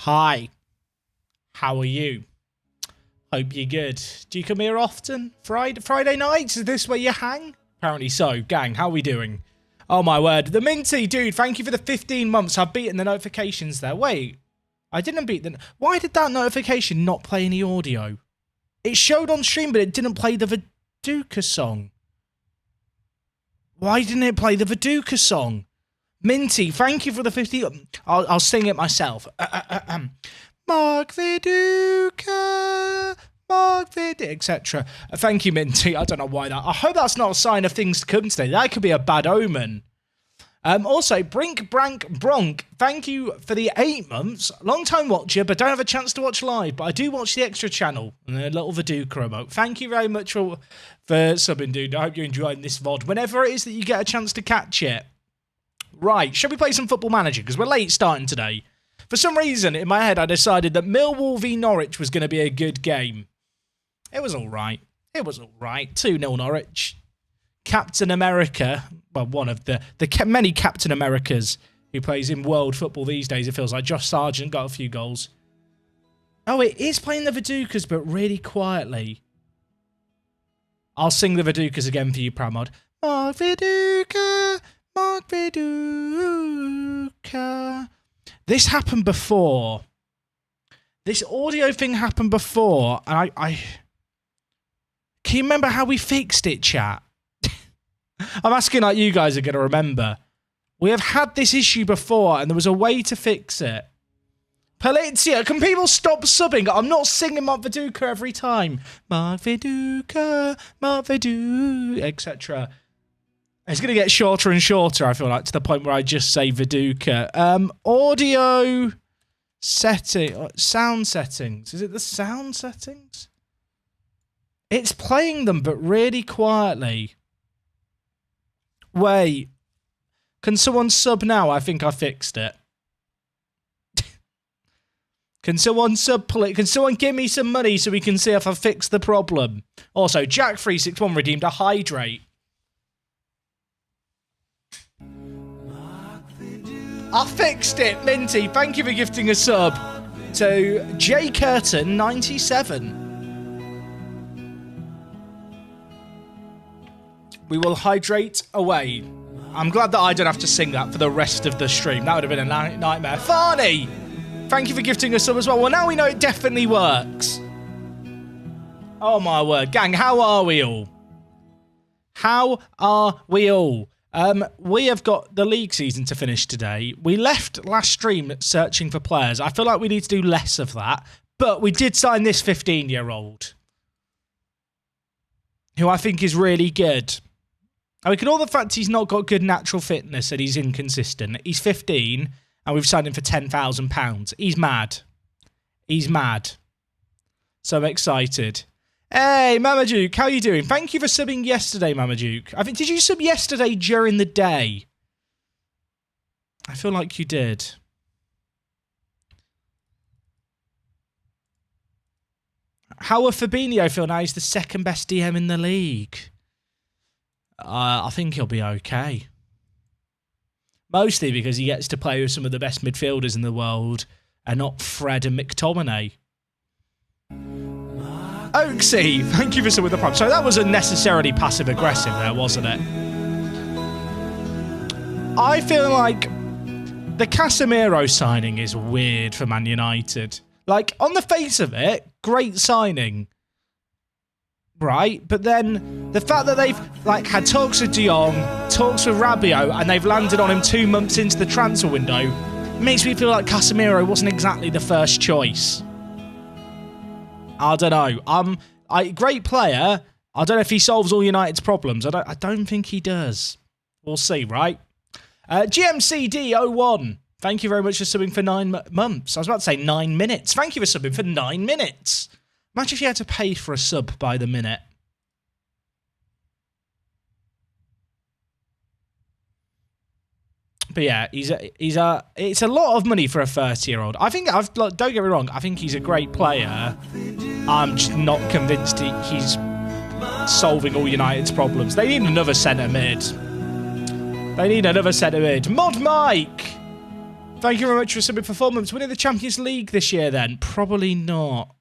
Hi. How are you? Hope you're good. Do you come here often? Friday nights? Is this where you hang? Apparently so. Gang, how are we doing? Oh my word. The Minty, dude, thank you for the 15 months. I've beaten the notifications there. Wait. I didn't beat the... Why did that notification not play any audio? It showed on stream, but it didn't play the Viduka song. Why didn't it play the Viduka song? Minty, thank you for the 50... I'll sing it myself. Mark Viduka, Mark Viduka, etc. Thank you, Minty. I don't know why that... I hope that's not a sign of things to come today. That could be a bad omen. Also, Brink Brank Bronk, thank you for the 8 months. Long time watcher, but don't have a chance to watch live. But I do watch the extra channel and a little Viduka remote. Thank you very much for subbing, dude. I hope you're enjoying this VOD. Whenever it is that you get a chance to catch it. Right, shall we play some Football Manager? Because we're late starting today. For some reason, in my head, I decided that Millwall v Norwich was going to be a good game. It was all right. It was all right. 2-0 Norwich. Captain America, well, one of the many Captain Americas who plays in world football these days, it feels like. Josh Sargent got a few goals. Oh, it is playing the Vidukas, but really quietly. I'll sing the Vidukas again for you, Pramod. Mark Viduka, Mark Viduka. This happened before. This audio thing happened before, and I... Can you remember how we fixed it, chat? I'm asking like you guys are going to remember. We have had this issue before, and there was a way to fix it. Polizia, can people stop subbing? I'm not singing Mark Viduka every time. Mark Viduka, etc. It's going to get shorter and shorter, I feel like, to the point where I just say Viduka. Audio setting, sound settings. Is it the sound settings? It's playing them, but really quietly. Wait. Can someone sub now? I think I fixed it. Can someone sub, please? Can someone give me some money so we can see if I fixed the problem? Also, Jack361 redeemed a hydrate. I fixed it, Minty. Thank you for gifting a sub to J Curtin 97. We will hydrate away. I'm glad that I don't have to sing that for the rest of the stream. That would have been a nightmare. Farney, thank you for gifting a sub as well. Well, now we know it definitely works. Oh my word, gang! How are we all? How are we all? We have got the league season to finish today. We left last stream searching for players. I feel like we need to do less of that. But we did sign this 15-year-old. Who I think is really good. I mean, ignore the fact he's not got good natural fitness and he's inconsistent. He's 15 and we've signed him for £10,000. He's mad. He's mad. So I'm excited. Hey, Mamaduke, how are you doing? Thank you for subbing yesterday, Mamaduke. I think, did you sub yesterday during the day? I feel like you did. How will Fabinho feel now? He's the second best DM in the league. I think he'll be okay. Mostly because he gets to play with some of the best midfielders in the world and not Fred and McTominay. Oaksy, thank you for some of the prime. So that was unnecessarily passive-aggressive there, wasn't it? I feel like the Casemiro signing is weird for Man United. Like, on the face of it, great signing. Right? But then the fact that they've like had talks with De Jong, talks with Rabiot, and they've landed on him 2 months into the transfer window, makes me feel like Casemiro wasn't exactly the first choice. I don't know. Great player. I don't know if he solves all United's problems. I don't think he does. We'll see, right? GMCD01. Thank you very much for subbing for 9 months. I was about to say 9 minutes. Thank you for subbing for 9 minutes. Imagine if you had to pay for a sub by the minute. But yeah, it's a lot of money for a 30-year-old. I think don't get me wrong. I think he's a great player. I'm just not convinced he's solving all United's problems. They need another centre mid. They need another centre mid. Mod Mike, Thank you very much for subbing performance. Winning the Champions League this year then? Probably not.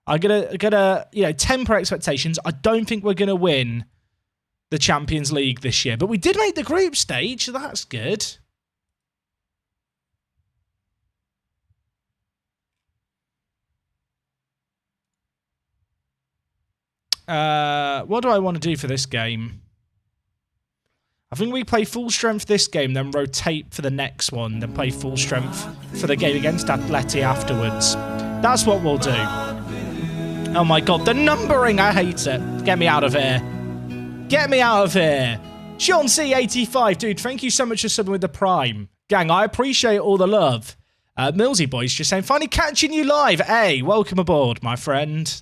I'm gonna temper expectations. I don't think we're gonna win the Champions League this year. But we did make the group stage, so that's good. What do I want to do for this game? I think we play full strength this game, then rotate for the next one, then play full strength for the game against Atleti afterwards. That's what we'll do. Oh my god, the numbering! I hate it. Get me out of here. Get me out of here. Sean C85, dude, thank you so much for subbing with the Prime. Gang, I appreciate all the love. Millsy Boys just saying, finally catching you live. Hey, welcome aboard, my friend.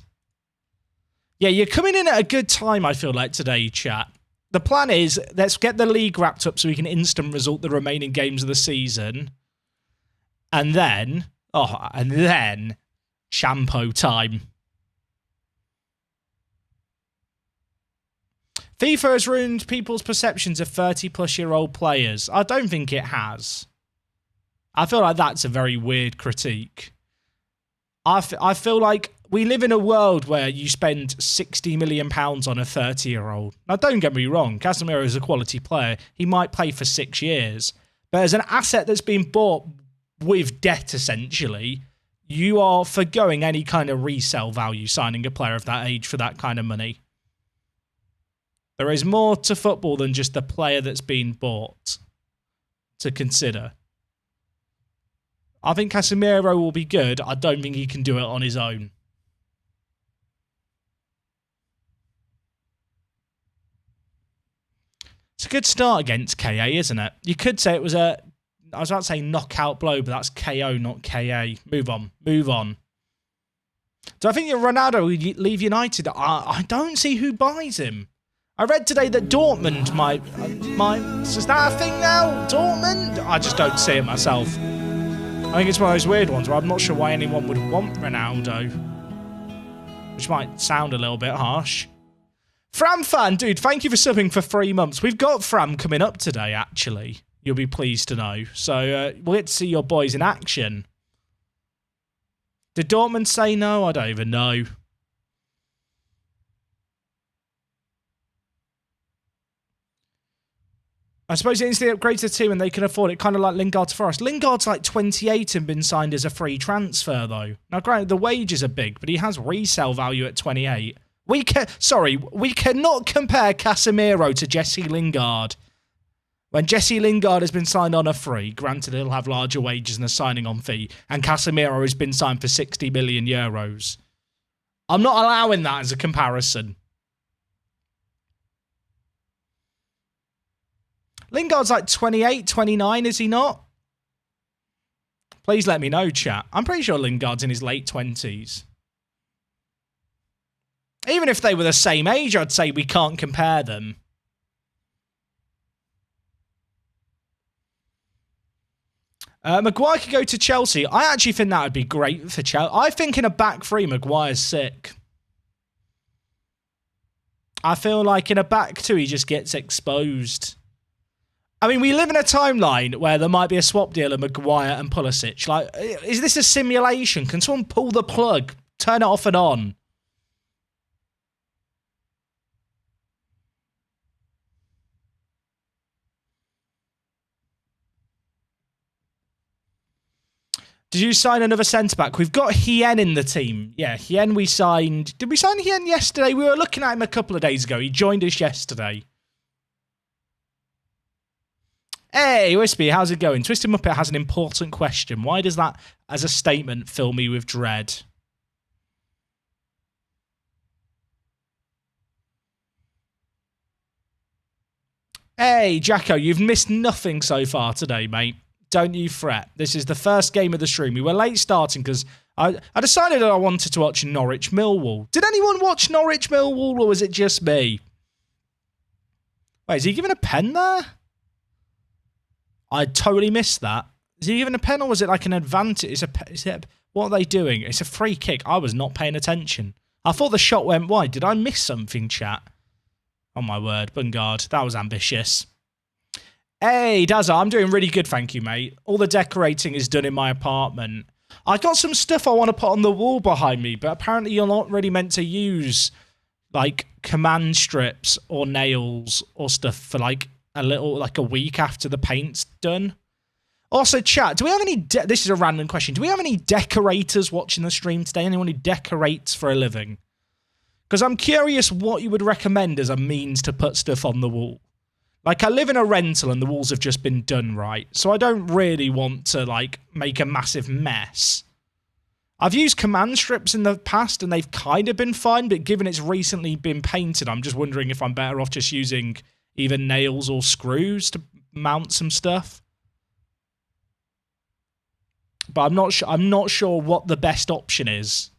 Yeah, you're coming in at a good time, I feel like, today, chat. The plan is, let's get the league wrapped up so we can instant result the remaining games of the season. And then, shampoo time. FIFA has ruined people's perceptions of 30-plus-year-old players. I don't think it has. I feel like that's a very weird critique. I feel like we live in a world where you spend £60 million on a 30-year-old. Now, don't get me wrong. Casemiro is a quality player. He might play for 6 years. But as an asset that's been bought with debt, essentially, you are forgoing any kind of resale value signing a player of that age for that kind of money. There is more to football than just the player that's been bought to consider. I think Casemiro will be good. I don't think he can do it on his own. It's a good start against KA, isn't it? You could say it was I was about to say knockout blow, but that's KO, not KA. Move on. Move on. Do I think Ronaldo will leave United? I don't see who buys him. I read today that Dortmund might... Is that a thing now? Dortmund? I just don't see it myself. I think it's one of those weird ones where I'm not sure why anyone would want Ronaldo. Which might sound a little bit harsh. Fram fan, dude, thank you for subbing for 3 months. We've got Fram coming up today, actually. You'll be pleased to know. So we'll get to see your boys in action. Did Dortmund say no? I don't even know. I suppose it instantly upgrades the team and they can afford it, kind of like Lingard to Forest. Lingard's like 28 and been signed as a free transfer, though. Now, granted, the wages are big, but he has resale value at 28. We cannot compare Casemiro to Jesse Lingard. When Jesse Lingard has been signed on a free, granted he'll have larger wages and a signing on fee, and Casemiro has been signed for 60 million euros. I'm not allowing that as a comparison. Lingard's like 28, 29, is he not? Please let me know, chat. I'm pretty sure Lingard's in his late 20s. Even if they were the same age, I'd say we can't compare them. Maguire could go to Chelsea. I actually think that would be great for Chelsea. I think in a back three, Maguire's sick. I feel like in a back two, he just gets exposed. I mean, we live in a timeline where there might be a swap deal of Maguire and Pulisic. Like, is this a simulation? Can someone pull the plug, turn it off and on? Did you sign another centre-back? We've got Hien in the team. Yeah, Hien we signed. Did we sign Hien yesterday? We were looking at him a couple of days ago. He joined us yesterday. Hey, Wispy, how's it going? Twisted Muppet has an important question. Why does that, as a statement, fill me with dread? Hey, Jacko, you've missed nothing so far today, mate. Don't you fret. This is the first game of the stream. We were late starting because I decided that I wanted to watch Norwich Millwall. Did anyone watch Norwich Millwall or was it just me? Wait, is he giving a pen there? I totally missed that. Is he giving a pen or was it like an advantage? What are they doing? It's a free kick. I was not paying attention. I thought the shot went wide. Did I miss something, chat? Oh my word, Bungard. That was ambitious. Hey, Dazza, I'm doing really good, thank you, mate. All the decorating is done in my apartment. I got some stuff I want to put on the wall behind me, but apparently you're not really meant to use, like, command strips or nails or stuff for, like, a week after the paint's done. Also, chat, do we have any... This is a random question. Do we have any decorators watching the stream today? Anyone who decorates for a living? Because I'm curious what you would recommend as a means to put stuff on the wall. Like, I live in a rental and the walls have just been done right, so I don't really want to, like, make a massive mess. I've used command strips in the past and they've kind of been fine, but given it's recently been painted, I'm just wondering if I'm better off just using either nails or screws to mount some stuff. But I'm not sure what the best option is,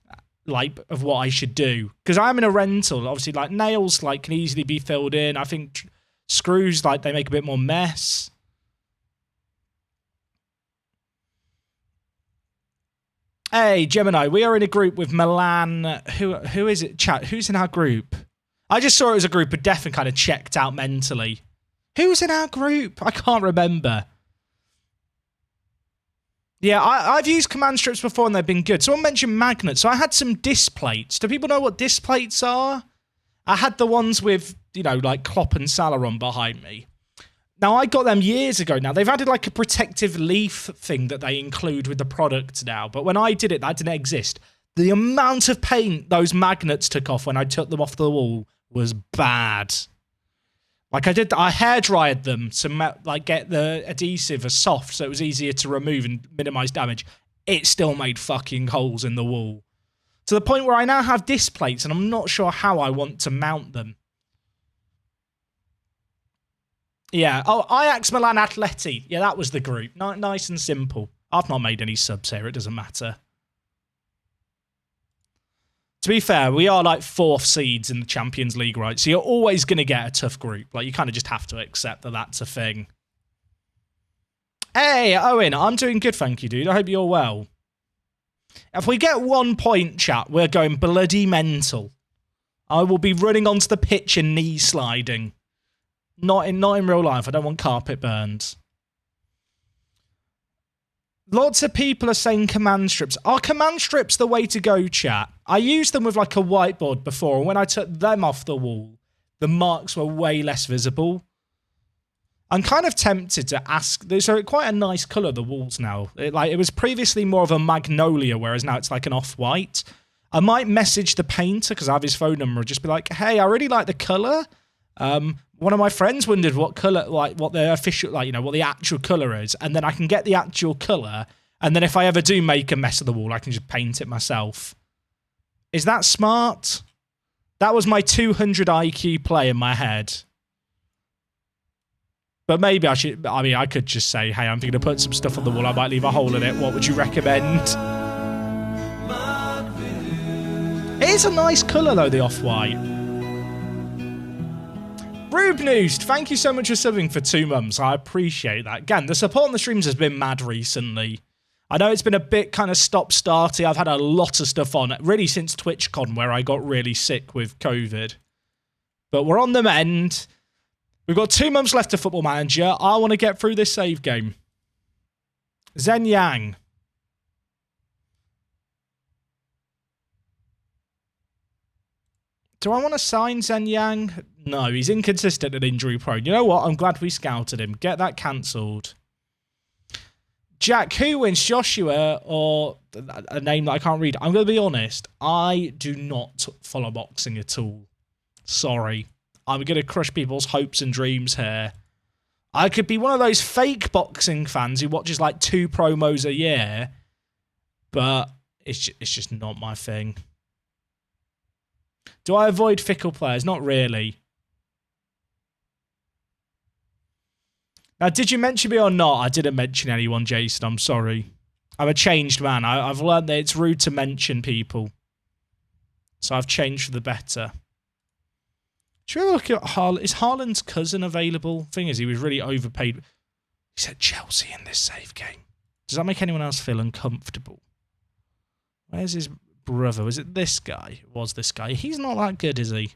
like, of what I should do. Because I'm in a rental, obviously, like, nails, like, can easily be filled in. I think... Screws, like, they make a bit more mess. Hey, Gemini, we are in a group with Milan. Who is it, chat? Who's in our group? I just saw it as a group of death and kind of checked out mentally. Who's in our group? I can't remember. Yeah, I've used command strips before and they've been good. Someone mentioned magnets. So I had some disc plates. Do people know what disc plates are? I had the ones with, you know, like Klopp and Salah on behind me. Now, I got them years ago now. They've added like a protective leaf thing that they include with the product now. But when I did it, that didn't exist. The amount of paint those magnets took off when I took them off the wall was bad. Like I hair dried them to like get the adhesive as soft so it was easier to remove and minimize damage. It still made fucking holes in the wall. To the point where I now have disc plates and I'm not sure how I want to mount them. Yeah. Oh, Ajax, Milan, Atleti. Yeah, that was the group. Nice and simple. I've not made any subs here. It doesn't matter. To be fair, we are like 4th seeds in the Champions League, right? So you're always going to get a tough group. Like, you kind of just have to accept that that's a thing. Hey, Owen, I'm doing good, thank you, dude. I hope you're well. If we get 1 point, chat, we're going bloody mental. I will be running onto the pitch and knee sliding. Not in real life. I don't want carpet burns. Lots of people are saying command strips. Are command strips the way to go, chat? I used them with like a whiteboard before, and when I took them off the wall, the marks were way less visible. I'm kind of tempted to ask. There's quite a nice colour, the walls now. It was previously more of a magnolia, whereas now it's like an off-white. I might message the painter, because I have his phone number, and just be like, hey, I really like the colour. One of my friends wondered what colour, like what the official, like, you know, what the actual colour is, and then I can get the actual colour, and then if I ever do make a mess of the wall, I can just paint it myself. Is that smart? That was my 200 IQ play in my head. But maybe I should, I mean, I could just say, hey, I'm thinking to put some stuff on the wall, I might leave a hole in it, what would you recommend? It is a nice colour though, the off-white. Rube News, thank you so much for subbing for 2 months. I appreciate that. Again, the support on the streams has been mad recently. I know it's been a bit kind of stop-starty. I've had a lot of stuff on, really since TwitchCon, where I got really sick with COVID. But we're on the mend. We've got 2 months left of Football Manager. I want to get through this save game. Zhen Yang. Do I want to sign Zhen Yang? No, he's inconsistent and injury prone. You know what? I'm glad we scouted him. Get that cancelled. Jack, who wins, Joshua or a name that I can't read? I'm going to be honest. I do not follow boxing at all. Sorry. I'm going to crush people's hopes and dreams here. I could be one of those fake boxing fans who watches like 2 promos a year, but it's just not my thing. Do I avoid fickle players? Not really. Now, did you mention me or not? I didn't mention anyone, Jason. I'm sorry. I'm a changed man. I've learned that it's rude to mention people. So I've changed for the better. Should we look at Haaland? Is Haaland's cousin available? Thing is, he was really overpaid. He said Chelsea in this save game. Does that make anyone else feel uncomfortable? Where's his brother? Was it this guy? It was this guy. He's not that good, is he?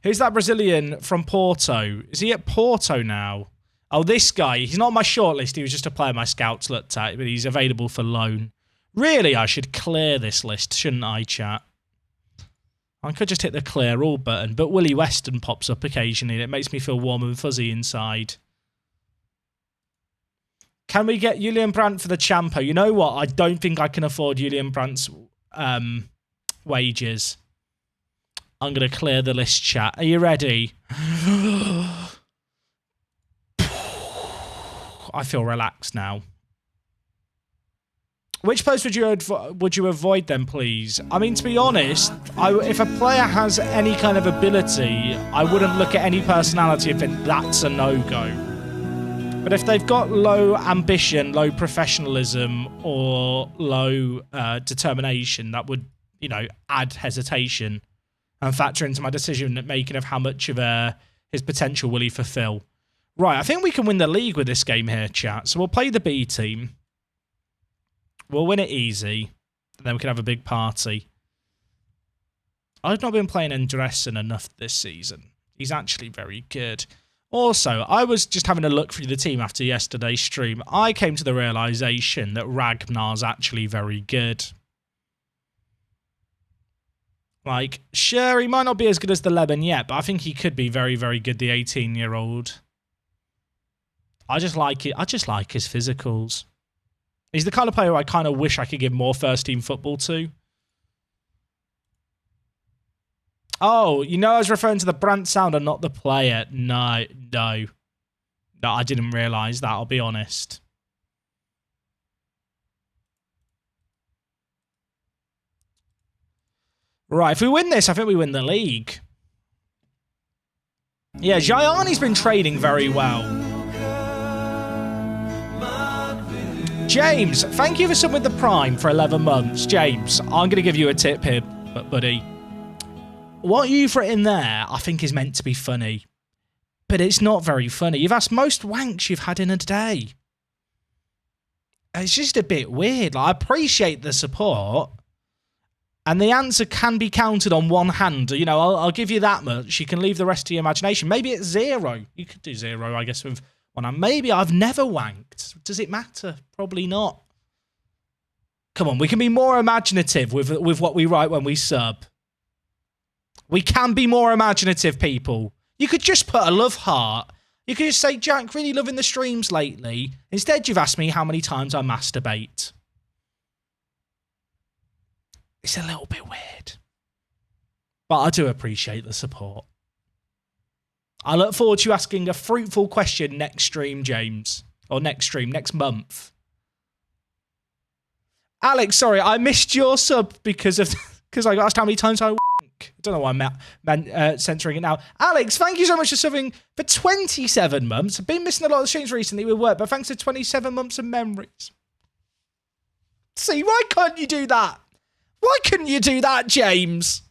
Who's that Brazilian from Porto? Is he at Porto now? Oh, this guy. He's not on my shortlist. He was just a player my scouts looked at, but he's available for loan. Really, I should clear this list, shouldn't I, chat? I could just hit the clear all button, but Willie Weston pops up occasionally, and it makes me feel warm and fuzzy inside. Can we get Julian Brandt for the Champo? You know what? I don't think I can afford Julian Brandt's wages. I'm going to clear the list, chat. Are you ready? I feel relaxed now. Which post would you avoid then, please? I mean, to be honest, if a player has any kind of ability, I wouldn't look at any personality and think that's a no-go. But if they've got low ambition, low professionalism, or low determination, that would, you know, add hesitation and factor into my decision-making of how much of his potential will he fulfill. Right, I think we can win the league with this game here, chat. So we'll play the B team. We'll win it easy, and then we can have a big party. I've not been playing Andressen enough this season. He's actually very good. Also, I was just having a look through the team after yesterday's stream. I came to the realisation that Ragnar's actually very good. Like, sure, he might not be as good as the Lemon yet, but I think he could be very, very good, the 18-year-old. I just like it. I just like his physicals. He's the kind of player I kind of wish I could give more first-team football to. Oh, you know I was referring to the Brandt sound and not the player. No, I didn't realise that, I'll be honest. Right, if we win this, I think we win the league. Yeah, Gianni's been trading very well. James, thank you for subbing with the Prime for 11 months. James, I'm going to give you a tip here, buddy. What you've written there, I think, is meant to be funny. But it's not very funny. You've asked most wanks you've had in a day. It's just a bit weird. Like, I appreciate the support. And the answer can be counted on one hand. You know, I'll give you that much. You can leave the rest to your imagination. Maybe it's 0. You could do 0, I guess, with one hand. Maybe I've never wanked. Does it matter? Probably not. Come on, we can be more imaginative with what we write when we sub. We can be more imaginative, people. You could just put a love heart. You could just say, Jack, really loving the streams lately. Instead, you've asked me how many times I masturbate. It's a little bit weird. But I do appreciate the support. I look forward to you asking a fruitful question next stream, James. Or next stream, next month. Alex, sorry, I missed your sub because I got asked how many times I wank. I don't know why I'm censoring it now. Alex, thank you so much for subbing for 27 months. I've been missing a lot of streams recently with work, but thanks to 27 months of memories. See, why couldn't you do that? Why couldn't you do that, James?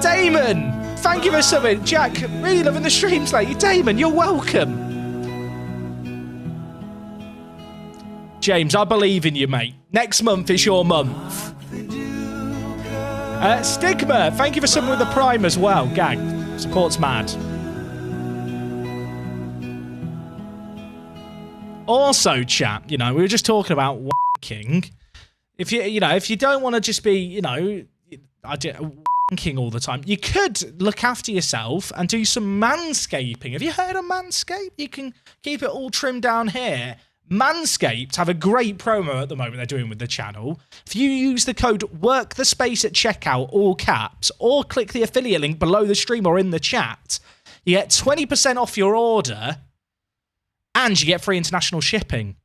Damon, thank you for subbing. Jack, really loving the streams lately. Damon, you're welcome. James, I believe in you, mate. Next month is your month. Stigma, thank you for subbing with the Prime as well. Gag, support's mad. Also, chat, you know, we were just talking about wanking. If you don't want to just be, wanking all the time, you could look after yourself and do some manscaping. Have you heard of Manscaped? You can keep it all trimmed down here. Manscaped have a great promo at the moment they're doing with the channel. If you use the code WORKTHESPACE at checkout, all caps, or click the affiliate link below the stream or in the chat, you get 20% off your order and you get free international shipping.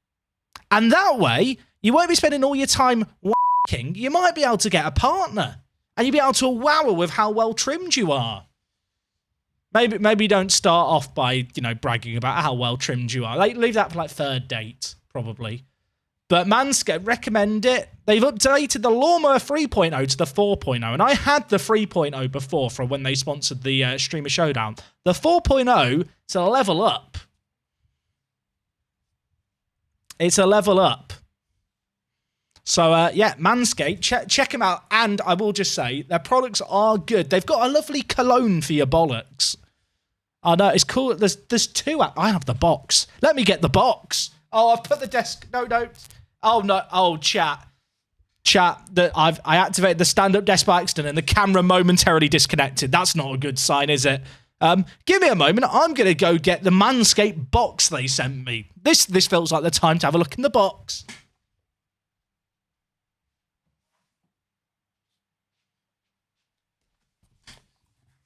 And that way, you won't be spending all your time wanking. You might be able to get a partner and you'll be able to wow her with how well trimmed you are. Maybe don't start off by, bragging about how well trimmed you are. Leave that for like third date, probably. But Manscaped, recommend it. They've updated the Lawnmower 3.0 to the 4.0. And I had the 3.0 before from when they sponsored the Streamer Showdown. The 4.0 is a level up. It's a level up. So, yeah, Manscaped, check them out. And I will just say, their products are good. They've got a lovely cologne for your bollocks. Oh, no, it's cool. There's two. I have the box. Let me get the box. Oh, I've put the desk. No. Oh, no. Oh, chat. That I activated the stand-up desk by accident and the camera momentarily disconnected. That's not a good sign, is it? Give me a moment. I'm going to go get the Manscaped box they sent me. This feels like the time to have a look in the box.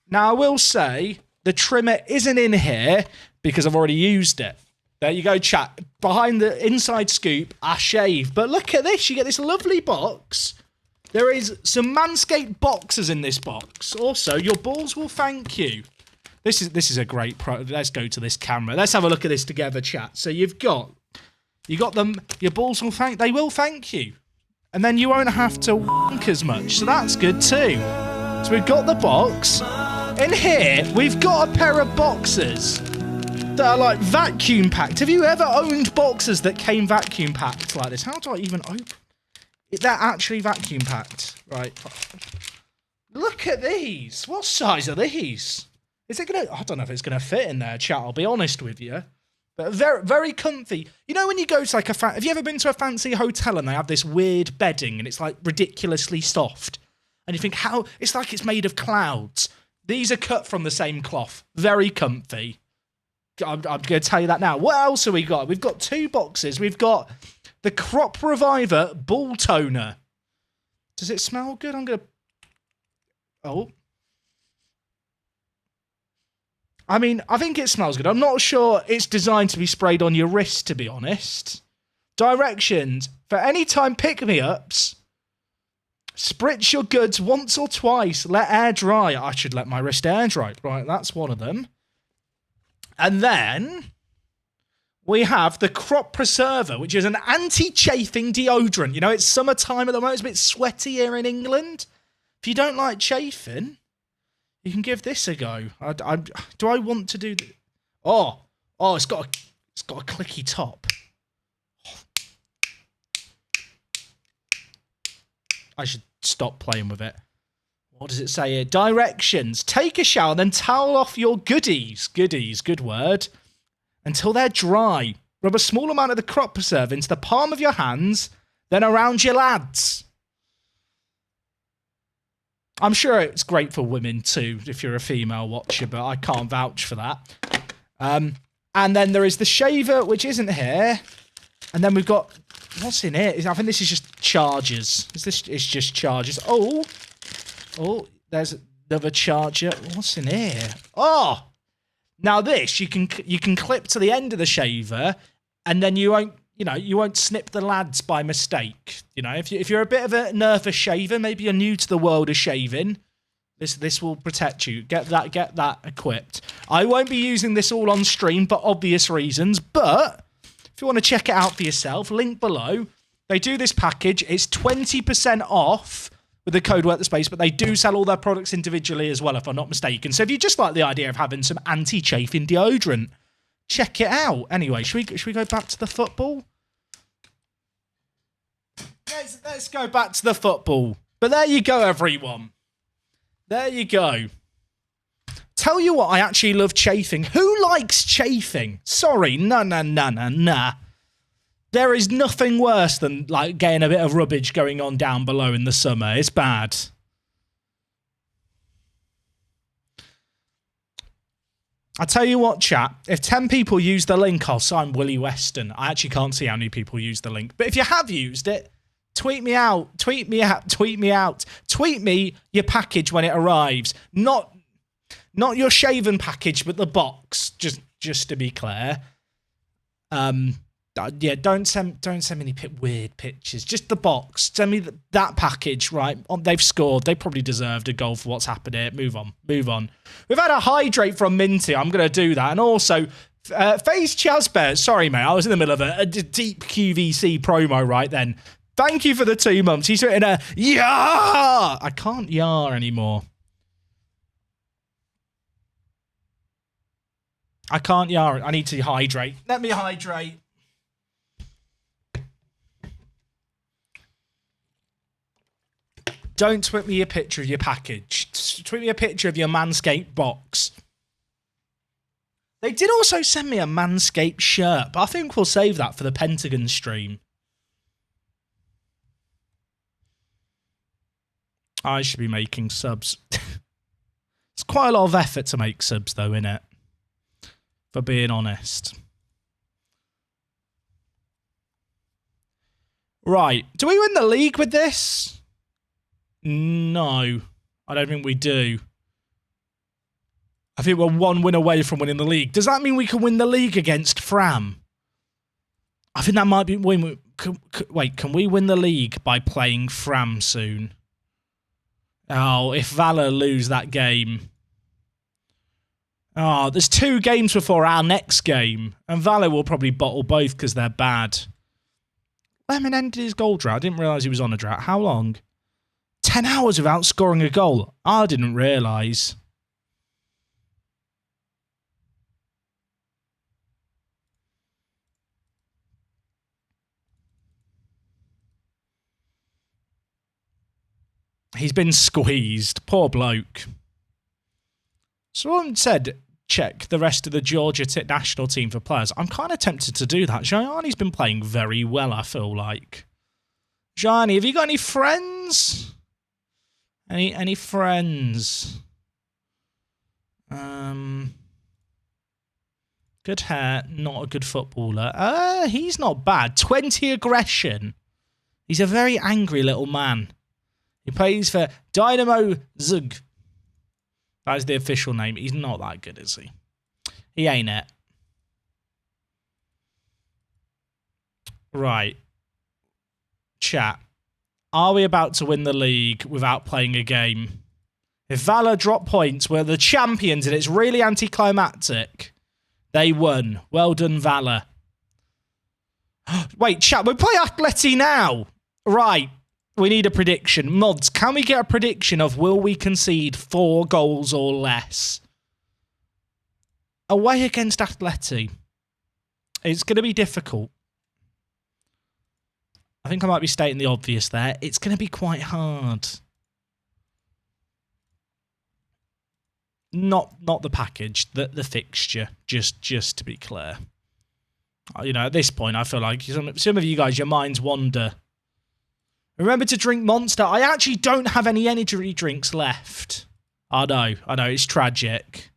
Now, I will say the trimmer isn't in here because I've already used it. There you go, chat. Behind the inside scoop, I shave. But look at this. You get this lovely box. There is some Manscaped boxes in this box. Also, your balls will thank you. This is a great product. Let's go to this camera. Let's have a look at this together, chat. So you got them. Your balls will thank you. And then you won't have to wank as much. So that's good too. So we've got the box. In here, we've got a pair of boxers that are like vacuum packed. Have you ever owned boxers that came vacuum packed like this? How do I even open? They're actually vacuum packed, right? Look at these. What size are these? Is it gonna? I don't know if it's gonna fit in there, chat. I'll be honest with you, but very, very comfy. You know when you go to like have you ever been to a fancy hotel and they have this weird bedding and it's like ridiculously soft, and you think how it's like it's made of clouds. These are cut from the same cloth. Very comfy. I'm going to tell you that now. What else have we got? We've got two boxes. We've got the Crop Reviver Ball Toner. Does it smell good? I'm going to... Oh. I mean, I think it smells good. I'm not sure it's designed to be sprayed on your wrist, to be honest. Directions. For any time pick-me-ups, spritz your goods once or twice. Let air dry. I should let my wrist air dry. Right, that's one of them. And then we have the Crop Preserver, which is an anti-chafing deodorant. You know, it's summertime at the moment. It's a bit sweaty here in England. If you don't like chafing, you can give this a go. Do I want to do... Oh, it's got a clicky top. I should stop playing with it. What does it say here? Directions. Take a shower, then towel off your goodies. Goodies, good word. Until they're dry. Rub a small amount of the Crop Preserver into the palm of your hands, then around your lads. I'm sure it's great for women too, if you're a female watcher, but I can't vouch for that. And then there is the shaver, which isn't here. And then we've got... What's in it? I think this is just chargers. It's just chargers. Oh, there's another charger. What's in here? Oh, now this you can clip to the end of the shaver, and then you won't snip the lads by mistake. You know, if you're a bit of a nervous shaver, maybe you're new to the world of shaving, this will protect you. Get that equipped. I won't be using this all on stream for obvious reasons, but if you want to check it out for yourself, link below. They do this package. It's 20% off with the code WorkTheSpace, but they do sell all their products individually as well, if I'm not mistaken. So if you just like the idea of having some anti-chafing deodorant, check it out. Anyway, should we go back to the football? Let's go back to the football. But there you go, everyone. There you go. Tell you what, I actually love chafing. Who likes chafing? Sorry, nah. There is nothing worse than like getting a bit of rubbish going on down below in the summer. It's bad. I tell you what, chat. If 10 people use the link, I'll sign Willie Weston. I actually can't see how many people use the link. But if you have used it, tweet me out. Tweet me your package when it arrives. Not your shaven package, but the box. Just to be clear. Yeah, don't send me any weird pictures. Just the box. Send me that package, right? They've scored. They probably deserved a goal for what's happened here. Move on. We've had a hydrate from Minty. I'm going to do that. And also, FaZe Chazbear. Sorry, mate. I was in the middle of a deep QVC promo right then. Thank you for the 2 months. He's written a yah. I can't yah anymore. I can't yah. I need to hydrate. Let me hydrate. Don't tweet me a picture of your package. Tweet me a picture of your Manscaped box. They did also send me a Manscaped shirt, but I think we'll save that for the Pentagon stream. I should be making subs. It's quite a lot of effort to make subs, though, innit? For being honest. Right. Do we win the league with this? No. I don't think we do. I think we're one win away from winning the league. Does that mean we can win the league against Fram? I think that might be... Wait, can we win the league by playing Fram soon? Oh, if Valor lose that game... Oh, there's 2 games before our next game. And Valor will probably bottle both because they're bad. Lemon ended his goal drought. I didn't realise he was on a drought. How long? 10 hours without scoring a goal. I didn't realise. He's been squeezed. Poor bloke. Someone said, check the rest of the Georgia national team for players. I'm kind of tempted to do that. Gianni's been playing very well, I feel like. Gianni, have you got any friends? Any friends? Good hair, not a good footballer. He's not bad. 20 aggression. He's a very angry little man. He plays for Dynamo Zug. That is the official name. He's not that good, is he? He ain't it. Right. Chat. Are we about to win the league without playing a game? If Valor drop points, we're the champions and it's really anticlimactic. They won. Well done, Valor. Wait, chat. We play Atleti now. Right. We need a prediction. Mods, can we get a prediction of will we concede 4 goals or less? Away against Atleti. It's going to be difficult. I think I might be stating the obvious there. It's going to be quite hard. Not the package, the fixture, just to be clear. You know, at this point, I feel like some of you guys, your minds wander. Remember to drink Monster. I actually don't have any energy drinks left. I know, it's tragic.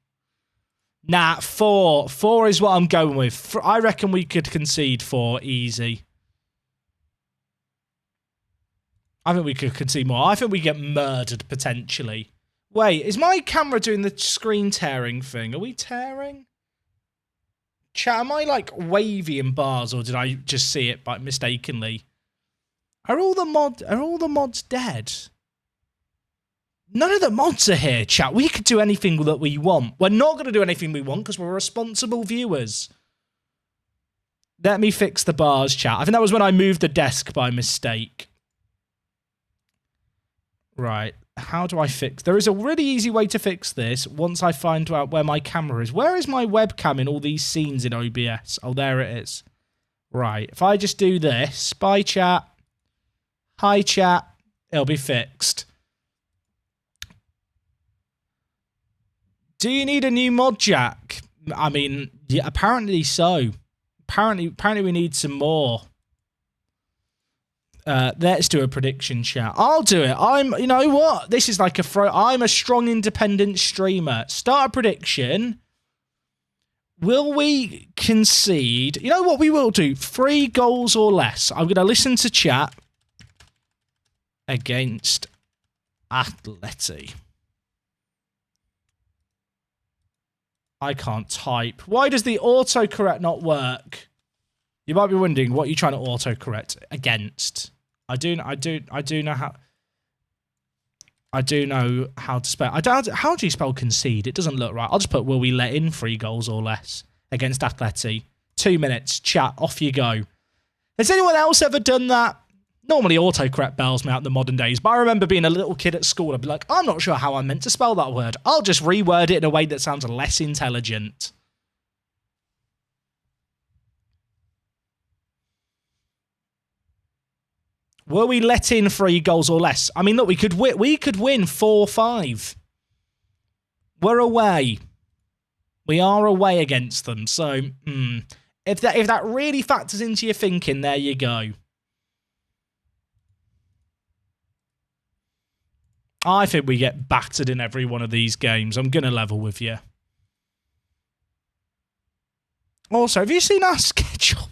Nah, 4. 4 is what I'm going with. I reckon we could concede 4 easy. I think we could concede more. I think we get murdered, potentially. Wait, is my camera doing the screen tearing thing? Are we tearing? Chat, am I like wavy in bars, or did I just see it mistakenly? Are all the mods dead? None of the mods are here, chat. We could do anything that we want. We're not going to do anything we want because we're responsible viewers. Let me fix the bars, chat. I think that was when I moved the desk by mistake. Right. How do I fix? There is a really easy way to fix this once I find out where my camera is. Where is my webcam in all these scenes in OBS? Oh, there it is. Right. If I just do this, bye, chat. Hi, chat. It'll be fixed. Do you need a new mod jack? I mean, yeah, apparently so. Apparently we need some more. Let's do a prediction, chat. I'll do it. You know what? This is like I'm a strong independent streamer. Start a prediction. Will we concede? You know what we will do? 3 goals or less. I'm going to listen to chat. Against Atleti. I can't type. Why does the autocorrect not work? You might be wondering what you're trying to autocorrect against. I do know how to spell. How do you spell concede? It doesn't look right. I'll just put will we let in 3 goals or less against Atleti. 2 minutes. Chat. Off you go. Has anyone else ever done that? Normally autocorrect bails me out in the modern days, but I remember being a little kid at school. I'd be like, I'm not sure how I meant to spell that word. I'll just reword it in a way that sounds less intelligent. Will we let in 3 goals or less? I mean, look, we could win 4-5. We're away. We are away against them. So, if that really factors into your thinking, there you go. I think we get battered in every one of these games. I'm going to level with you. Also, have you seen our schedule?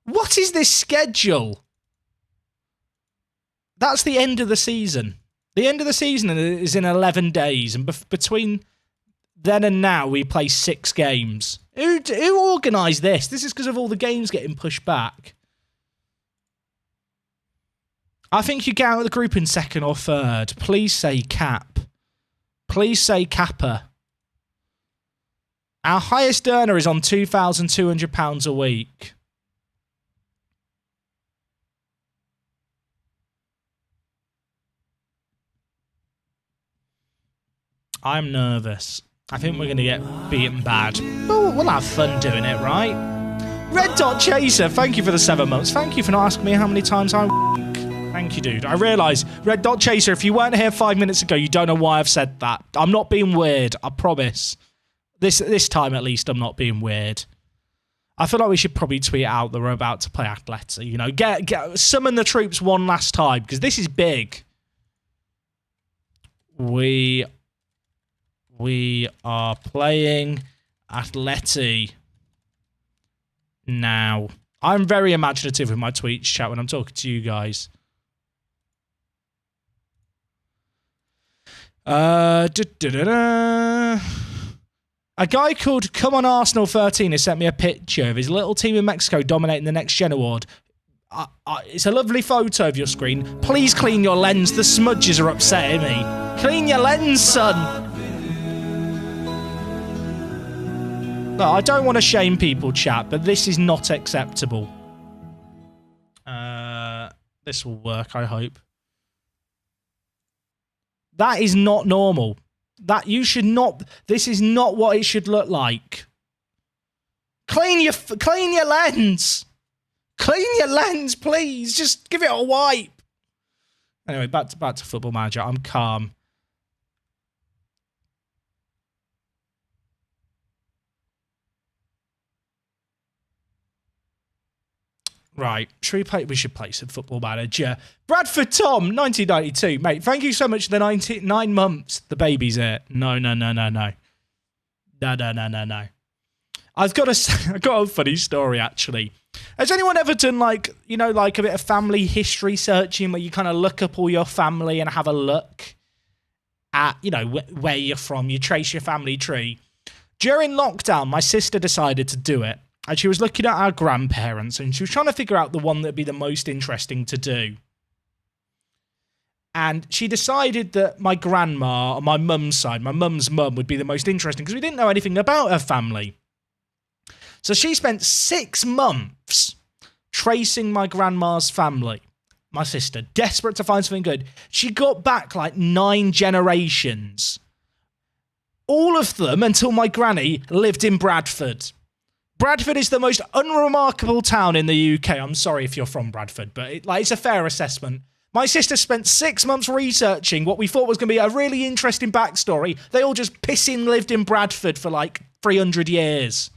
What is this schedule? That's the end of the season. The end of the season is in 11 days. And between then and now, we play 6 games. Who organised this? This is because of all the games getting pushed back. I think you get out of the group in 2nd or 3rd. Please say cap. Please say Kappa. Our highest earner is on £2,200 a week. I'm nervous. I think we're going to get beaten bad. But we'll have fun doing it, right? Red Dot Chaser, thank you for the 7 months. Thank you for not asking me how many times I Thank you, dude. I realise, Red Dot Chaser, if you weren't here 5 minutes ago, you don't know why I've said that. I'm not being weird, I promise. This time, at least, I'm not being weird. I feel like we should probably tweet out that we're about to play Atletico. You know, summon the troops one last time, because this is big. We are playing Atleti now. I'm very imaginative with my tweets, chat, when I'm talking to you guys. A guy called Come On Arsenal 13 has sent me a picture of his little team in Mexico dominating the Next Gen Award. It's a lovely photo of your screen. Please clean your lens. The smudges are upsetting me. Clean your lens, son. No, I don't want to shame people, chat, but this is not acceptable. This will work, I hope. That is not normal. That you should not. This is not what it should look like. Clean your lens. Clean your lens, please. Just give it a wipe. Anyway, back to Football Manager. I'm calm. Right, we should play some Football Manager. Bradford Tom, 1992. Mate, thank you so much for the 9 months. The baby's here. No. No. I've got a funny story, actually. Has anyone ever done, like a bit of family history searching where you kind of look up all your family and have a look at, where you're from? You trace your family tree. During lockdown, my sister decided to do it. And she was looking at our grandparents and she was trying to figure out the one that would be the most interesting to do. And she decided that my grandma on my mum's side, my mum's mum, would be the most interesting because we didn't know anything about her family. So she spent 6 months tracing my grandma's family, my sister, desperate to find something good. She got back like 9 generations. All of them until my granny lived in Bradford. Bradford is the most unremarkable town in the UK. I'm sorry if you're from Bradford, but it's a fair assessment. My sister spent 6 months researching what we thought was going to be a really interesting backstory. They all just pissing lived in Bradford for like 300 years.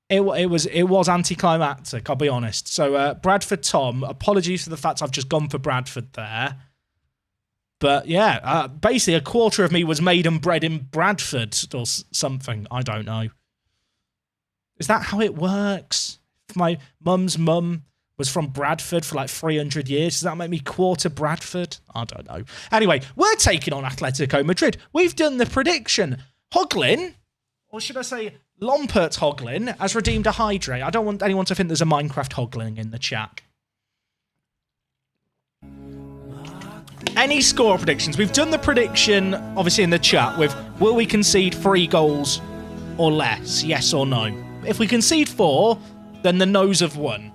It was anticlimactic, I'll be honest. So Bradford Tom, apologies for the fact I've just gone for Bradford there. But yeah, basically a quarter of me was made and bred in Bradford or something. I don't know. Is that how it works? If my mum's mum was from Bradford for like 300 years, does that make me quarter Bradford? I don't know. Anyway, we're taking on Atletico Madrid. We've done the prediction. Hoglin, or should I say Lompert Hoglin, has redeemed a Hydra. I don't want anyone to think there's a Minecraft Hogling in the chat. Any score predictions? We've done the prediction, obviously, in the chat with will we concede 3 goals or less, yes or no? If we concede 4, then the no's have won.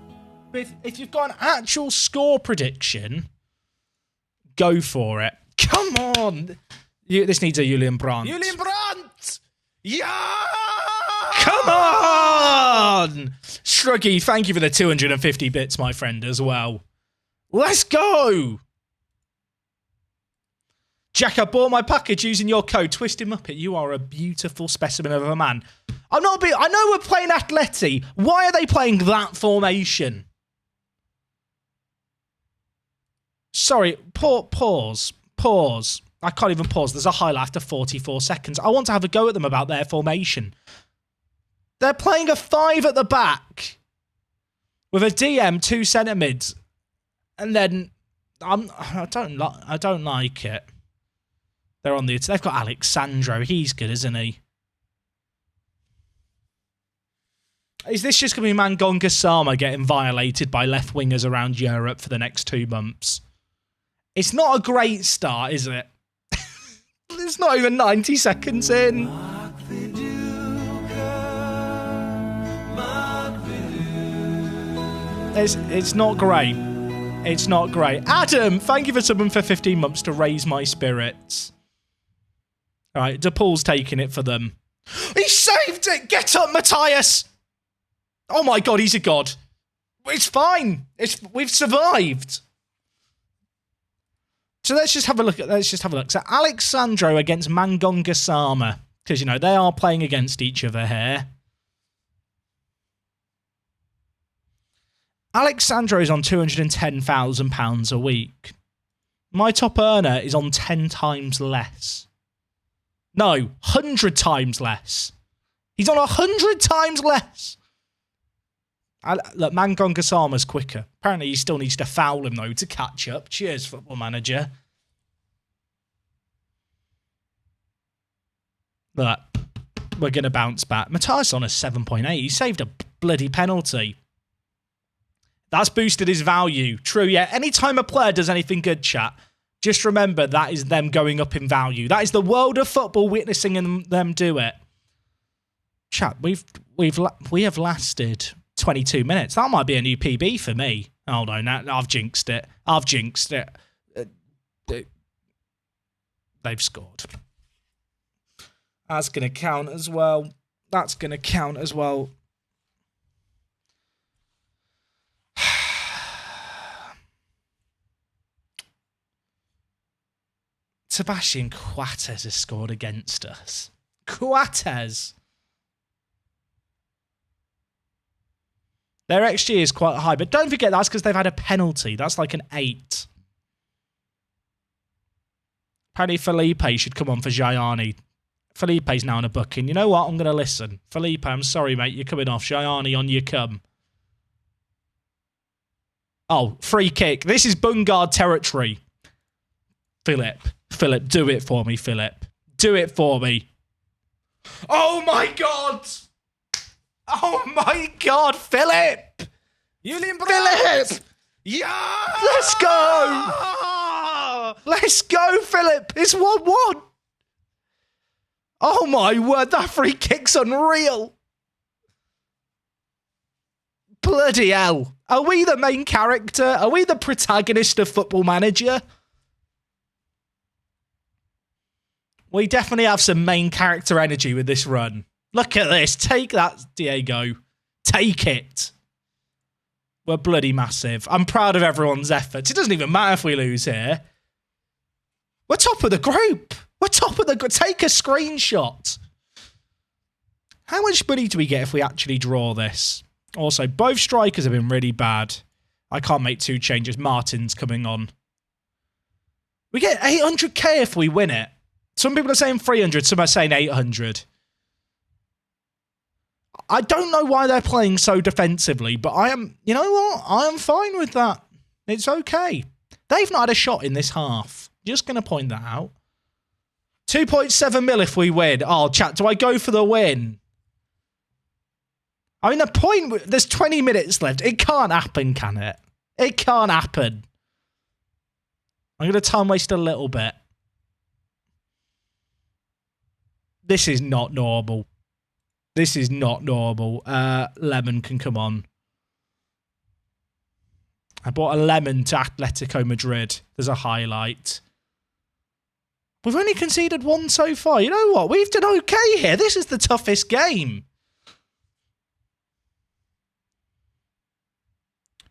But if you've got an actual score prediction, go for it. Come on! This needs a Julian Brandt. Julian Brandt! Yeah! Come on! Shruggy, thank you for the 250 bits, my friend, as well. Let's go! Jack, I bought my package using your code. Twisted Muppet, you are a beautiful specimen of a man. I know we're playing Atleti. Why are they playing that formation? Sorry, pause. I can't even pause. There's a highlight after 44 seconds. I want to have a go at them about their formation. They're playing a 5 at the back with a DM, 2 centre mids, and then I don't like it. They're on the. They've got Alexandro. He's good, isn't he? Is this just going to be Mangonga Sama getting violated by left wingers around Europe for the next 2 months? It's not a great start, is it? It's not even 90 seconds in. It's not great. It's not great. Adam, thank you for subbing for 15 months to raise my spirits. All right, DePaul's taking it for them. He saved it! Get up, Matthias! Oh my God, he's a god. It's fine. We've survived. So let's just have a look. So Alexandro against Mangonga Sama, because you know they are playing against each other here. Alexandro is on £210,000 a week. My top earner is on 10 times less. No, 100 times less. He's on 100 times less. Look, Mangonga Sama's quicker. Apparently, he still needs to foul him, though, to catch up. Cheers, Football Manager. Look, we're going to bounce back. Matthias on a 7.8. He saved a bloody penalty. That's boosted his value. True, yeah. Anytime a player does anything good, chat, just remember that is them going up in value. That is the world of football witnessing them do it. Chat, we have lasted 22 minutes. That might be a new PB for me. Hold on, I've jinxed it. They've scored. That's going to count as well. Sebastian Coates has scored against us. Coates. Their XG is quite high, but don't forget that's because they've had a penalty. That's like an 8. Apparently Felipe should come on for Gianni. Felipe's now in a booking. You know what? I'm going to listen. Felipe, I'm sorry, mate. You're coming off. Gianni, on you come. Oh, free kick. This is Bungard territory. Philip, do it for me, Philip. Do it for me. Oh, my God. Oh, my God, Philip. Philip. Yeah. Let's go. Let's go, Philip. It's 1-1. Oh, my word. That free kick's unreal. Bloody hell. Are we the main character? Are we the protagonist of Football Manager? We definitely have some main character energy with this run. Look at this. Take that, Diego. Take it. We're bloody massive. I'm proud of everyone's efforts. It doesn't even matter if we lose here. We're top of the group. Take a screenshot. How much money do we get if we actually draw this? Also, both strikers have been really bad. I can't make 2 changes. Martin's coming on. We get 800k if we win it. Some people are saying 300, some are saying 800. I don't know why they're playing so defensively, but you know what? I am fine with that. It's okay. They've not had a shot in this half. Just going to point that out. 2.7 mil if we win. Oh, chat, do I go for the win? I mean, there's 20 minutes left. It can't happen, can it? It can't happen. I'm going to time waste a little bit. This is not normal. Lemon can come on. I bought a lemon to Atletico Madrid. There's a highlight. We've only conceded 1 so far. You know what? We've done okay here. This is the toughest game.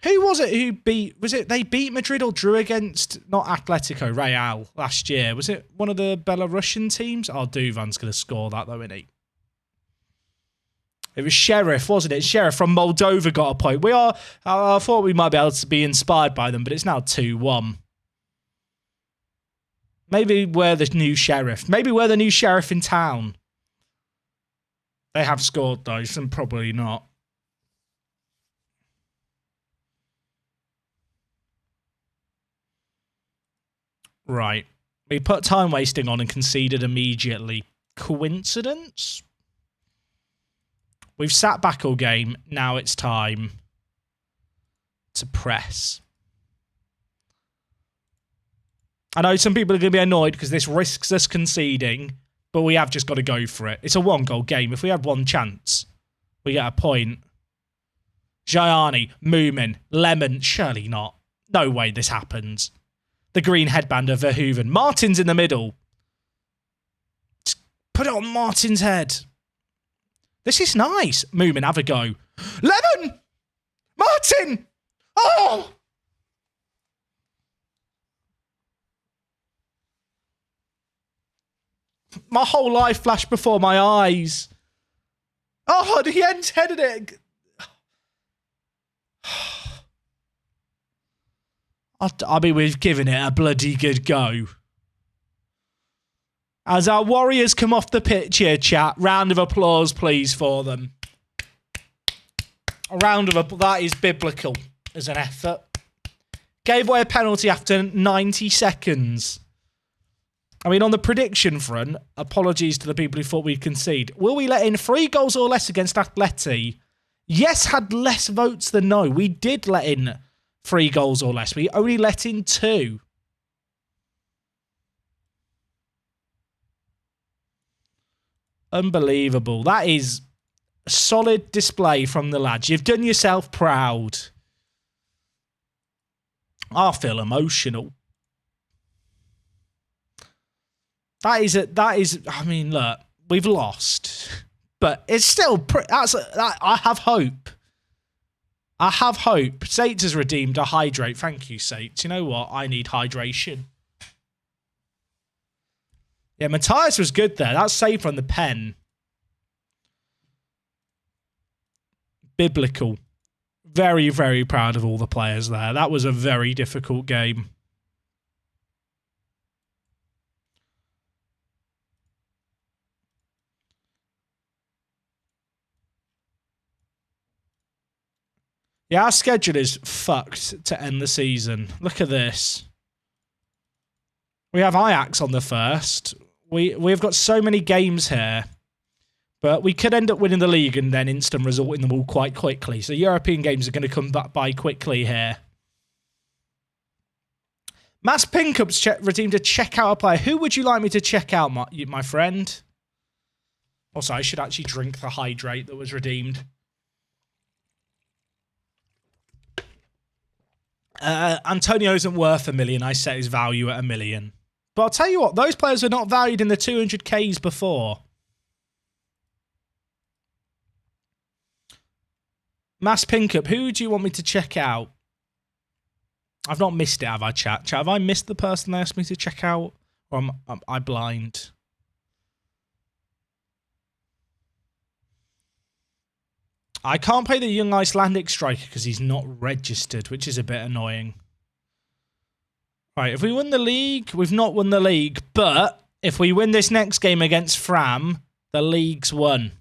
Who was it who beat... Was it they beat Madrid or drew against... Not Atletico, Real last year. Was it one of the Belarusian teams? Oh, Duvan's going to score that though, isn't he? It was Sheriff, wasn't it? Sheriff from Moldova got a point. I thought we might be able to be inspired by them, but it's now 2-1. Maybe we're the new Sheriff. Maybe we're the new Sheriff in town. They have scored though, so probably not. Right. We put time wasting on and conceded immediately. Coincidence? We've sat back all game. Now it's time to press. I know some people are going to be annoyed because this risks us conceding, but we have just got to go for it. It's a one-goal game. If we have one chance, we get a point. Gianni, Moomin, Lemon, surely not. No way this happens. The green headband of Verhoeven. Martin's in the middle. Just put it on Martin's head. This is nice. Moomin, have a go. Lemon! Martin! Oh! My whole life flashed before my eyes. Oh, he headed it. I mean, we've given it a bloody good go. As our Warriors come off the pitch here, chat, round of applause, please, for them. A round of applause. That is biblical as an effort. Gave away a penalty after 90 seconds. I mean, on the prediction front, apologies to the people who thought we'd concede. Will we let in 3 goals or less against Atleti? Yes had less votes than no. We did let in 3 goals or less. We only let in 2. Unbelievable. That is a solid display from the lads. You've done yourself proud. I feel emotional. That is. I mean, look, we've lost, but it's still. I have hope. I have hope. Sates has redeemed a hydrate. Thank you, Sates. You know what? I need hydration. Yeah, Matthias was good there. That's saved from the pen. Biblical. Very, very proud of all the players there. That was a very difficult game. Yeah, our schedule is fucked to end the season. Look at this. We have Ajax on the 1st. We've got so many games here. But we could end up winning the league and then instant resorting them all quite quickly. So European games are going to come back by quickly here. Mass Pinkup's redeemed a check out a player. Who would you like me to check out, my friend? Also, I should actually drink the hydrate that was redeemed. Antonio isn't worth $1 million. I set his value at $1 million. But I'll tell you what, those players were not valued in the 200Ks before. Mass Pinkup, who do you want me to check out? I've not missed it, have I, chat? Have I missed the person they asked me to check out? Or am I blind? I can't play the young Icelandic striker because he's not registered, which is a bit annoying. Right, if we win the league, we've not won the league, but if we win this next game against Fram, the league's won.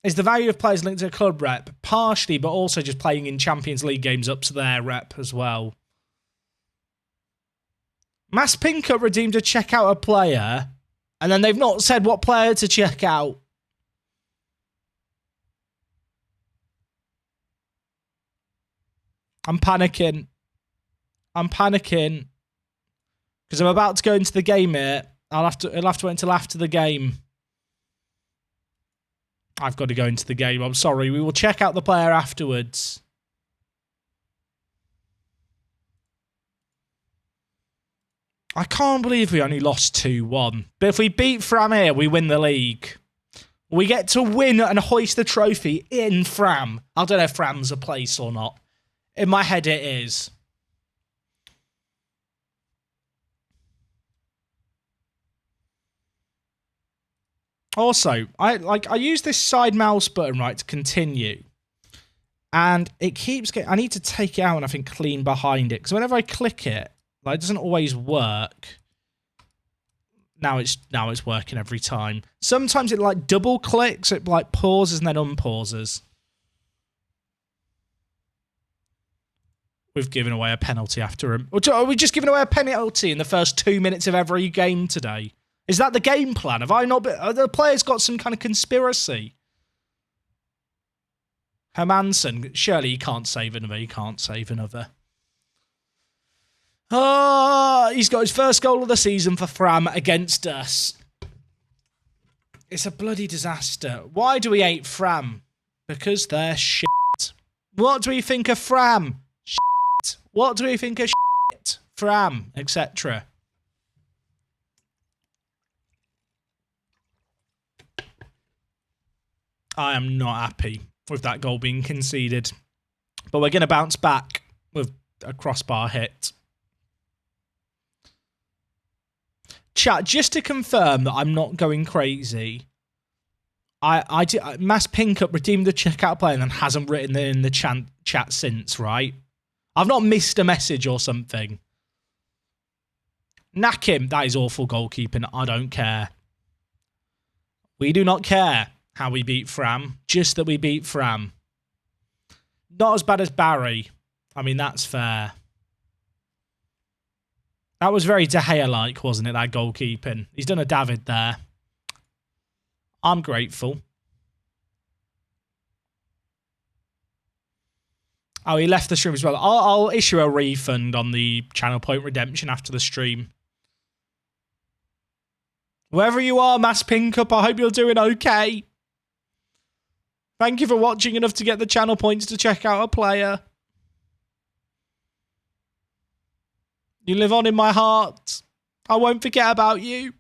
Is the value of players linked to a club rep? Partially, but also just playing in Champions League games ups their rep as well. Mass Pinkup redeemed to check out a player, and then they've not said what player to check out. I'm panicking. Because I'm about to go into the game here. It'll have to wait until after the game. I've got to go into the game. I'm sorry. We will check out the player afterwards. I can't believe we only lost 2-1. But if we beat Fram here, we win the league. We get to win and hoist the trophy in Fram. I don't know if Fram's a place or not. In my head, it is. Also, I use this side mouse button, right, to continue. And it keeps getting... I need to take it out and I think clean behind it. Because whenever I click it, like, it doesn't always work. Now it's working every time. Sometimes it, like, double clicks. It, like, pauses and then unpauses. We've given away a penalty after him. Are we just giving away a penalty in the first 2 minutes of every game today? Is that the game plan? Have I not been... Have the players got some kind of conspiracy? Hermansen, surely he can't save another. He can't save another. Oh, he's got his first goal of the season for Fram against us. It's a bloody disaster. Why do we hate Fram? Because they're shit. What do we think of Fram? Shit. What do we think of shit? Fram, etc. I am not happy with that goal being conceded. But we're going to bounce back with a crossbar hit. Chat, just to confirm that I'm not going crazy, Mass Pinkup redeemed the checkout player and then hasn't written it in the chat since, right? I've not missed a message or something. Knack him. That is awful goalkeeping. I don't care. We do not care how we beat Fram, just that we beat Fram. Not as bad as Barry. I mean, that's fair. That was very De Gea-like, wasn't it, that goalkeeping? He's done a David there. I'm grateful. Oh, he left the stream as well. I'll issue a refund on the channel point redemption after the stream. Wherever you are, Mass Pinkup, I hope you're doing okay. Thank you for watching enough to get the channel points to check out a player. You live on in my heart. I won't forget about you.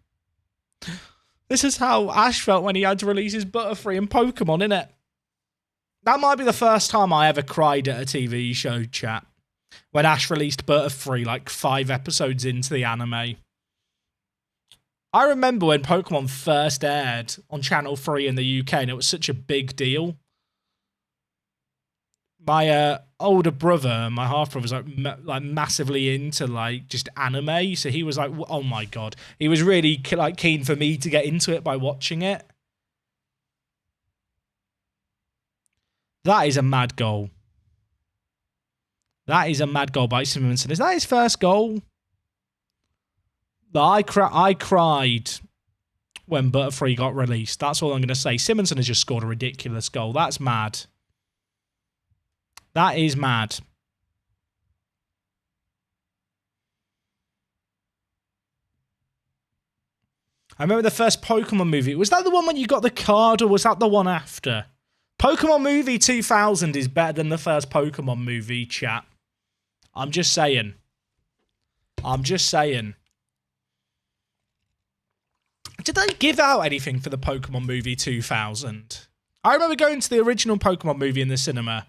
This is how Ash felt when he had to release his Butterfree in Pokemon, innit? That might be the first time I ever cried at a TV show, chat. When Ash released Butterfree, like 5 episodes into the anime. I remember when Pokemon first aired on Channel 3 in the UK, and it was such a big deal. My older brother, my half-brother, was like massively into like just anime, so he was like, oh my god. He was really like keen for me to get into it by watching it. That is a mad goal. That is a mad goal by Simonson. Is that his first goal? I cried when Butterfree got released. That's all I'm going to say. Simonson has just scored a ridiculous goal. That's mad. That is mad. I remember the first Pokemon movie. Was that the one when you got the card, or was that the one after? Pokemon movie 2000 is better than the first Pokemon movie, chat. I'm just saying. I'm just saying. Did they give out anything for the Pokemon movie 2000? I remember going to the original Pokemon movie in the cinema.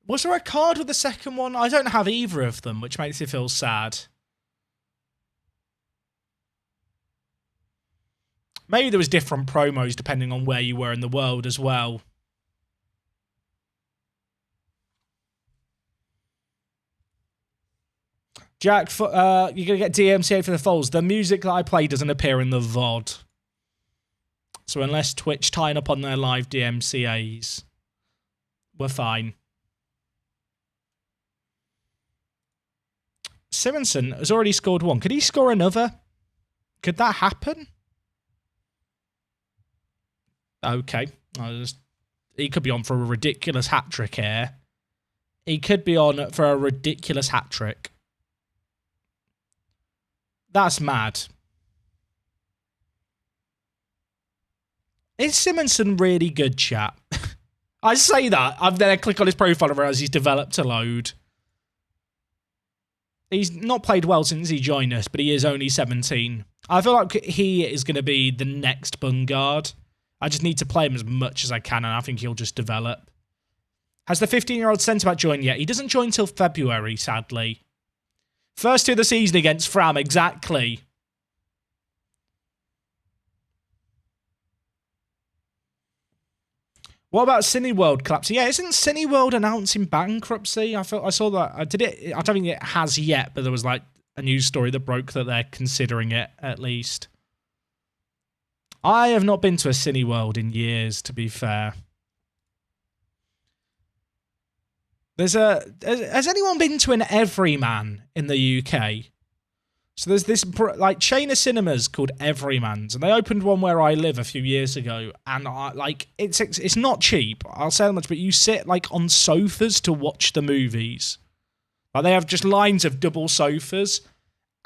Was there a card with the second one? I don't have either of them, which makes it feel sad. Maybe there was different promos depending on where you were in the world as well. Jack, you're going to get DMCA for the Foals. The music that I play doesn't appear in the VOD. So unless Twitch tying up on their live DMCAs, we're fine. Simonson has already scored one. Could he score another? Could that happen? Okay. He could be on for a ridiculous hat-trick here. He could be on for a ridiculous hat-trick. That's mad. Is Simonson really good, chat? I say that. Then I click on his profile and realize he's developed a load. He's not played well since he joined us, but he is only 17. I feel like he is going to be the next Bungard. I just need to play him as much as I can, and I think he'll just develop. Has the 15-year-old centre-back joined yet? He doesn't join till February, sadly. First 2 of the season against Fram, exactly. What about Cineworld collapsing? Yeah, isn't Cineworld announcing bankruptcy? I saw that. I don't think it has yet, but there was like a news story that broke that they're considering it at least. I have not been to a Cineworld in years, to be fair. Has anyone been to an Everyman in the UK? So there's this like chain of cinemas called Everyman's, and they opened one where I live a few years ago, and it's not cheap. I'll say that much, but you sit like on sofas to watch the movies. Like they have just lines of double sofas,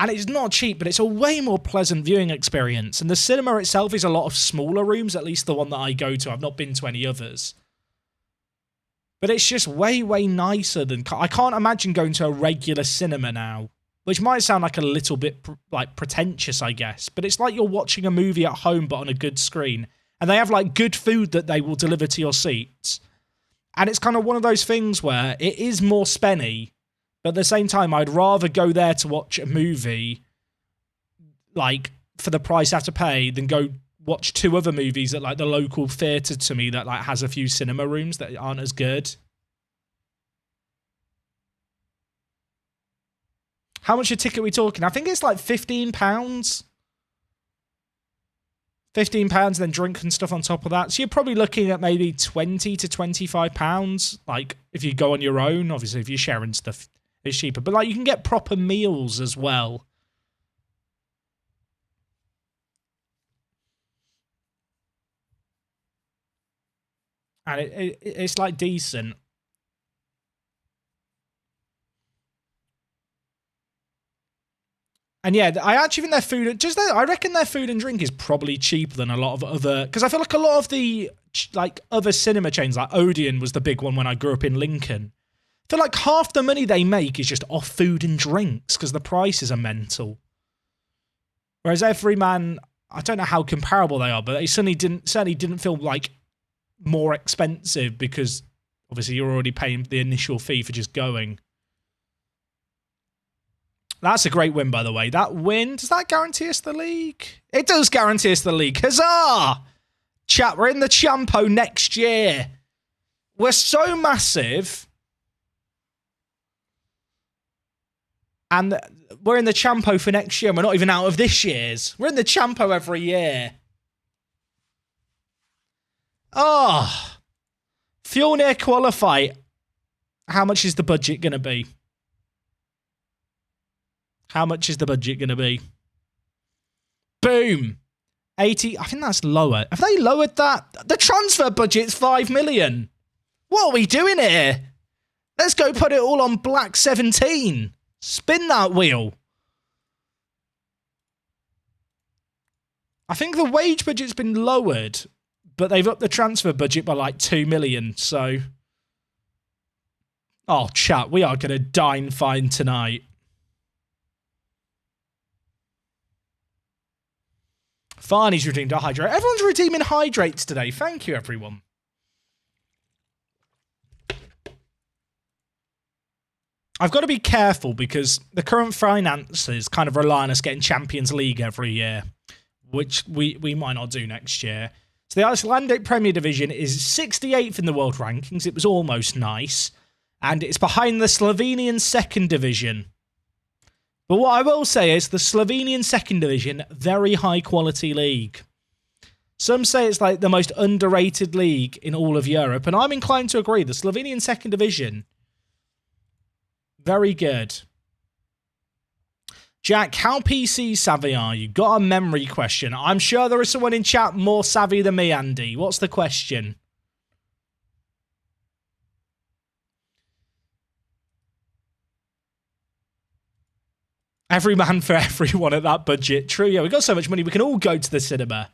and it's not cheap, but it's a way more pleasant viewing experience. And the cinema itself is a lot of smaller rooms, at least the one that I go to. I've not been to any others. But it's just way, way nicer than... I can't imagine going to a regular cinema now. Which might sound like a little bit like pretentious, I guess. But it's like you're watching a movie at home, but on a good screen. And they have like good food that they will deliver to your seats. And it's kind of one of those things where it is more spenny. But at the same time, I'd rather go there to watch a movie like for the price I have to pay than go watch 2 other movies at like the local theatre to me that like has a few cinema rooms that aren't as good. How much a ticket are we talking? I think it's like £15. £15, then drink and stuff on top of that. So you're probably looking at maybe £20 to £25. Like if you go on your own, obviously if you're sharing stuff, it's cheaper. But like you can get proper meals as well. And it's like decent. And yeah, I actually think their food, I reckon their food and drink is probably cheaper than a lot of other, because I feel like a lot of the like other cinema chains, like Odeon was the big one when I grew up in Lincoln. I feel like half the money they make is just off food and drinks because the prices are mental. Whereas Everyman, I don't know how comparable they are, but they certainly didn't feel like more expensive because obviously you're already paying the initial fee for just going. That's a great win, by the way. That win, does that guarantee us the league? It does guarantee us the league. Huzzah! Chat, we're in the Champo next year. We're so massive. And we're in the Champo for next year, and we're not even out of this year's. We're in the Champo every year. Oh. Fjolnir qualify. How much is the budget going to be? How much is the budget going to be? Boom. 80. I think that's lower. Have they lowered that? The transfer budget's 5 million. What are we doing here? Let's go put it all on Black 17. Spin that wheel. I think the wage budget's been lowered, but they've upped the transfer budget by like 2 million, so... Oh, chat, we are going to dine fine tonight. Farney's redeemed a hydrate. Everyone's redeeming hydrates today. Thank you, everyone. I've got to be careful because the current finances kind of rely on us getting Champions League every year, which we might not do next year. So the Icelandic Premier Division is 68th in the world rankings. It was almost nice. And it's behind the Slovenian Second Division. But what I will say is the Slovenian Second Division, very high quality league. Some say it's like the most underrated league in all of Europe, and I'm inclined to agree. The Slovenian Second Division, very good. Jack, how PC savvy are you? Got a memory question. I'm sure there is someone in chat more savvy than me, Andy. What's the question? Every man for everyone at that budget. True, yeah, we've got so much money, we can all go to the cinema.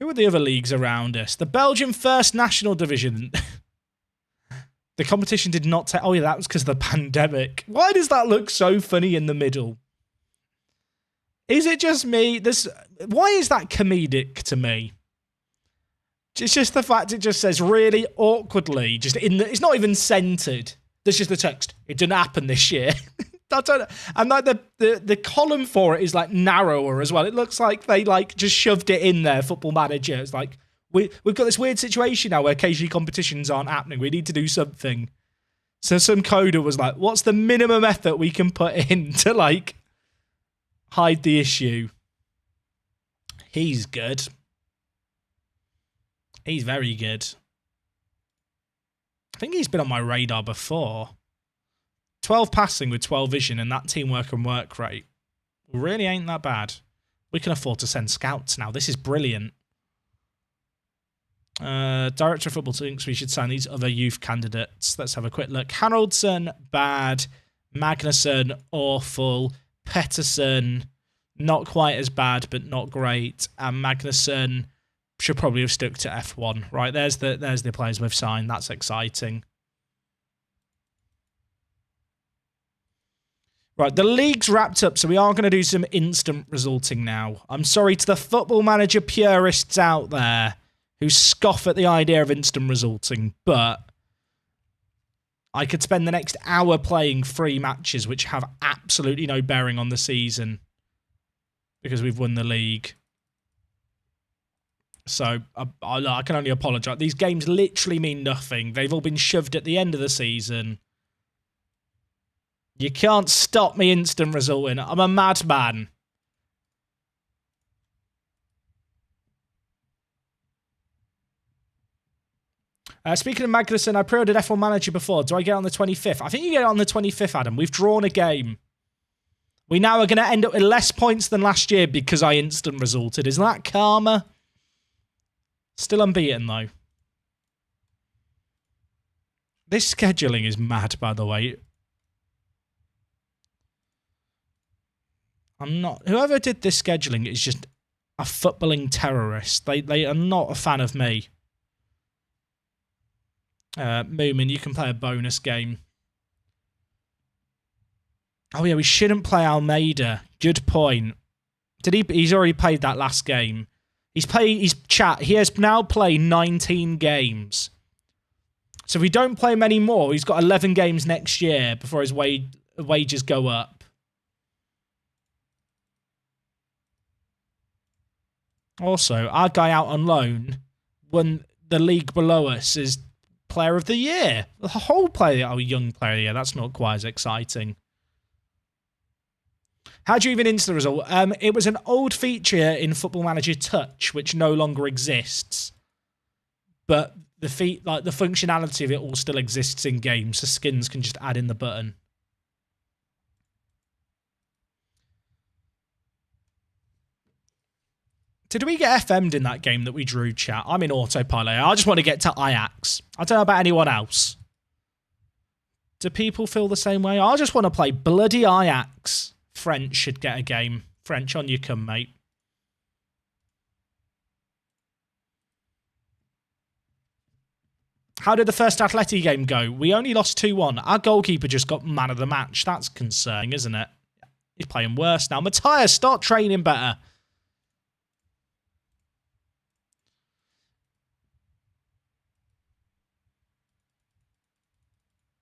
Who are the other leagues around us? The Belgian First National Division. The competition did not take... Oh, yeah, that was because of the pandemic. Why does that look so funny in the middle? Is it just me? Why is that comedic to me? It's just the fact it just says really awkwardly, just it's not even centered. There's just the text. It didn't happen this year. I don't know. And like the column for it is like narrower as well. It looks like they like just shoved it in there, Football Manager. It's like, we've got this weird situation now where occasionally competitions aren't happening. We need to do something. So some coder was like, what's the minimum effort we can put in to like hide the issue? He's good. He's very good. I think he's been on my radar before. 12 passing with 12 vision and that teamwork and work rate really ain't that bad. We can afford to send scouts now. This is brilliant. Director of Football thinks we should sign these other youth candidates. Let's have a quick look. Haraldson, bad. Magnusson, awful. Pettersson, not quite as bad, but not great. And Magnusson should probably have stuck to F1. Right, there's the players we've signed. That's exciting. Right, the league's wrapped up, so we are going to do some instant resulting now. I'm sorry to the Football Manager purists out there who scoff at the idea of instant resulting, but I could spend the next hour playing 3 matches which have absolutely no bearing on the season because we've won the league. So I can only apologise. These games literally mean nothing. They've all been shoved at the end of the season. You can't stop me instant resulting. I'm a madman. Speaking of Magnusson, I pre-ordered F1 Manager before. Do I get it on the 25th? I think you get it on the 25th, Adam. We've drawn a game. We now are going to end up with less points than last year because I instant resulted. Isn't that karma? Still unbeaten, though. This scheduling is mad, by the way. Whoever did this scheduling is just a footballing terrorist. They are not a fan of me. Moomin, you can play a bonus game. Oh yeah, we shouldn't play Almeida. Good point. He's already played that last game. He has now played 19 games. So if we don't play him anymore, he's got 11 games next year before his wages go up. Also, our guy out on loan won the league below us is Player of the Year. The whole young player of the year. That's not quite as exciting. How do you even enter the result? It was an old feature in Football Manager Touch, which no longer exists. But the functionality of it all still exists in games, so skins can just add in the button. Did we get FM'd in that game that we drew, chat? I'm in autopilot. I just want to get to Ajax. I don't know about anyone else. Do people feel the same way? I just want to play bloody Ajax. French should get a game. French, on you come, mate. How did the first Atleti game go? We only lost 2-1. Our goalkeeper just got man of the match. That's concerning, isn't it? He's playing worse now. Matthias, start training better.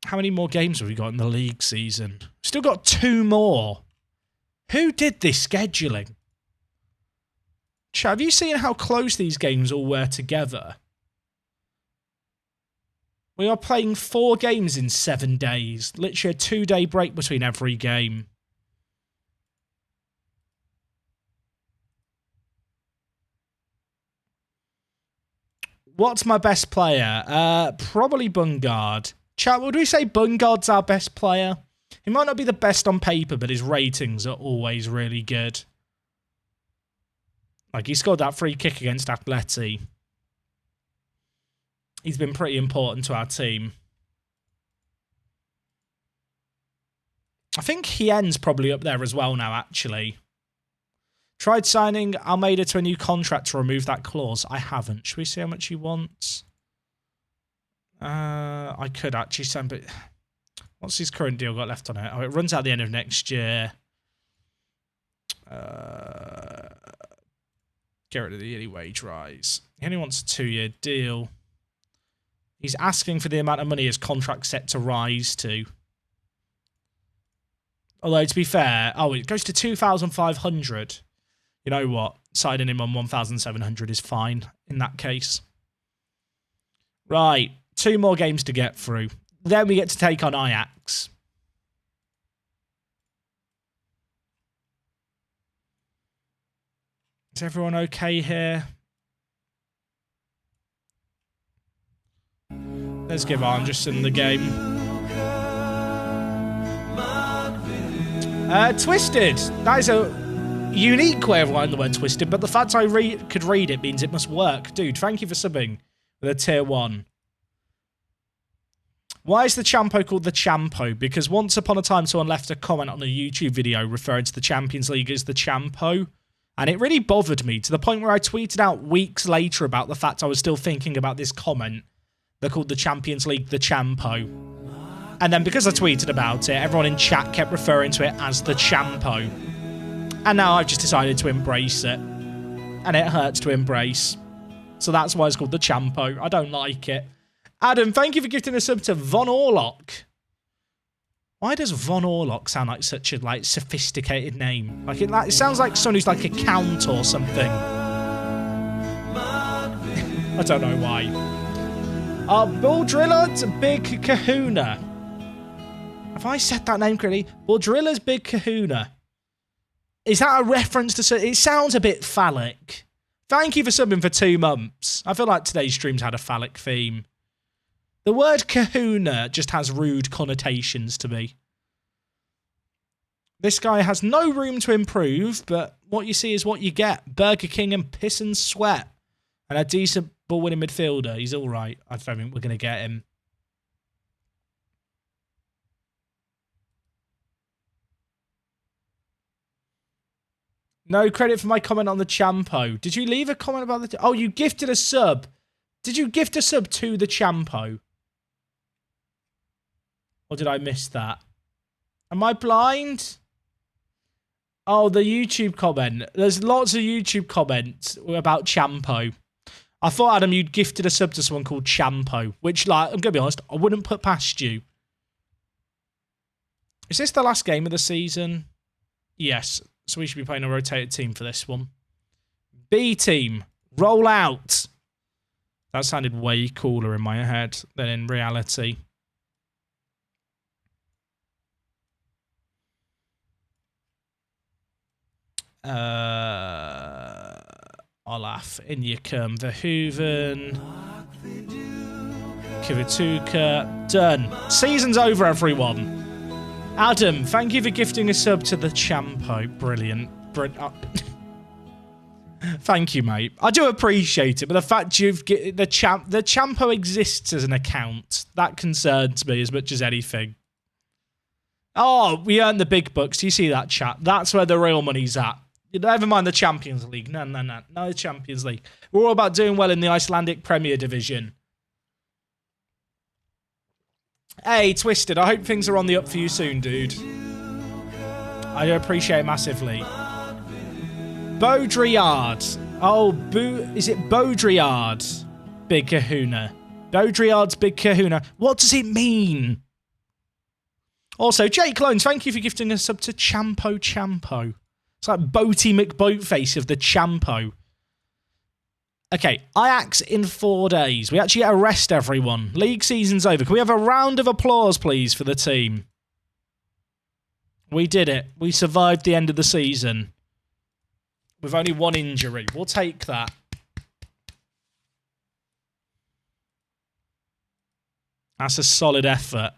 How many more games have we got in the league season? Still got 2 more. Who did this scheduling? Chat, have you seen how close these games all were together? We are playing 4 games in 7 days. Literally a 2-day break between every game. What's my best player? Probably Bungard. Chat, would we say Bungard's our best player? He might not be the best on paper, but his ratings are always really good. Like, he scored that free kick against Atleti. He's been pretty important to our team. I think Hien's probably up there as well now, actually. Tried signing Almeida to a new contract to remove that clause. I haven't. Should we see how much he wants? I could actually send, but what's his current deal got left on it? Oh, it runs out at the end of next year. Get rid of the yearly wage rise. He only wants a 2-year deal. He's asking for the amount of money his contract's set to rise to. Although, to be fair, it goes to 2,500. You know what? Signing him on 1,700 is fine in that case. Right. 2 more games to get through. Then we get to take on Ajax. Is everyone okay here? Let's give Anderson the game. Twisted. That is a unique way of writing the word twisted, but the fact I could read it means it must work. Dude, thank you for subbing with a tier 1. Why is the Champo called the Champo? Because once upon a time someone left a comment on a YouTube video referring to the Champions League as the Champo. And it really bothered me to the point where I tweeted out weeks later about the fact I was still thinking about this comment. They're called the Champions League the Champo. And then because I tweeted about it, everyone in chat kept referring to it as the Champo. And now I've just decided to embrace it. And it hurts to embrace. So that's why it's called the Champo. I don't like it. Adam, thank you for gifting a sub to Von Orlok. Why does Von Orlok sound like such a sophisticated name? It sounds like someone who's like a count or something. I don't know why. Bull Drillard's Big Kahuna. Have I said that name correctly? Bull Drillard's Big Kahuna. Is that a reference to... It sounds a bit phallic. Thank you for subbing for 2 months. I feel like today's stream's had a phallic theme. The word kahuna just has rude connotations to me. This guy has no room to improve, but what you see is what you get. Burger King and piss and sweat. And a decent ball-winning midfielder. He's all right. I don't think we're going to get him. No credit for my comment on the Champo. Did you leave a comment about the... Oh, you gifted a sub. Did you gift a sub to the Champo? Or did I miss that? Am I blind? Oh, the YouTube comment. There's lots of YouTube comments about Champo. I thought, Adam, you'd gifted a sub to someone called Champo, which, I'm going to be honest, I wouldn't put past you. Is this the last game of the season? Yes. So we should be playing a rotated team for this one. B team, roll out. That sounded way cooler in my head than in reality. Olaf, Inyakam, Verhoeven, Kivituka. Done. Season's over, everyone. Adam, thank you for gifting a sub to the Champo. Brilliant. Thank you, mate. I do appreciate it, but the fact the Champo exists as an account, that concerns me as much as anything. Oh, we earned the big bucks. Do you see that, chat? That's where the real money's at. Never mind the Champions League. No, the Champions League. We're all about doing well in the Icelandic Premier Division. Hey, Twisted, I hope things are on the up for you soon, dude. I do appreciate it massively. Baudrillard. Oh, is it Baudrillard? Big Kahuna. Baudrillard's Big Kahuna. What does it mean? Also, Jake Loans, thank you for gifting a sub to Champo. It's like Boaty McBoatface of the Champo. Okay, Ajax in 4 days. We actually arrest everyone. League season's over. Can we have a round of applause, please, for the team? We did it. We survived the end of the season. With only 1 injury. We'll take that. That's a solid effort.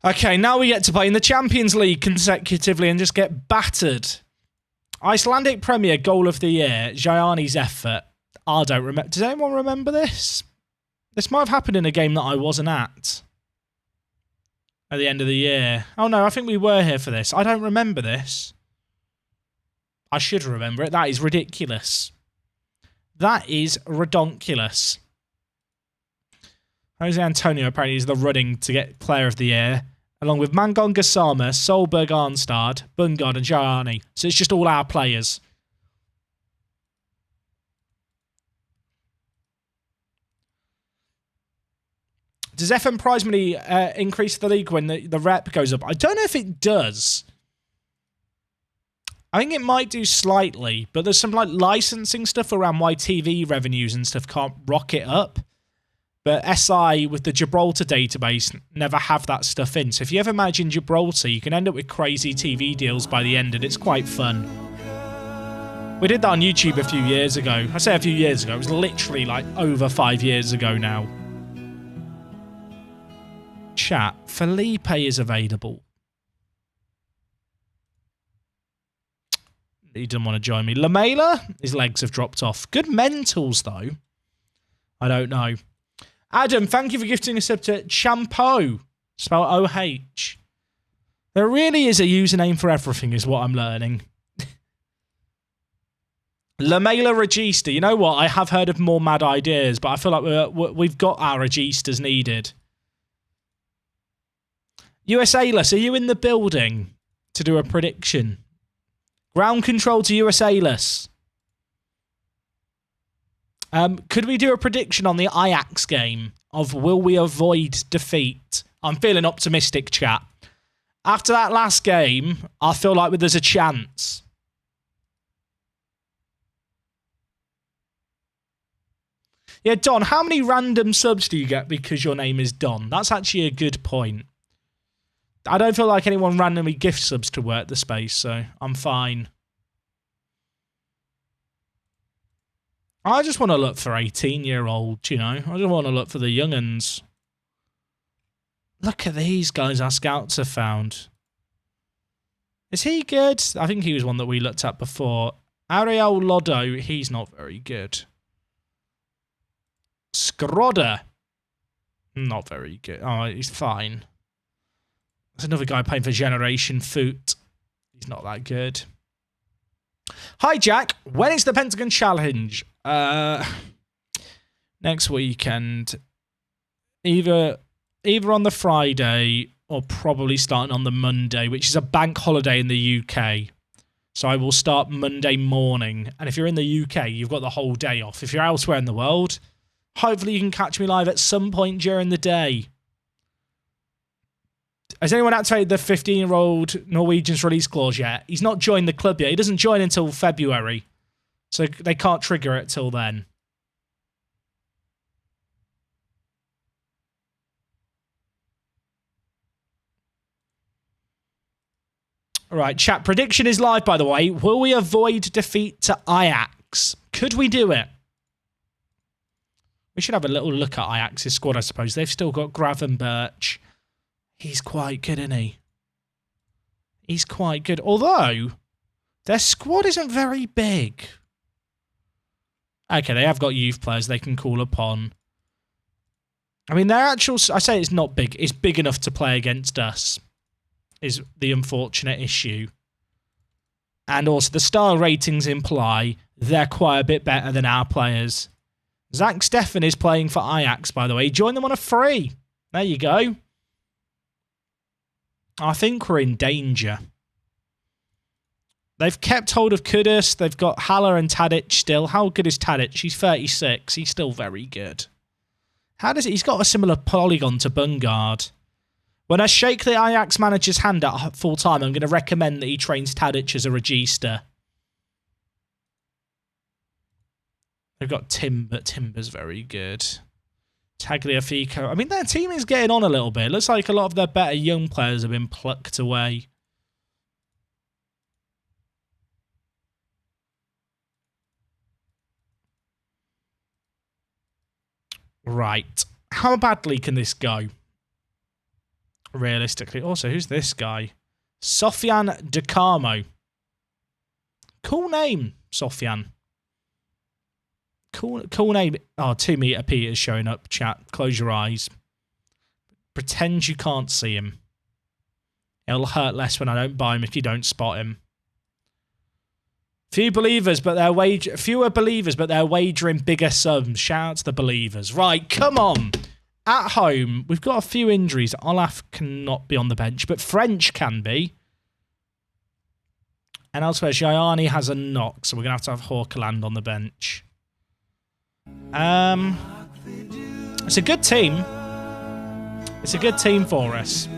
Okay, now we get to play in the Champions League consecutively and just get battered. Icelandic Premier Goal of the Year, Gianni's effort. I don't remember. Does anyone remember this? This might have happened in a game that I wasn't at. at the end of the year. Oh no, I think we were here for this. I don't remember this. I should remember it. That is ridiculous. That is redonkulous. Jose Antonio apparently is the running to get Player of the Year, along with Mangon Gassama, Solberg Arnstad, Bungard and Jarani. So it's just all our players. Does FM prize money increase the league when the rep goes up? I don't know if it does. I think it might do slightly, but there's some like licensing stuff around why TV revenues and stuff can't rocket up. But SI with the Gibraltar database never have that stuff in. So if you ever manage in Gibraltar, you can end up with crazy TV deals by the end, and it's quite fun. We did that on YouTube a few years ago. I say a few years ago. It was literally like over 5 years ago now. Chat, Felipe is available. He didn't want to join me. Lamela, his legs have dropped off. Good mentals, though. I don't know. Adam, thank you for gifting a sub to Champo, spelled O-H. There really is a username for everything, is what I'm learning. Lamela Regista. You know what? I have heard of more mad ideas, but I feel like we've got our Registas needed. USAless, are you in the building to do a prediction? Ground control to USAless. Could we do a prediction on the Ajax game of will we avoid defeat? I'm feeling optimistic, chat. After that last game, I feel like there's a chance. Yeah, Don, how many random subs do you get because your name is Don? That's actually a good point. I don't feel like anyone randomly gift subs to work the space, so I'm fine. I just want to look for 18-year-olds, you know. I just want to look for the young'uns. Look at these guys our scouts have found. Is he good? I think he was one that we looked at before. Ariel Lodo, he's not very good. Skrodder, not very good. Oh, he's fine. There's another guy playing for Generation Foot. He's not that good. Hi, Jack. When is the Pentagon Challenge? Next weekend. Either on the Friday or probably starting on the Monday, which is a bank holiday in the UK. So I will start Monday morning. And if you're in the UK, you've got the whole day off. If you're elsewhere in the world, hopefully you can catch me live at some point during the day. Has anyone activated the 15-year-old Norwegian's release clause yet? He's not joined the club yet. He doesn't join until February. So they can't trigger it till then. All right, chat. Prediction is live, by the way. Will we avoid defeat to Ajax? Could we do it? We should have a little look at Ajax's squad, I suppose. They've still got Gravenberch. He's quite good, isn't he? He's quite good. Although, their squad isn't very big. Okay, they have got youth players they can call upon. I mean, their actual... I say it's not big. It's big enough to play against us, is the unfortunate issue. And also, the star ratings imply they're quite a bit better than our players. Zach Steffen is playing for Ajax, by the way. Join them on a free. There you go. I think we're in danger. They've kept hold of Kudus. They've got Haller and Tadic still. How good is Tadic? He's 36. He's still very good. How does it? He's got a similar polygon to Bungard. When I shake the Ajax manager's hand at full time, I'm going to recommend that he trains Tadic as a regista. They've got Timber. Timber's very good. Tagliafico. I mean, their team is getting on a little bit. It looks like a lot of their better young players have been plucked away. Right. How badly can this go? Realistically. Also, who's this guy? Sofian DeCarmo. Cool name, Sofian. Cool name. Oh, 2 meter Peter's showing up, chat. Close your eyes. Pretend you can't see him. It'll hurt less when I don't buy him if you don't spot him. Fewer believers, but they're wagering bigger sums. Shout out to the believers. Right, come on. At home, we've got a few injuries. Olaf cannot be on the bench, but French can be. And elsewhere, Gianni has a knock, so we're going to have Hawkeland on the bench. It's a good team. It's a good team for us.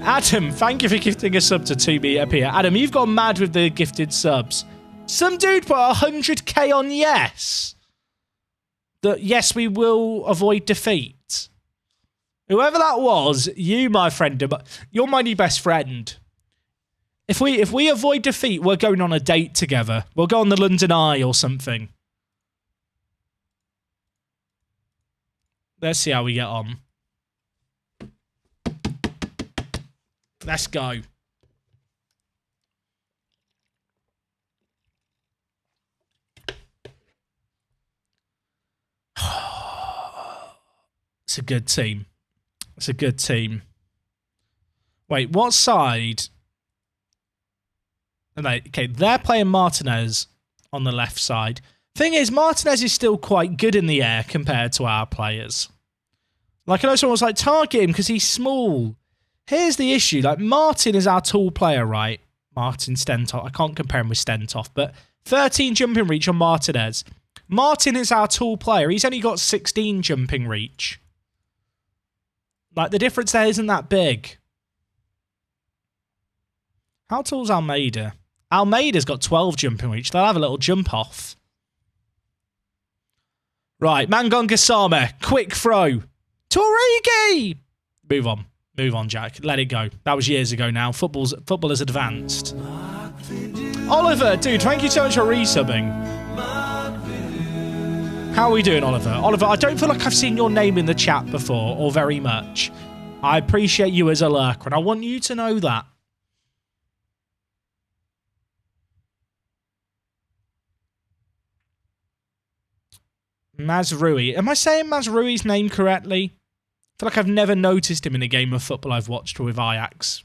Adam, thank you for gifting a sub to 2B up here. Adam, you've gone mad with the gifted subs. Some dude put 100k on yes. That yes, we will avoid defeat. Whoever that was, you, my friend, you're my new best friend. If we avoid defeat, we're going on a date together. We'll go on the London Eye or something. Let's see how we get on. Let's go. It's a good team. It's a good team. Wait, what side? Okay, they're playing Martinez on the left side. Thing is, Martinez is still quite good in the air compared to our players. Like, I know someone was like, target him because he's small. Here's the issue. Like, Martin is our tall player, right? Martin Stentoff. I can't compare him with Stentoff, but 13 jumping reach on Martinez. Martin is our tall player. He's only got 16 jumping reach. Like, the difference there isn't that big. How tall's Almeida? Almeida's got 12 jumping reach. They'll have a little jump off. Right, Mangon Gassama. Quick throw. Torigi! Move on. Move on, Jack. Let it go. That was years ago now. Football has advanced. Oliver, dude, thank you so much for resubbing. How are we doing, Oliver? Oliver, I don't feel like I've seen your name in the chat before, or very much. I appreciate you as a lurker, and I want you to know that. Mazrui. Am I saying Mazrui's name correctly? I feel like I've never noticed him in a game of football I've watched with Ajax.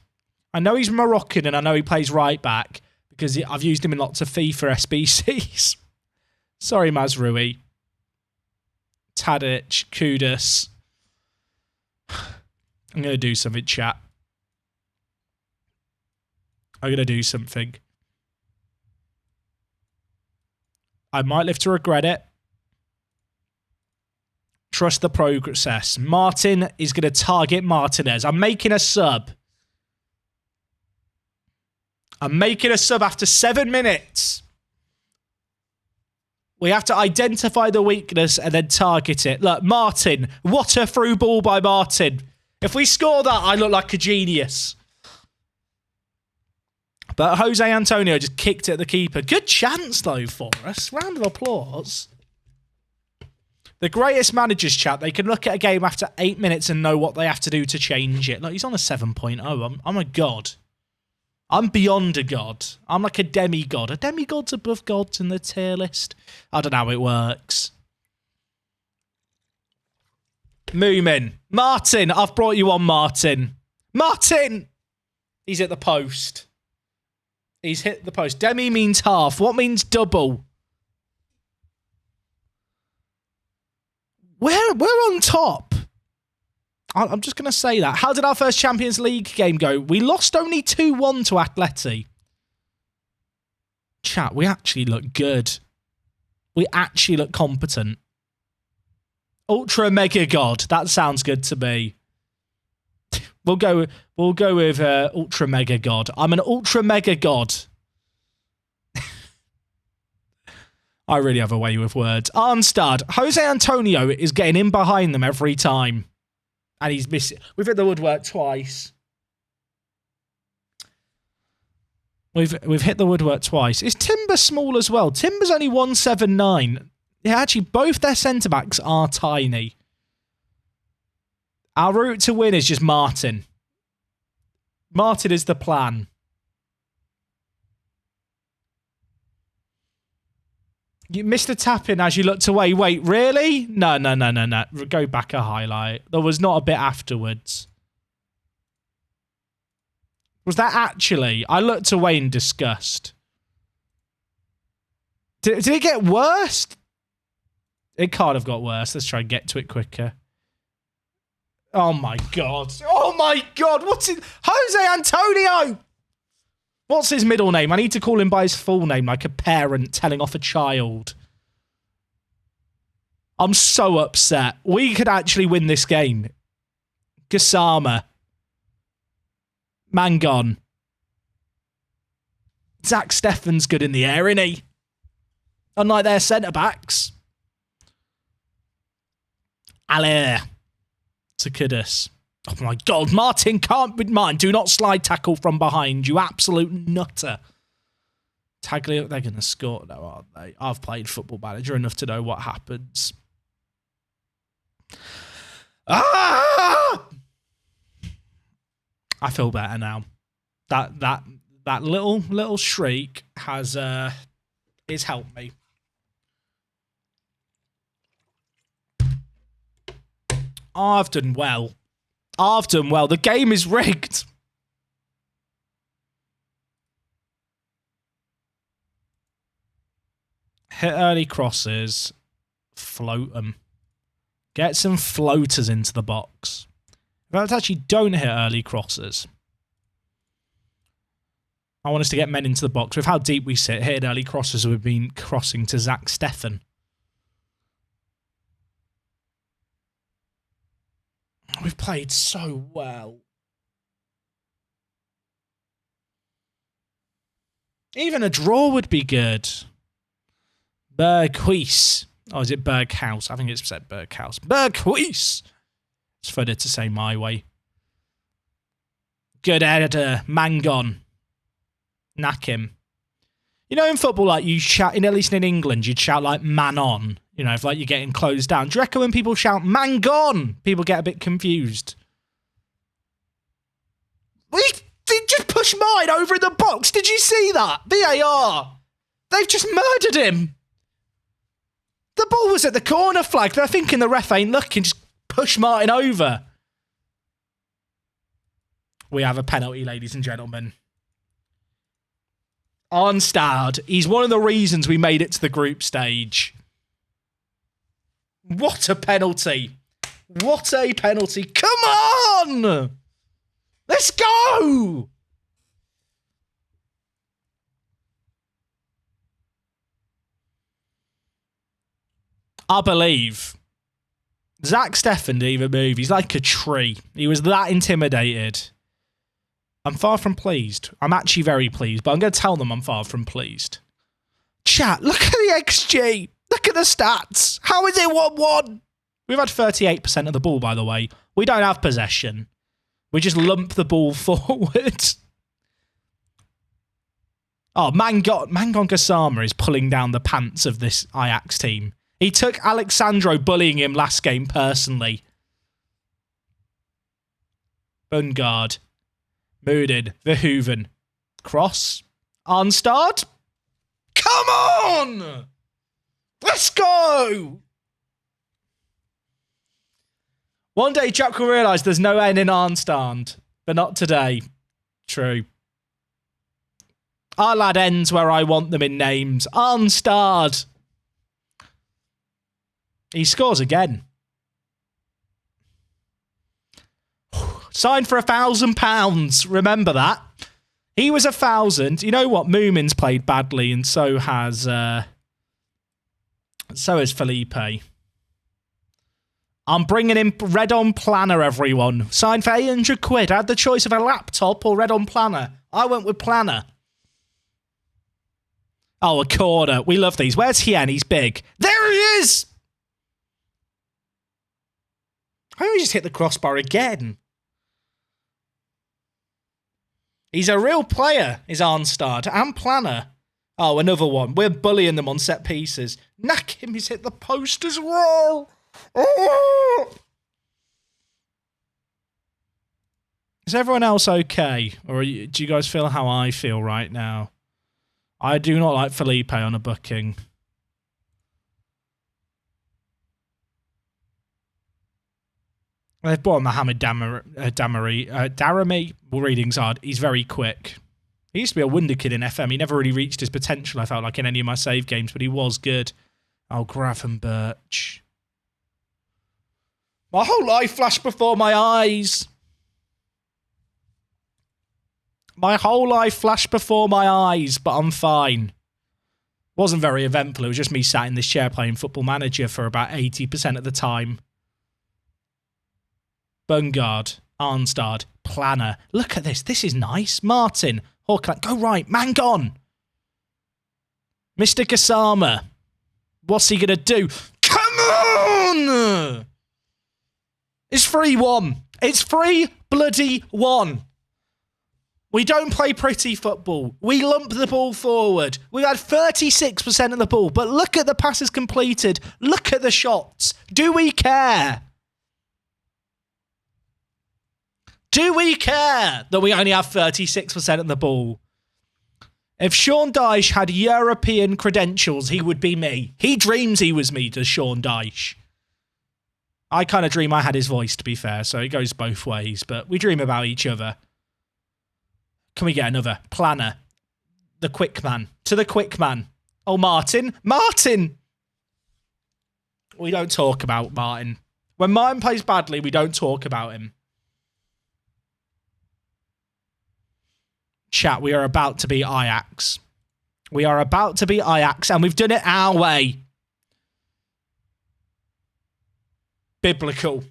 I know he's Moroccan and I know he plays right back because I've used him in lots of FIFA SBCs. Sorry, Mazrui. Tadic, Kudus. I'm going to do something, chat. I'm going to do something. I might live to regret it. Trust the process. Martin is going to target Martinez. I'm making a sub. I'm making a sub after 7 minutes. We have to identify the weakness and then target it. Look, Martin. What a through ball by Martin. If we score that, I look like a genius. But Jose Antonio just kicked it at the keeper. Good chance, though, for us. Round of applause. The greatest managers, chat, they can look at a game after 8 minutes and know what they have to do to change it. Look, he's on a 7.0. I'm a god. I'm beyond a god. I'm like a demigod. Are demigods above gods in the tier list? I don't know how it works. Moomin. Martin. I've brought you on, Martin. Martin! He's at the post. He's hit the post. Demi means half. What means double? We're on top. I'm just going to say that. How did our first Champions League game go? We lost only 2-1 to Atleti. Chat, we actually look good. We actually look competent. Ultra Mega God. That sounds good to me. We'll go with Ultra Mega God. I'm an Ultra Mega God. I really have a way with words. Arnstad. Jose Antonio is getting in behind them every time. And he's missing. We've hit the woodwork twice. We've hit the woodwork twice. Is Timber small as well? Timber's only 179. Yeah, actually, both their centre-backs are tiny. Our route to win is just Martin. Martin is the plan. You missed a tap-in as you looked away. Wait, really? No. Go back a highlight. There was not a bit afterwards. Was that actually? I looked away in disgust. Did it get worse? It can't have got worse. Let's try and get to it quicker. Oh my God. Oh my God. What's it? Jose Antonio! What's his middle name? I need to call him by his full name, like a parent telling off a child. I'm so upset. We could actually win this game. Gassama. Mangon. Zach Steffen's good in the air, isn't he? Unlike their centre-backs. Allaire. Sakudis. Oh my God, Martin can't be mine. Do not slide tackle from behind, you absolute nutter. Taglio, they're going to score though, aren't they? I've played Football Manager enough to know what happens. Ah! I feel better now. That little shriek has helped me. I've done well. I've done well. The game is rigged. Hit early crosses. Float them. Get some floaters into the box. In fact, actually, don't hit early crosses. I want us to get men into the box. With how deep we sit, hitting early crosses, we've been crossing to Zach Steffen. We've played so well. Even a draw would be good. Berghuis. Oh, is it Berghaus? I think it's said Berghaus. Berghuis. It's funny to say my way. Good editor. Mangon. Knack him. You know in football, like you shout, at least in England, you'd shout like man on. You know, if like you're getting closed down. Do you reckon when people shout man gone, people get a bit confused? They just pushed mine over in the box. Did you see that? VAR. They've just murdered him. The ball was at the corner flag. They're thinking the ref ain't looking. Just push Martin over. We have a penalty, ladies and gentlemen. Arnstad. He's one of the reasons we made it to the group stage. What a penalty. What a penalty. Come on! Let's go! I believe. Zach Steffen didn't even move. He's like a tree. He was that intimidated. I'm far from pleased. I'm actually very pleased, but I'm going to tell them I'm far from pleased. Chat, look at the XG. Look at the stats. How is it 1-1? We've had 38% of the ball, by the way. We don't have possession. We just lump the ball forward. Oh, Mangon Gassama is pulling down the pants of this Ajax team. He took Alexandro bullying him last game personally. Bungard. Mooded. Verhoeven. Cross. Arnstad. Come on! Let's go! One day Jack will realise there's no N in Arnstad, but not today. True. Our lad ends where I want them in names. Arnstad. He scores again. Signed for £1,000. Remember that. He was 1,000. You know what? Moomin's played badly, and so has Felipe. I'm bringing in Red on Planner, everyone. Signed for 800 quid. I had the choice of a laptop or Red on Planner. I went with Planner. Oh, a corner. We love these. Where's Hien? He's big. There he is! How do we just hit the crossbar again? He's a real player, is Arnstad. And Planner. Oh, another one. We're bullying them on set pieces. Knack him, he's hit the post as well. Oh! Is everyone else okay? Or do you guys feel how I feel right now? I do not like Felipe on a booking. They've brought Mohamed Daramy. Reading's hard. He's very quick. He used to be a wonder kid in FM. He never really reached his potential, I felt like, in any of my save games, but he was good. Oh, Gravenberch. My whole life flashed before my eyes. My whole life flashed before my eyes, but I'm fine. Wasn't very eventful. It was just me sat in this chair playing Football Manager for about 80% of the time. Bungard, Arnstad, Planner. Look at this. This is nice. Martin, Hawkland. Go right. Man gone. Mr. Gassama. What's he going to do? Come on! It's 3-1. It's 3-1. We don't play pretty football. We lump the ball forward. We had 36% of the ball, but look at the passes completed. Look at the shots. Do we care? Do we care that we only have 36% of the ball? If Sean Dyche had European credentials, he would be me. He dreams he was me, does Sean Dyche. I kind of dream I had his voice, to be fair, so it goes both ways, but we dream about each other. Can we get another? Planner. The quick man. To the quick man. Oh, Martin. Martin! We don't talk about Martin. When Martin plays badly, we don't talk about him. Chat, we are about to beat Ajax. We are about to beat Ajax, and we've done it our way. Biblical.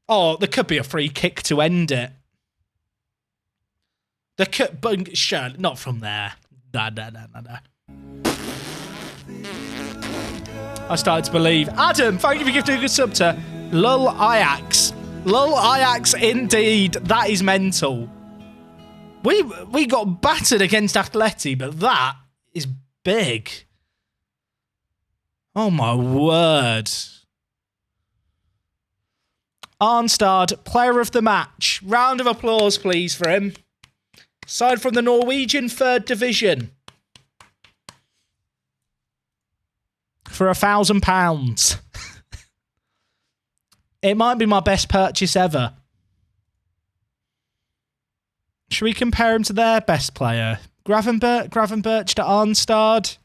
Oh, there could be a free kick to end it. Sure, not from there. Nah. I started to believe. Adam, thank you for gifting a good sub to Lul Ajax. Lul Ajax, indeed. That is mental. We got battered against Atleti, but that is big. Oh, my word. Arnstad, player of the match. Round of applause, please, for him. Side from the Norwegian 3rd Division. For £1,000. It might be my best purchase ever. Should we compare him to their best player? Gravenberch to Arnstad?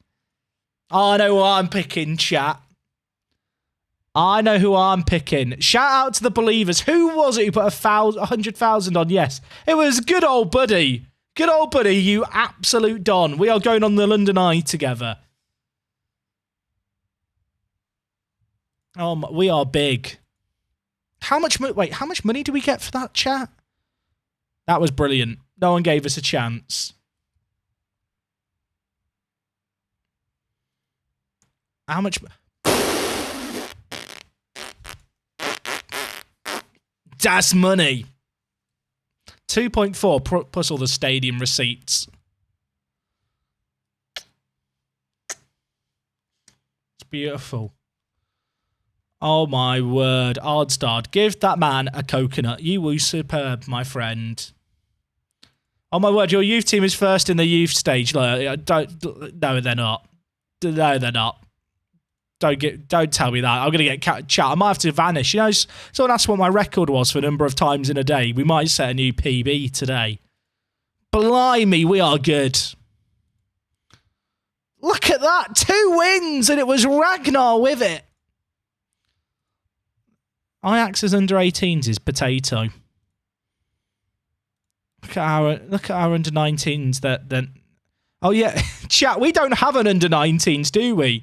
I know who I'm picking, chat. I know who I'm picking. Shout out to the believers. Who was it who put 100,000 on? Yes. It was good old buddy. Good old buddy, you absolute don. We are going on the London Eye together. Oh, we are big. How much money do we get for that, chat? That was brilliant. No one gave us a chance. How much? That's money. 2.4 plus all the stadium receipts. It's beautiful. Oh my word. Ardstad, give that man a coconut. You were superb, my friend. Oh my word, your youth team is first in the youth stage. No, they're not. No, they're not. Don't tell me that. I'm going to get chat. I might have to vanish. You know, someone asked what my record was for a number of times in a day. We might set a new PB today. Blimey, we are good. Look at that. 2 wins, and it was Ragnar with it. Ajax's under 18s is potato. Look at our under 19s. That. Oh yeah, chat. We don't have an under 19s, do we?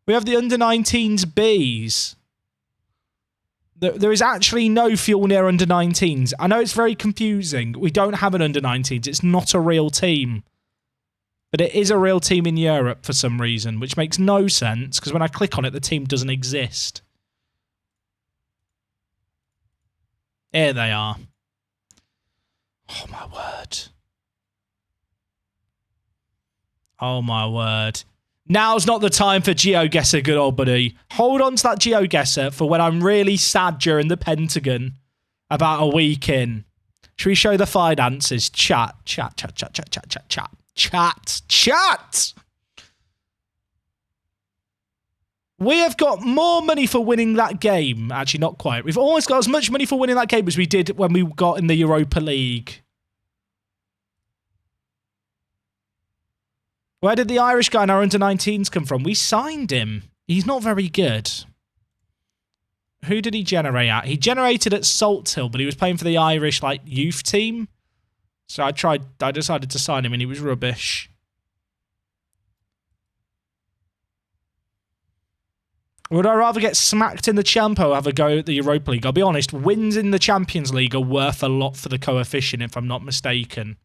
We have the under 19s Bs. There is actually no fuel near under 19s. I know it's very confusing. We don't have an under 19s. It's not a real team. But it is a real team in Europe for some reason, which makes no sense because when I click on it, the team doesn't exist. Here they are. Oh, my word. Oh, my word. Now's not the time for GeoGuessr, good old buddy. Hold on to that GeoGuessr for when I'm really sad during the Pentagon about a week in. Should we show the finances? Chat. We have got more money for winning that game. Actually, not quite. We've almost got as much money for winning that game as we did when we got in the Europa League. Where did the Irish guy in our under-19s come from? We signed him. He's not very good. Who did he generate at? He generated at Salt Hill, but he was playing for the Irish youth team. So I decided to sign him and he was rubbish. Would I rather get smacked in the Champo or have a go at the Europa League? I'll be honest, wins in the Champions League are worth a lot for the coefficient, if I'm not mistaken.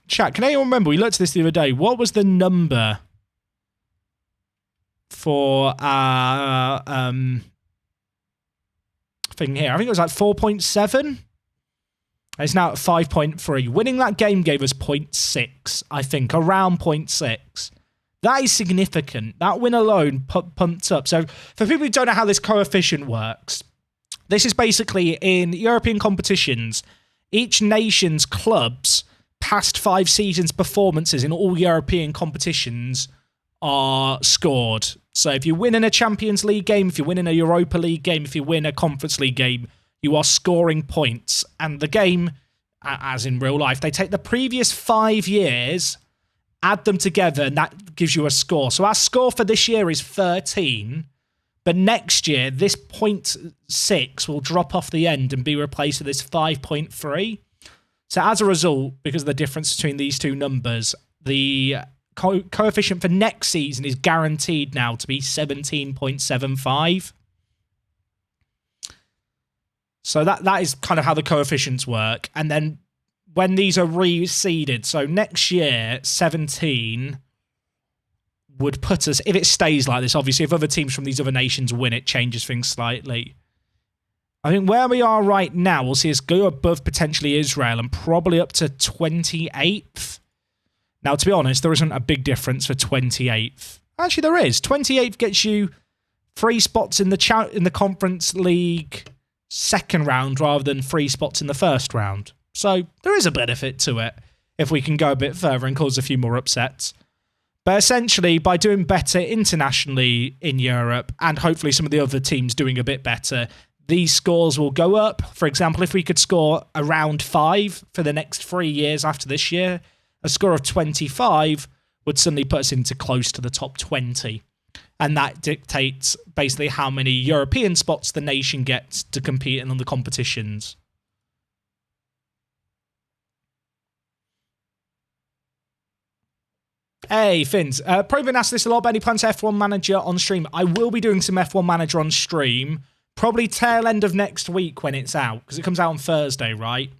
Chat, can anyone remember? We looked at this the other day. What was the number for our thing here? I think it was 4.7. It's now at 5.3. Winning that game gave us 0.6, I think, around 0.6. That is significant. That win alone pumped up. So for people who don't know how this coefficient works, this is basically in European competitions, each nation's clubs past 5 seasons' performances in all European competitions are scored. So if you win in a Champions League game, if you win in a Europa League game, if you win a Conference League game, you are scoring points. And the game, as in real life, they take the previous 5 years, add them together, and that gives you a score. So our score for this year is 13, but next year, this 0.6 will drop off the end and be replaced with this 5.3. So as a result, because of the difference between these two numbers, the coefficient for next season is guaranteed now to be 17.75. So that is kind of how the coefficients work. And then when these are reseeded, so next year, 17 would put us, if it stays like this, obviously, if other teams from these other nations win, it changes things slightly. I think where we are right now, we'll see us go above potentially Israel and probably up to 28th. Now, to be honest, there isn't a big difference for 28th. Actually, there is. 28th gets you 3 spots in the Conference League second round rather than 3 spots in the first round. So there is a benefit to it if we can go a bit further and cause a few more upsets. But essentially, by doing better internationally in Europe and hopefully some of the other teams doing a bit better, these scores will go up. For example, if we could score around 5 for the next 3 years after this year, a score of 25 would suddenly put us into close to the top 20. And that dictates basically how many European spots the nation gets to compete in the competitions. Hey, Fins. Probably been asked this a lot, but any plans for F1 Manager on stream? I will be doing some F1 Manager on stream. Probably tail end of next week when it's out, because it comes out on Thursday, right?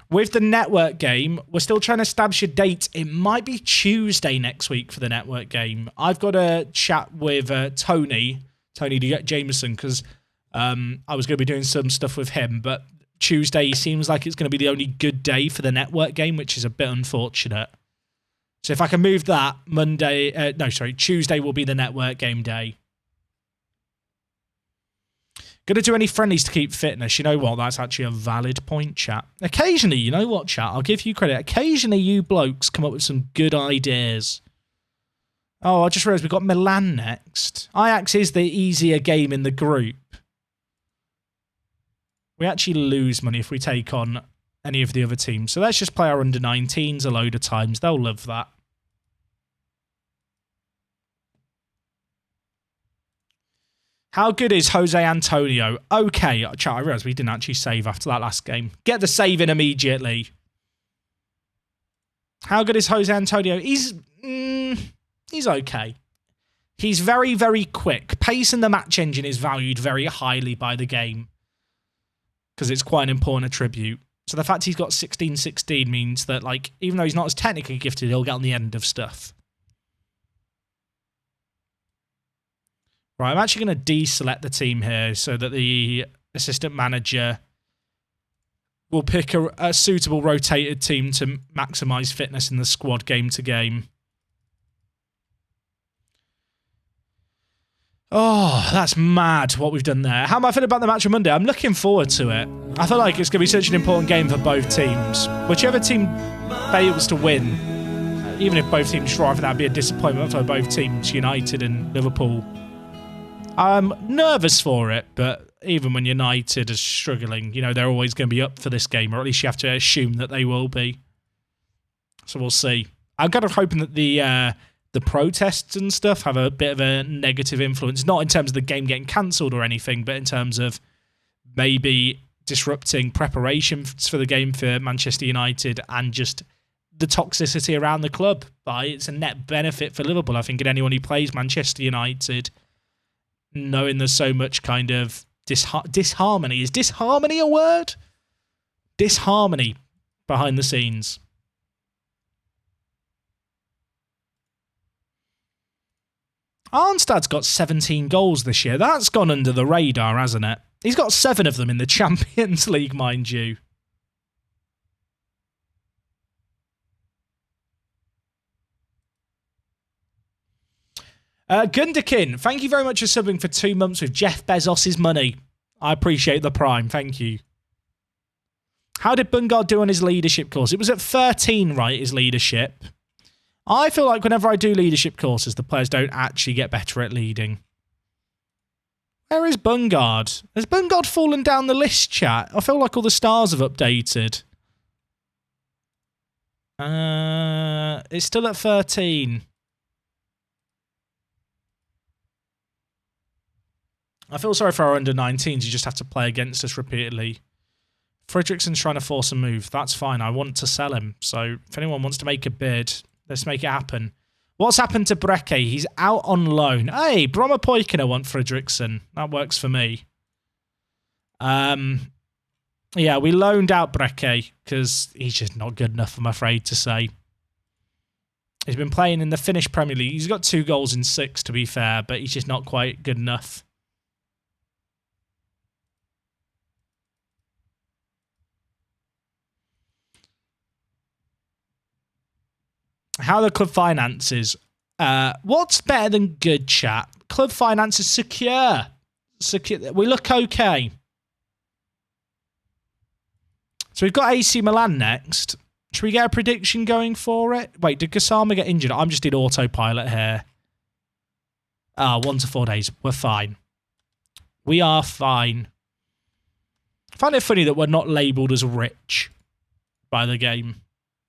With the network game, we're still trying to establish a date. It might be Tuesday next week for the network game. I've got a chat with Tony Jameson, because I was going to be doing some stuff with him, but Tuesday seems like it's going to be the only good day for the network game, which is a bit unfortunate. So if I can move that, Tuesday will be the network game day. Gonna do any friendlies to keep fitness? You know what? That's actually a valid point, chat. Occasionally, you know what, chat? I'll give you credit. Occasionally, you blokes come up with some good ideas. Oh, I just realised we've got Milan next. Ajax is the easier game in the group. We actually lose money if we take on any of the other teams. So let's just play our under-19s a load of times. They'll love that. How good is Jose Antonio? Okay, chat, I realised we didn't actually save after that last game. Get the save in immediately. How good is Jose Antonio? He's okay. He's very, very quick. Pace in the match engine is valued very highly by the game, because it's quite an important attribute. So the fact he's got 16-16 means that, like, even though he's not as technically gifted, he'll get on the end of stuff. Right, I'm actually going to deselect the team here so that the assistant manager will pick a suitable rotated team to maximise fitness in the squad game to game. Oh, that's mad what we've done there. How am I feeling about the match on Monday? I'm looking forward to it. I feel like it's going to be such an important game for both teams. Whichever team fails to win even if both teams draw, I think that'd be a disappointment for both teams, United and Liverpool. I'm nervous for it, but even when United are struggling, you know, they're always going to be up for this game, or at least you have to assume that they will be. So we'll see. I'm kind of hoping that the protests and stuff have a bit of a negative influence, not in terms of the game getting cancelled or anything, but in terms of maybe disrupting preparations for the game for Manchester United and just the toxicity around the club. But it's a net benefit for Liverpool, I think, and anyone who plays Manchester United, knowing there's so much kind of disharmony. Is disharmony a word? Disharmony behind the scenes. Arnstad's got 17 goals this year. That's gone under the radar, hasn't it? He's got 7 of them in the Champions League, mind you. Gunderkin, thank you very much for subbing for 2 months with Jeff Bezos' money. I appreciate the prime. Thank you. How did Bungard do on his leadership course? It was at 13, right, his leadership. I feel like whenever I do leadership courses, the players don't actually get better at leading. Where is Bungard? Has Bungard fallen down the list, chat? I feel like all the stars have updated. It's still at 13. I feel sorry for our under-19s. You just have to play against us repeatedly. Fredrickson's trying to force a move. That's fine. I want to sell him. So if anyone wants to make a bid, let's make it happen. What's happened to Breke? He's out on loan. Hey, Bromma Poikina want Fredrickson. That works for me. Yeah, we loaned out Breke because he's just not good enough, I'm afraid to say. He's been playing in the Finnish Premier League. He's got 2 goals in 6, to be fair, but he's just not quite good enough. How are the club finances? What's better than good, chat? Club finances secure. We look okay. So we've got AC Milan next. Should we get a prediction going for it? Wait, did Gassama get injured? I'm just in autopilot here. 1 to 4 days. We're fine. We are fine. I find it funny that we're not labelled as rich by the game.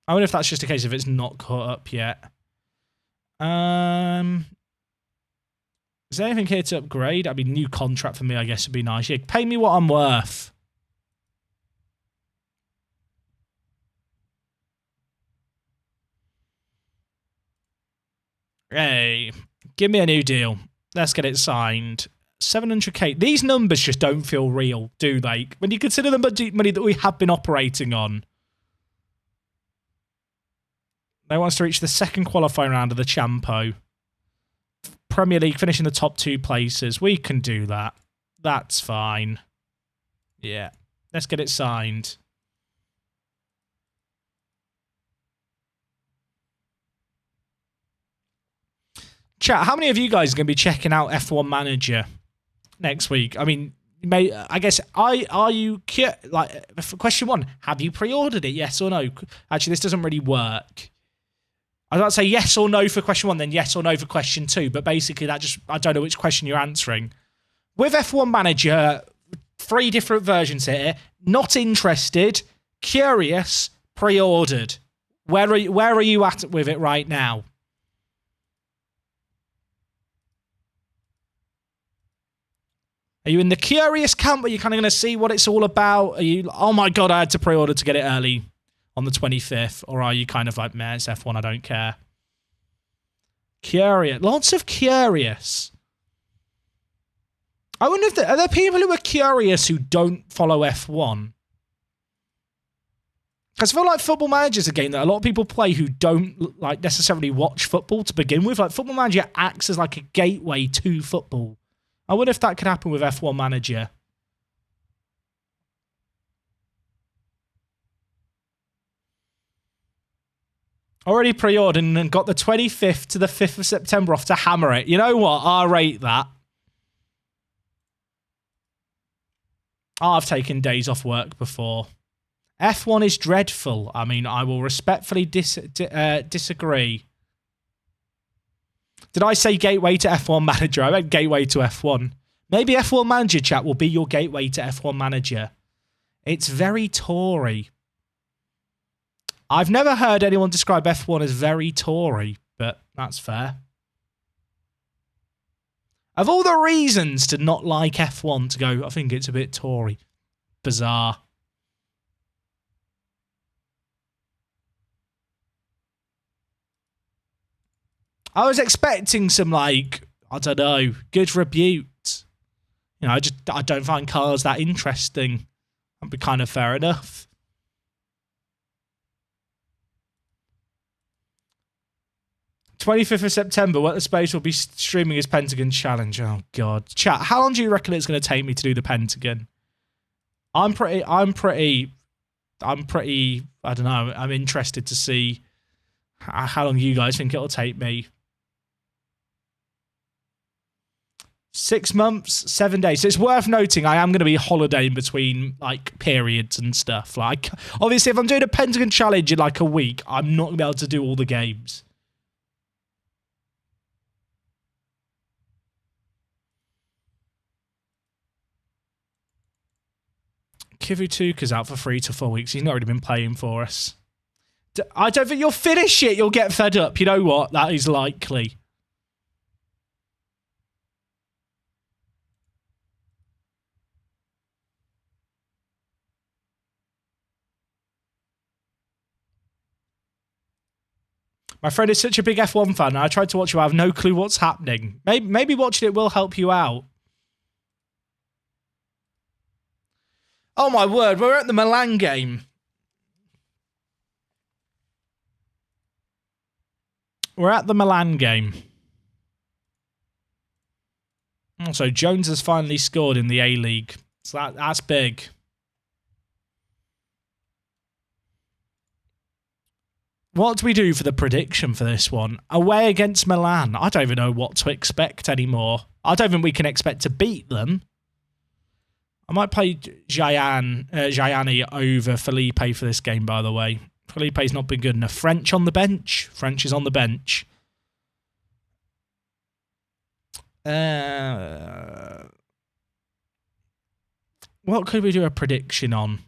I wonder if that's just a case of it's not caught up yet. Is there anything here to upgrade? I mean, new contract for me, I guess, would be nice. Yeah, pay me what I'm worth. Hey, give me a new deal. Let's get it signed. 700k. These numbers just don't feel real, do they? When you consider the money that we have been operating on. They want us to reach the second qualifying round of the Champo. Premier League, finishing the top 2 places. We can do that. That's fine. Yeah. Let's get it signed. Chat, how many of you guys are going to be checking out F1 Manager next week? I mean, I guess, are you... Like, for question 1, have you pre-ordered it? Yes or no? Actually, this doesn't really work. I was about to say yes or no for question 1, then yes or no for question 2, but basically that just, I don't know which question you're answering. With F1 Manager, 3 different versions here. Not interested, curious, pre-ordered. Where are you at with it right now? Are you in the curious camp? Are you kind of going to see what it's all about? Are you, oh my God, I had to pre-order to get it early on the 25th? Or are you kind of like, man, it's F1, I don't care? Curious. Lots of curious. I wonder if are there people who are curious who don't follow F1? Because I feel like Football Manager is a game that a lot of people play who don't like necessarily watch football to begin with. Like Football Manager acts as like a gateway to football. I wonder if that could happen with F1 Manager. Already pre-ordered and got the 25th to the 5th of September off to hammer it. You know what? I rate that. I've taken days off work before. F1 is dreadful. I mean, I will respectfully disagree. Did I say gateway to F1 Manager? I meant gateway to F1. Maybe F1 Manager, chat, will be your gateway to F1 Manager. It's very Tory. I've never heard anyone describe F1 as very Tory, but that's fair. Of all the reasons to not like F1 to go, I think it's a bit Tory. Bizarre. I was expecting some, like, I don't know, good rebukes. You know, I don't find cars that interesting. That'd be kind of fair enough. September, 25th, what the space will be streaming his Pentagon Challenge. Oh, God. Chat, how long do you reckon it's going to take me to do the Pentagon? I'm pretty, I don't know, I'm interested to see how long you guys think it'll take me. 6 months, 7 days. So it's worth noting I am going to be holidaying between, like, periods and stuff. Like, obviously, if I'm doing a Pentagon Challenge in, like, a week, I'm not going to be able to do all the games. Kivutuka's out for 3 to 4 weeks. He's not already been playing for us. I don't think you'll finish it. You'll get fed up. You know what? That is likely. My friend is such a big F1 fan, and I tried to watch it, I have no clue what's happening. Maybe watching it will help you out. Oh my word, we're at the Milan game. We're at the Milan game. So Jones has finally scored in the A-League. So that's big. What do we do for the prediction for this one? Away against Milan. I don't even know what to expect anymore. I don't think we can expect to beat them. I might play Gianni over Felipe for this game, by the way. Felipe's not been good enough. French on the bench. French is on the bench. What could we do a prediction on?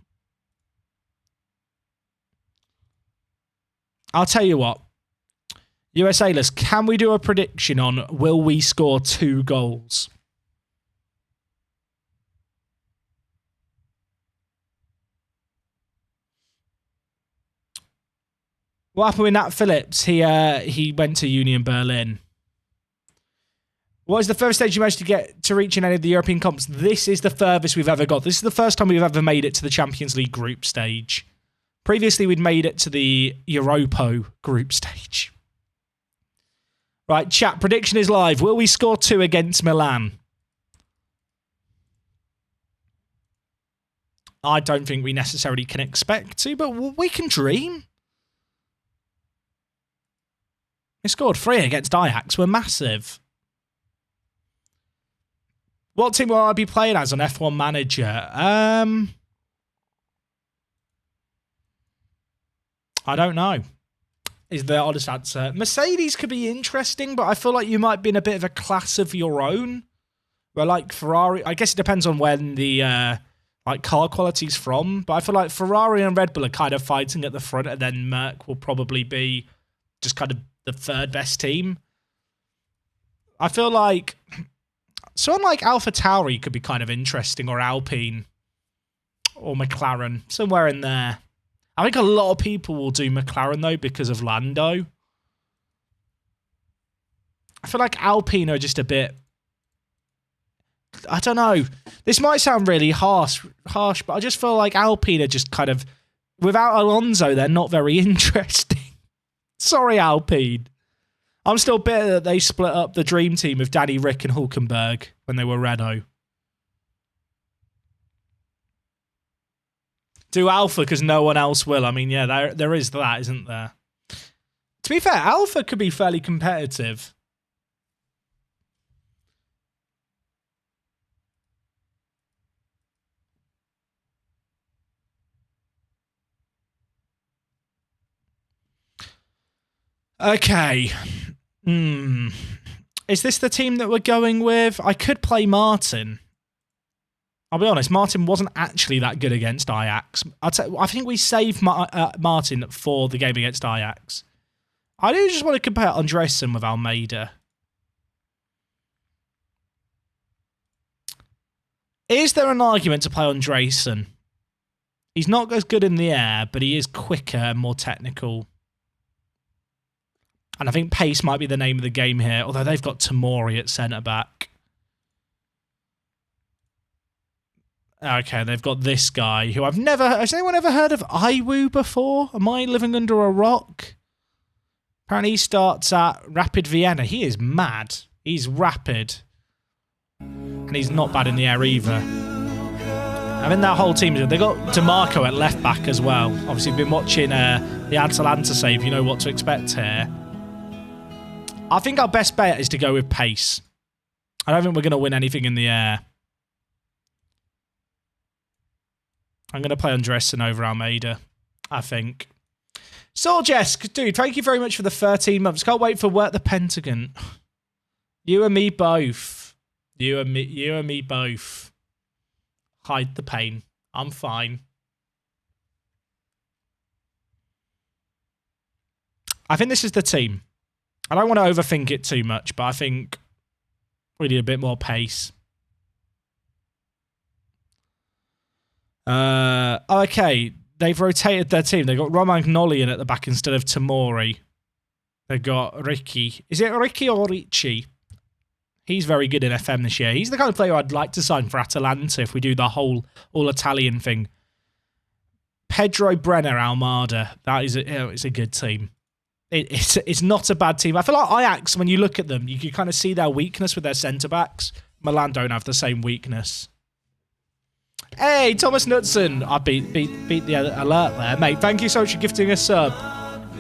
I'll tell you what. USA-less, can we do a prediction on will we score 2 goals? What happened with Nat Phillips? He went to Union Berlin. What is the furthest stage you managed to get to reach in any of the European comps? This is the furthest we've ever got. This is the first time we've ever made it to the Champions League group stage. Previously, we'd made it to the Europa group stage. Right, chat, prediction is live. Will we score 2 against Milan? I don't think we necessarily can expect to, but we can dream. We scored 3 against Ajax. We're massive. What team will I be playing as on F1 Manager? I don't know, is the honest answer. Mercedes could be interesting, but I feel like you might be in a bit of a class of your own. Where, like, Ferrari, I guess it depends on when the like car quality's from, but I feel like Ferrari and Red Bull are kind of fighting at the front, and then Merc will probably be just kind of the 3rd best team. I feel like someone like AlphaTauri could be kind of interesting, or Alpine, or McLaren, somewhere in there. I think a lot of people will do McLaren, though, because of Lando. I feel like Alpine are just a bit... I don't know. This might sound really harsh, but I just feel like Alpine are just kind of... Without Alonso, they're not very interesting. Sorry, Alpine. I'm still bitter that they split up the dream team of Danny, Rick, and Hulkenberg when they were Renault. Do Alpha because no one else will. I mean, yeah, there is that, isn't there? To be fair, Alpha could be fairly competitive. Okay. Is this the team that we're going with? I could play Martin. I'll be honest, Martin wasn't actually that good against Ajax. I think we saved Martin for the game against Ajax. I do just want to compare Andresen with Almeida. Is there an argument to play Andresen? He's not as good in the air, but he is quicker and more technical. And I think pace might be the name of the game here, although they've got Tamori at centre-back. Okay, they've got this guy who I've never... Has anyone ever heard of Iwu before? Am I living under a rock? Apparently he starts at Rapid Vienna. He is mad. He's rapid. And he's not bad in the air either. I mean, that whole team... They've got DeMarco at left-back as well. Obviously, you've been watching the Atalanta save. You know what to expect here. I think our best bet is to go with pace. I don't think we're going to win anything in the air. I'm going to play Andresen over Almeida, I think. Soljesk, dude, thank you very much for the 13 months. Can't wait for Work the Pentagon. You and me both. You and me both. Hide the pain. I'm fine. I think this is the team. I don't want to overthink it too much, but I think we need a bit more pace. Okay, they've rotated their team. They've got Romagnoli in at the back instead of Tamori. They've got Ricky. Is it Ricky or Ricci? He's very good in FM this year. He's the kind of player I'd like to sign for Atalanta if we do the whole all-Italian thing. Pedro Brenner Almada. That is it's a good team. It's not a bad team. I feel like Ajax, when you look at them, you can kind of see their weakness with their centre-backs. Milan don't have the same weakness. Hey, Thomas Knudsen. I beat the alert there, mate. Thank you so much for gifting a sub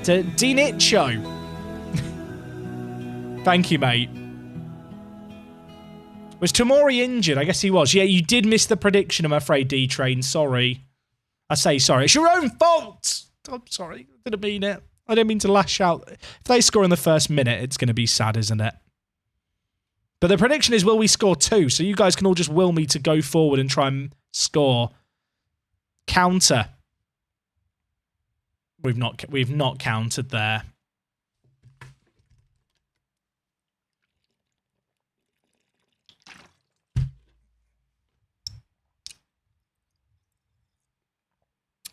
to Dinicho. Thank you, mate. Was Tamori injured? I guess he was. Yeah, you did miss the prediction, I'm afraid, D-Train. Sorry. I say sorry. It's your own fault. I'm sorry. I didn't mean it. I didn't mean to lash out. If they score in the first minute, it's going to be sad, isn't it? But the prediction is, will we score 2? So you guys can all just will me to go forward and try and score. Counter. We've not countered there.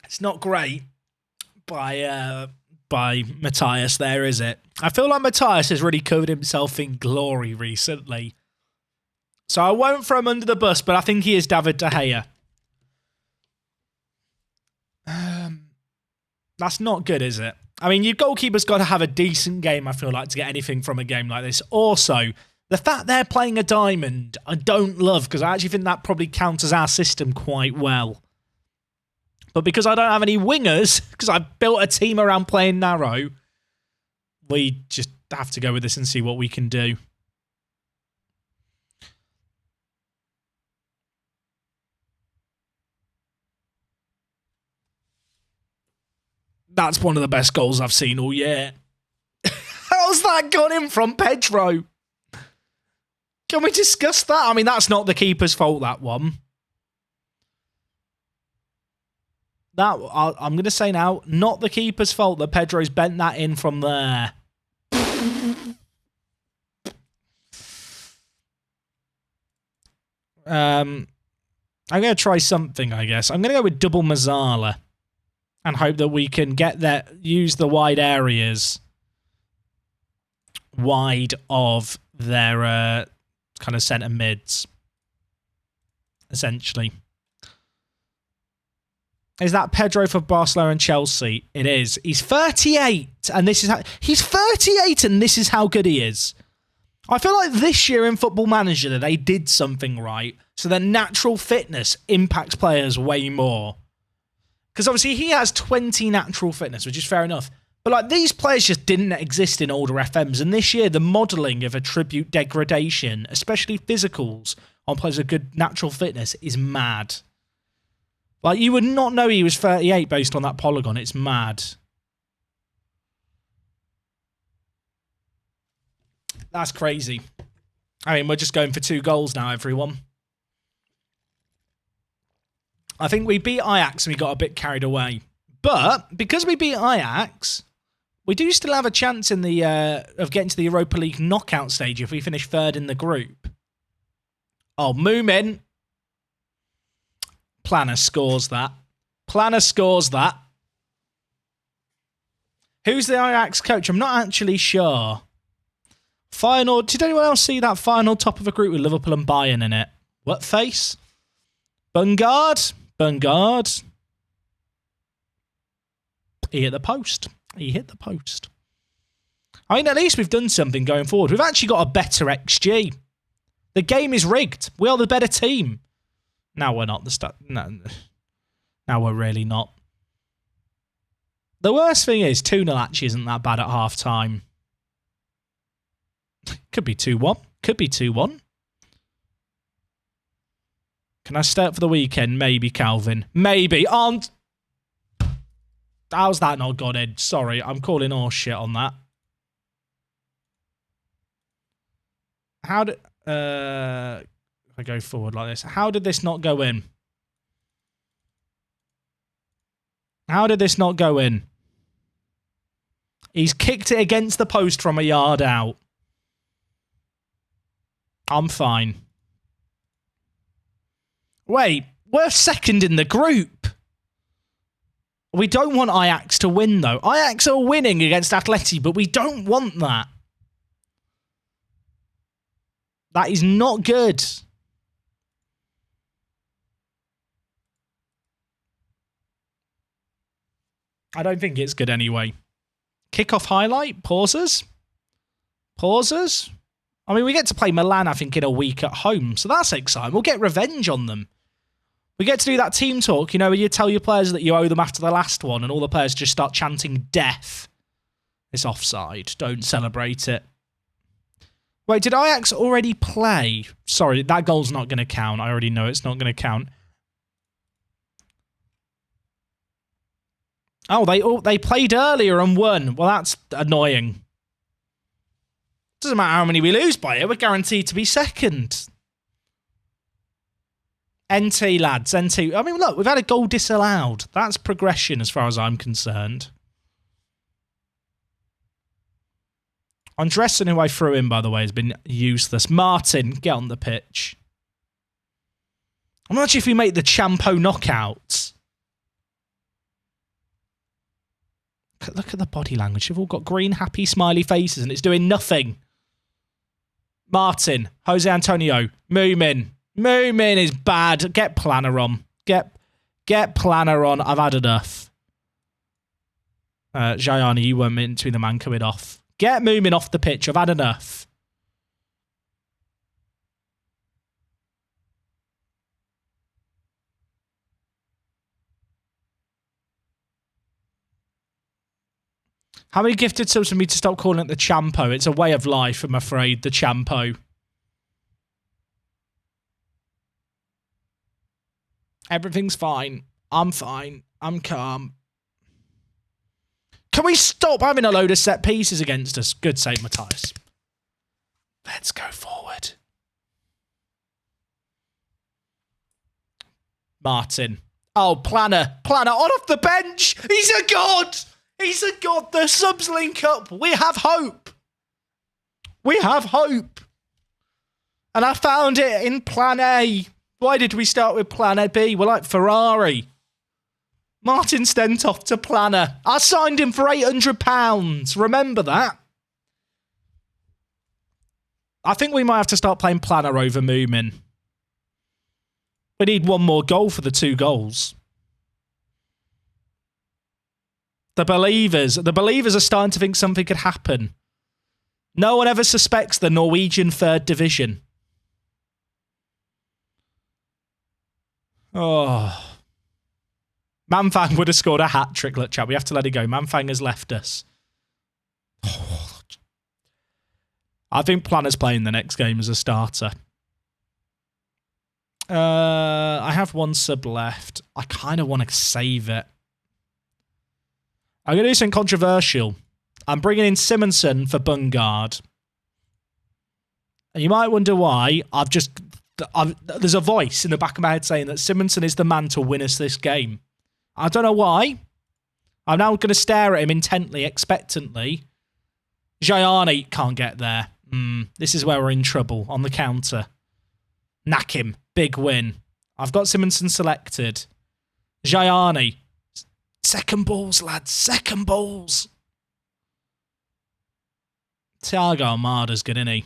It's not great by Matthias there, is it? I feel like Matthias has really covered himself in glory recently. So I won't throw him under the bus, but I think he is David De Gea. That's not good, is it? I mean, your goalkeeper's got to have a decent game, I feel like, to get anything from a game like this. Also, the fact they're playing a diamond, I don't love, because I actually think that probably counters our system quite well. But because I don't have any wingers, because I've built a team around playing narrow, we just have to go with this and see what we can do. That's one of the best goals I've seen all year. How's that gone in from Pedro? Can we discuss that? I mean, that's not the keeper's fault, that one. I'm going to say now, not the keeper's fault that Pedro's bent that in from there. I'm going to try something, I guess. I'm going to go with double Mazzala and hope that we can get there, use the wide areas wide of their kind of centre mids, essentially. Is that Pedro for Barcelona and Chelsea? It is. He's 38, and this is how he's 38, and this is how good he is. I feel like this year in Football Manager they did something right, so their natural fitness impacts players way more. Because obviously he has 20 natural fitness, which is fair enough. But like these players just didn't exist in older FMs, and this year the modelling of attribute degradation, especially physicals, on players with good natural fitness is mad. Like, you would not know he was 38 based on that polygon. It's mad. That's crazy. I mean, we're just going for 2 goals now, everyone. I think we beat Ajax and we got a bit carried away. But because we beat Ajax, we do still have a chance in the of getting to the Europa League knockout stage if we finish 3rd in the group. Oh, Moomin. Planner scores that. Planner scores that. Who's the Ajax coach? I'm not actually sure. Final. Did anyone else see that final top of a group with Liverpool and Bayern in it? What face? Bungard. Bungard. He hit the post. He hit the post. I mean, at least we've done something going forward. We've actually got a better XG. The game is rigged. We are the better team. Now we're not. No. Now we're really not. The worst thing is 2-0 actually isn't that bad at half-time. Could be 2-1. Could be 2-1. Can I stay up for the weekend? Maybe, Calvin. Maybe. How's that not got in? Sorry, I'm calling all shit on that. How did... if I go forward like this. How did this not go in? How did this not go in? He's kicked it against the post from a yard out. I'm fine. Wait, we're 2nd in the group. We don't want Ajax to win, though. Ajax are winning against Atleti, but we don't want that. That is not good. I don't think it's good anyway. Kickoff highlight? Pauses? Pauses? I mean, we get to play Milan, I think, in a week at home, so that's exciting. We'll get revenge on them. We get to do that team talk, you know, where you tell your players that you owe them after the last one, and all the players just start chanting death. It's offside. Don't celebrate it. Wait, did Ajax already play? Sorry, that goal's not going to count. I already know it's not going to count. Oh, they played earlier and won. Well, that's annoying. Doesn't matter how many we lose by it. We're guaranteed to be 2nd. NT, lads. NT. I mean, look, we've had a goal disallowed. That's progression as far as I'm concerned. Andresson, who I threw in, by the way, has been useless. Martin, get on the pitch. I'm not sure if we make the Champo knockouts. Look at the body language. They've all got green, happy, smiley faces, and it's doing nothing. Martin, Jose Antonio, Moomin. Moomin is bad. Get Planner on. Get Planner on. I've had enough. Gianni, you weren't meant to be the man coming off. Get Moomin off the pitch. I've had enough. How many gifted subs for me to stop calling it the Champo? It's a way of life, I'm afraid, the Champo. Everything's fine. I'm fine. I'm calm. Can we stop having a load of set pieces against us? Good save, Matthias. Let's go forward. Martin. Oh, Planner. Planner on off the bench. He's a god. He's a god. The subs link up. We have hope. We have hope. And I found it in Plan A. Why did we start with Plan B? We're like Ferrari. Martin Stentoff to Planner. I signed him for £800. Remember that? I think we might have to start playing Planner over Moomin. We need one more goal for the 2 goals. The believers are starting to think something could happen. No one ever suspects the Norwegian 3rd division. Oh. Manfang would have scored a hat-trick. Look, chat, we have to let it go. Manfang has left us. Oh. I think Planner's playing the next game as a starter. I have 1 sub left. I kind of want to save it. I'm going to do something controversial. I'm bringing in Simonson for Bungard. And you might wonder why. There's a voice in the back of my head saying that Simonsen is the man to win us this game. I don't know why. I'm now going to stare at him intently, expectantly. Gianni can't get there. This is where we're in trouble on the counter. Knack him. Big win. I've got Simonsen selected. Gianni. Second balls, lads. Second balls. Thiago Almada's good, isn't he?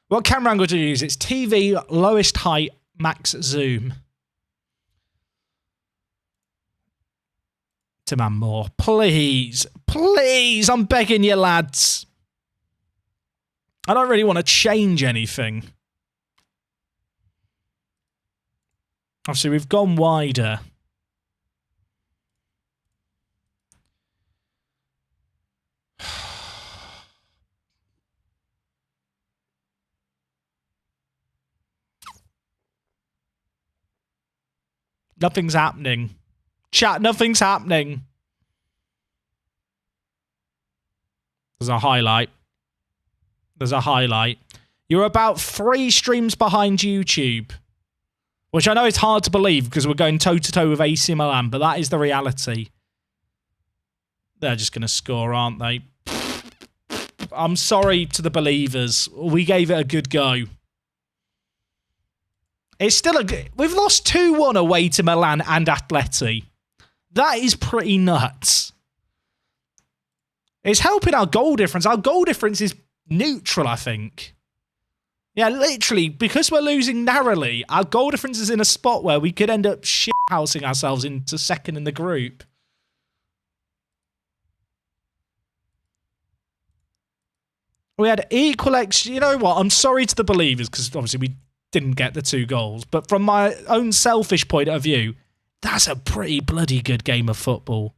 What camera angle do you use? It's TV, lowest height, max zoom. Demand more. Please. Please, I'm begging you, lads. I don't really want to change anything. Obviously, we've gone wider. Nothing's happening. Chat, nothing's happening. There's a highlight. There's a highlight. You're about 3 streams behind YouTube. Which I know is hard to believe because we're going toe-to-toe with AC Milan, but that is the reality. They're just going to score, aren't they? I'm sorry to the believers. We gave it a good go. It's still a good... We've lost 2-1 away to Milan and Atleti. That is pretty nuts. It's helping our goal difference. Our goal difference is neutral, I think. Yeah, literally, because we're losing narrowly, our goal difference is in a spot where we could end up shithousing ourselves into second in the group. We had equal You know what? I'm sorry to the believers, because obviously we didn't get the 2 goals. But from my own selfish point of view, that's a pretty bloody good game of football.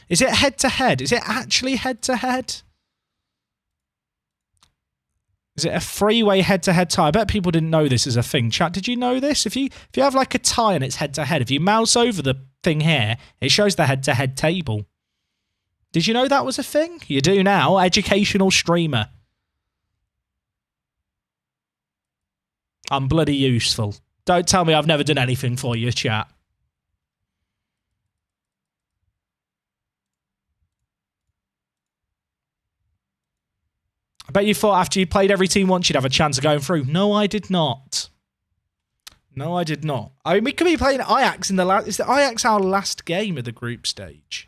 Is it head-to-head? Is it actually head-to-head? Is it a three-way head-to-head tie? I bet people didn't know this is a thing. Chat, did you know this? If you have like a tie and it's head-to-head, if you mouse over the thing here, it shows the head-to-head table. Did you know that was a thing? You do now. Educational streamer. I'm bloody useful. Don't tell me I've never done anything for you, chat. I bet you thought after you played every team once you'd have a chance of going through. No, I did not. No, I did not. I mean, we could be playing Ajax in the last... Is the Ajax our last game of the group stage?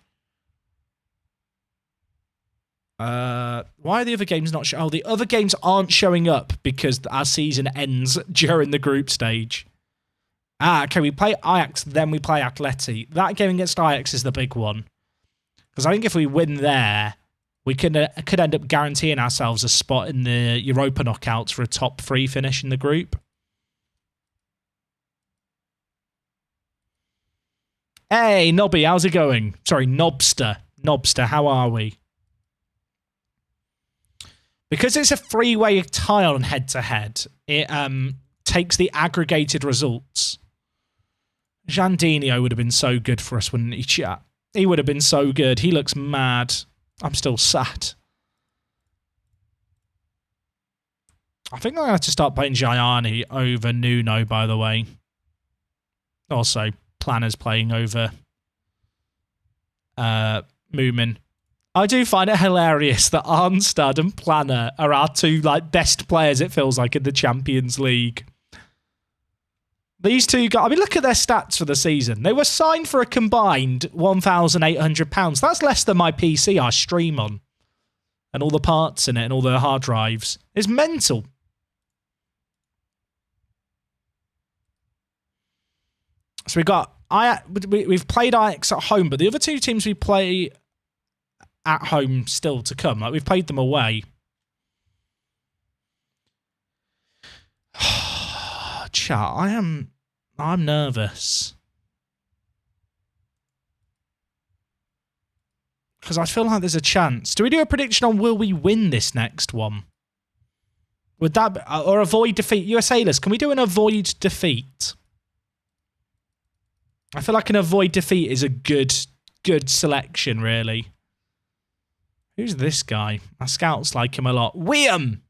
Why are the other games not showing? Oh, the other games aren't showing up because our season ends during the group stage. Okay, we play Ajax, then we play Atleti. That game against Ajax is the big one. Because I think if we win there, we could end up guaranteeing ourselves a spot in the Europa knockouts for a top 3 finish in the group. Hey, Nobby, how's it going? Sorry, Nobster. Nobster, how are we? Because it's a 3-way tie on head-to-head, it takes the aggregated results. Jandinho would have been so good for us, wouldn't he, chat? He would have been so good. He looks mad. I'm still sad. I think I'm going to have to start playing Gianni over Nuno, by the way. Also, Planner's playing over Moomin. I do find it hilarious that Arnstad and Planner are our 2 best players, it feels like, in the Champions League. These 2 guys, I mean, look at their stats for the season. They were signed for a combined £1,800. That's less than my PC I stream on. And all the parts in it and all the hard drives. It's mental. So we've played Ajax at home, but the other 2 teams we play at home still to come. Like, we've played them away. Chat, I'm nervous. Because I feel like there's a chance. Do we do a prediction on will we win this next one? Would that be, or avoid defeat? USAless, can we do an avoid defeat? I feel like an avoid defeat is a good good selection, really. Who's this guy? My scouts like him a lot. Wiam!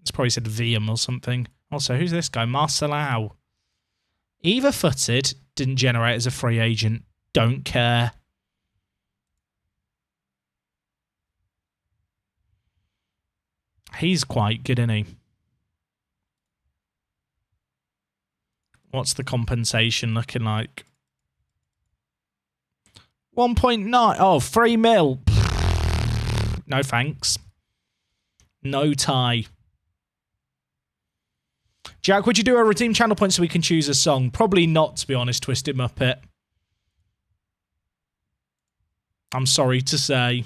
It's probably said Viam or something. Also, who's this guy? Marcelau. Either-footed, didn't generate as a free agent. Don't care. He's quite good, isn't he? What's the compensation looking like? 1.9. Oh, 3 mil. No thanks. No tie. Jack, would you do a redeem channel point so we can choose a song? Probably not, to be honest, Twisted Muppet. I'm sorry to say.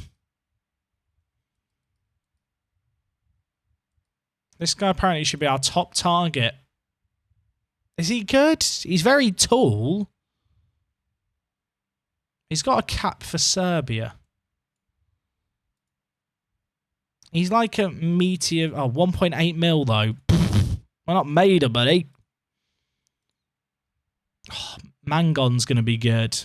This guy apparently should be our top target. Is he good? He's very tall. He's got a cap for Serbia. He's like a meteor. Oh, 1.8 mil, though. We're not made of, buddy. Oh, Mangon's going to be good.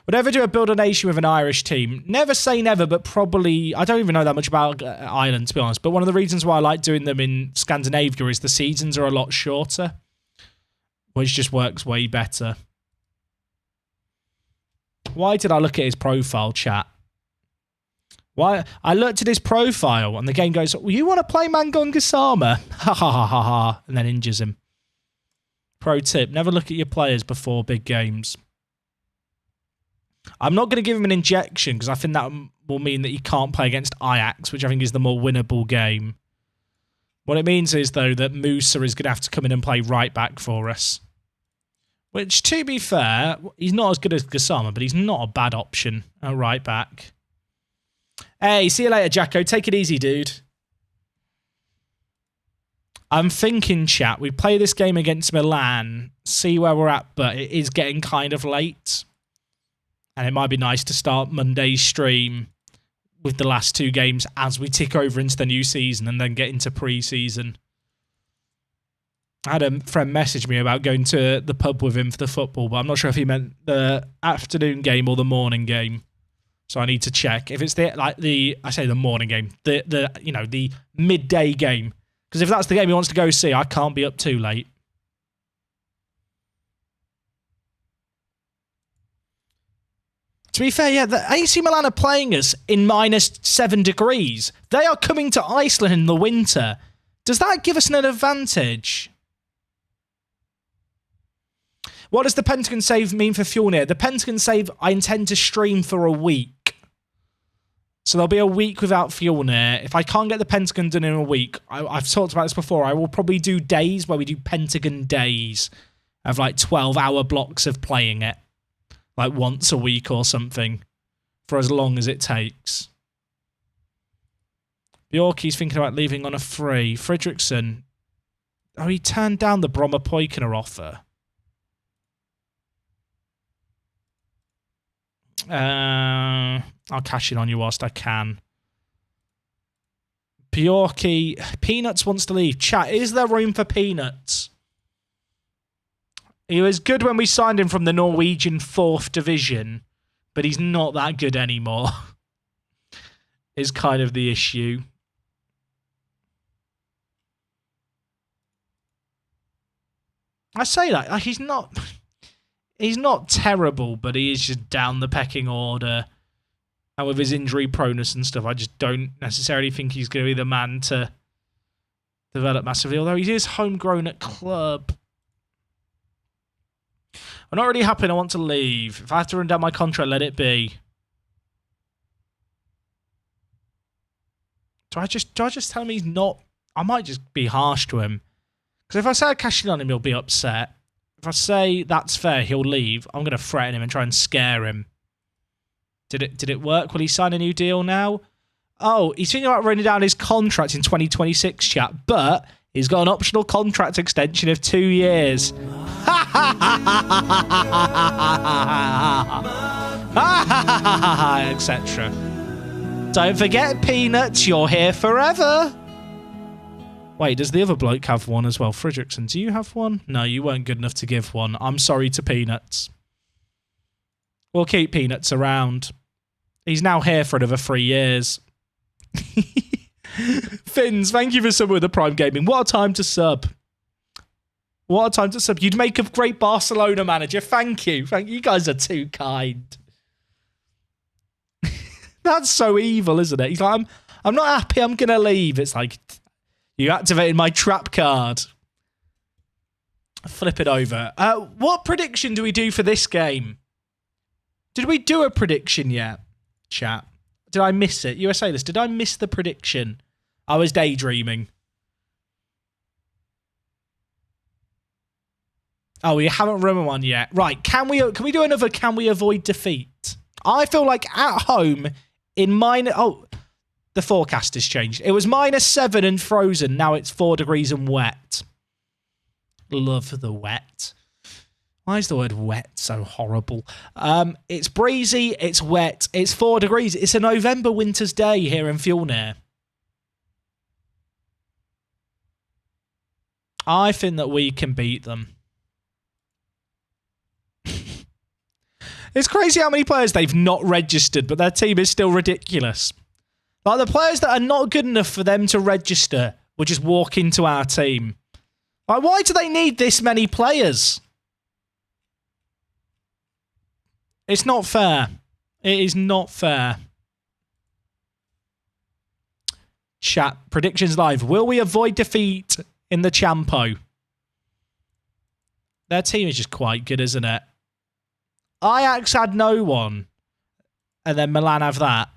Would I ever do a build a nation with an Irish team? Never say never, but probably... I don't even know that much about Ireland, to be honest. But one of the reasons why I like doing them in Scandinavia is the seasons are a lot shorter. Which just works way better. Why did I look at his profile, chat? Why? I looked at his profile and the game goes, well, you want to play Mangon Gassama? Ha ha ha ha ha. And then injures him. Pro tip, never look at your players before big games. I'm not going to give him an injection because I think that will mean that he can't play against Ajax, which I think is the more winnable game. What it means is, though, that Musa is going to have to come in and play right back for us. Which, to be fair, he's not as good as Gassama, but he's not a bad option at right back. Hey, see you later, Jacko. Take it easy, dude. I'm thinking, chat, we play this game against Milan, see where we're at, but it is getting kind of late. And it might be nice to start Monday's stream with the last 2 games as we tick over into the new season and then get into pre-season. I had a friend message me about going to the pub with him for the football, but I'm not sure if he meant the afternoon game or the morning game. So I need to check if it's the morning game, the midday game. Because if that's the game he wants to go see, I can't be up too late. To be fair, yeah, the AC Milan are playing us in -7 degrees. They are coming to Iceland in the winter. Does that give us an advantage? What does the Pentagon save mean for Fjolnir? The Pentagon save, I intend to stream for a week. So there'll be a week without Fjolnir. If I can't get the Pentagon done in a week, I've talked about this before, I will probably do days where we do Pentagon days of like 12-hour blocks of playing it. Like once a week or something. For as long as it takes. Bjorky's thinking about leaving on a free. Fredriksson. Oh, he turned down the Bromma Poikina offer. I'll cash in on you whilst I can. Bjorky. Peanuts wants to leave. Chat, is there room for Peanuts? He was good when we signed him from the Norwegian 4th division, but he's not that good anymore. Is kind of the issue. I say that, like, he's not terrible, but he is just down the pecking order. And with his injury proneness and stuff, I just don't necessarily think he's going to be the man to develop massively. Although he is homegrown at club. I'm not really happy. I want to leave. If I have to run down my contract, let it be. Do I just tell him he's not? I might just be harsh to him. Because if I say I cash in on him, he'll be upset. If I say that's fair, he'll leave. I'm going to threaten him and try and scare him. Did it work? Will he sign a new deal now? Oh, he's thinking about running down his contract in 2026, chat. But he's got an optional contract extension of 2 years. Etc. Don't forget, Peanuts, you're here forever. Wait, does the other bloke have one as well? Fredriksson, do you have one? No, you weren't good enough to give one. I'm sorry to Peanuts. We'll keep Peanuts around. He's now here for another 3 years. Finns, thank you for subbing with the Prime Gaming. What a time to sub. What a time to sub. You'd make a great Barcelona manager. Thank you. Thank you. You guys are too kind. That's so evil, isn't it? He's like, I'm not happy. I'm going to leave. It's like, you activated my trap card. Flip it over. What prediction do we do for this game? Did we do a prediction yet, chat? Did I miss it? USA List, did I miss the prediction? I was daydreaming. Oh, we haven't run one yet. Right, can we do another can we avoid defeat? I feel like at home in minus... Oh, the forecast has changed. It was -7 and frozen. Now it's 4 degrees and wet. Love the wet. Why is the word wet so horrible? It's breezy, it's wet, it's 4 degrees. It's a November winter's day here in Fjolnir. I think that we can beat them. It's crazy how many players they've not registered, but their team is still ridiculous. Like, the players that are not good enough for them to register will just walk into our team. Like, why do they need this many players? It's not fair. It is not fair. Chat, predictions live. Will we avoid defeat in the Champo? Their team is just quite good, isn't it? Ajax had no one. And then Milan have that.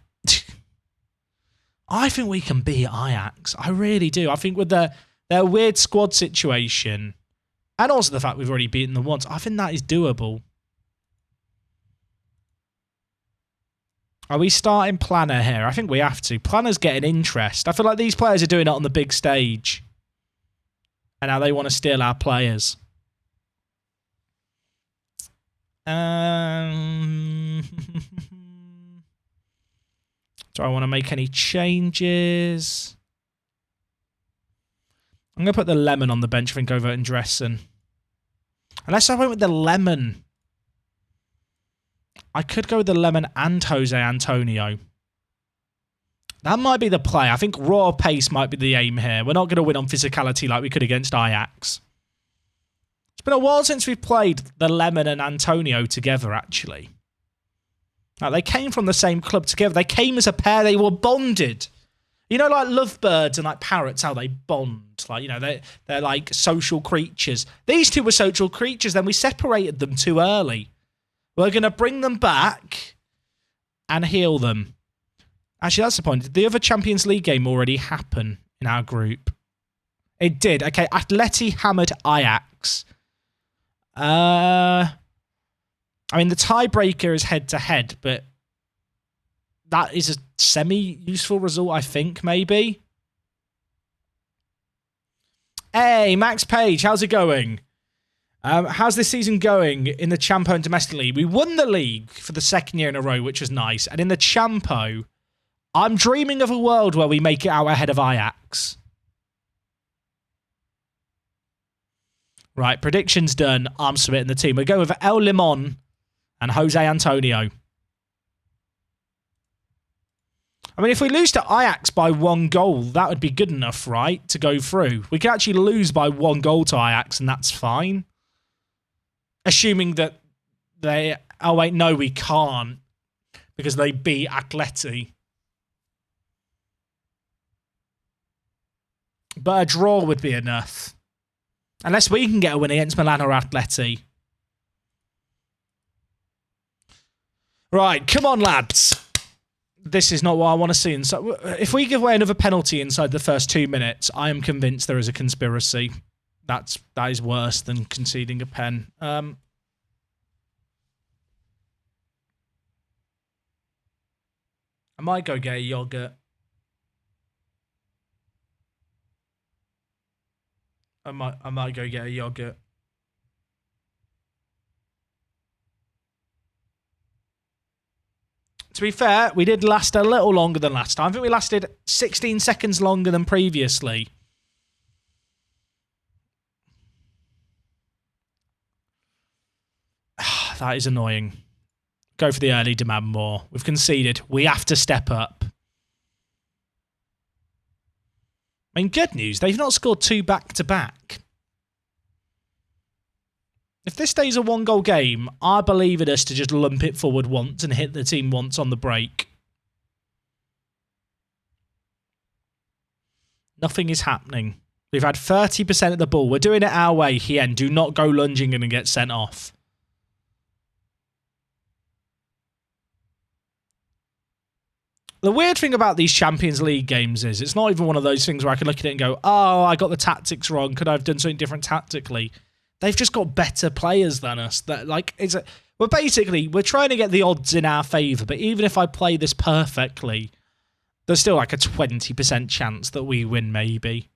I think we can beat Ajax. I really do. I think with their weird squad situation, and also the fact we've already beaten them once, I think that is doable. Are we starting Planner here? I think we have to. Planner's getting interest. I feel like these players are doing it on the big stage. And now they want to steal our players. Do I want to make any changes? I'm going to put the Lemon on the bench. I think over in Dressen. Unless I went with the Lemon. I could go with the Lemon and Jose Antonio. That might be the play. I think raw pace might be the aim here. We're not going to win on physicality like we could against Ajax. It's been a while since we've played the Lemon and Antonio together, actually. Like, they came from the same club together. They came as a pair. They were bonded. You know, like lovebirds and like parrots, how they bond. Like, you know, they're like social creatures. These two were social creatures. Then we separated them too early. We're going to bring them back and heal them. Actually, that's the point. Did the other Champions League game already happen in our group? It did. Okay, Atleti hammered Ajax. I mean, the tiebreaker is head-to-head, but that is a semi-useful result, I think, maybe. Hey, Max Page, how's it going? How's this season going in the Champo and Domestic League? We won the league for the second year in a row, which was nice. And in the Champo, I'm dreaming of a world where we make it out ahead of Ajax. Right, predictions done. I'm submitting the team. We're going with El Limon and Jose Antonio. I mean, if we lose to Ajax by 1 goal, that would be good enough, right, to go through. We could actually lose by 1 goal to Ajax, and that's fine. Assuming that they... Oh, wait, no, we can't. Because they beat Atleti. But a draw would be enough. Unless we can get a win against Milan or Atleti. Right, come on, lads. This is not what I want to see. And so, if we give away another penalty inside the first 2 minutes, I am convinced there is a conspiracy. That is worse than conceding a pen. I might go get a yogurt. I might go get a yogurt. To be fair, we did last a little longer than last time. I think we lasted 16 seconds longer than previously. That is annoying. Go for the early, demand more. We've conceded. We have to step up. I mean, good news. They've not scored 2 back-to-back. If this stays a 1-goal game, I believe in us to just lump it forward once and hit the team once on the break. Nothing is happening. We've had 30% of the ball. We're doing it our way, Hien. Do not go lunging in and get sent off. The weird thing about these Champions League games is it's not even one of those things where I can look at it and go, oh, I got the tactics wrong. Could I have done something different tactically? They've just got better players than us. We're trying to get the odds in our favour, but even if I play this perfectly, there's still like a 20% chance that we win, maybe.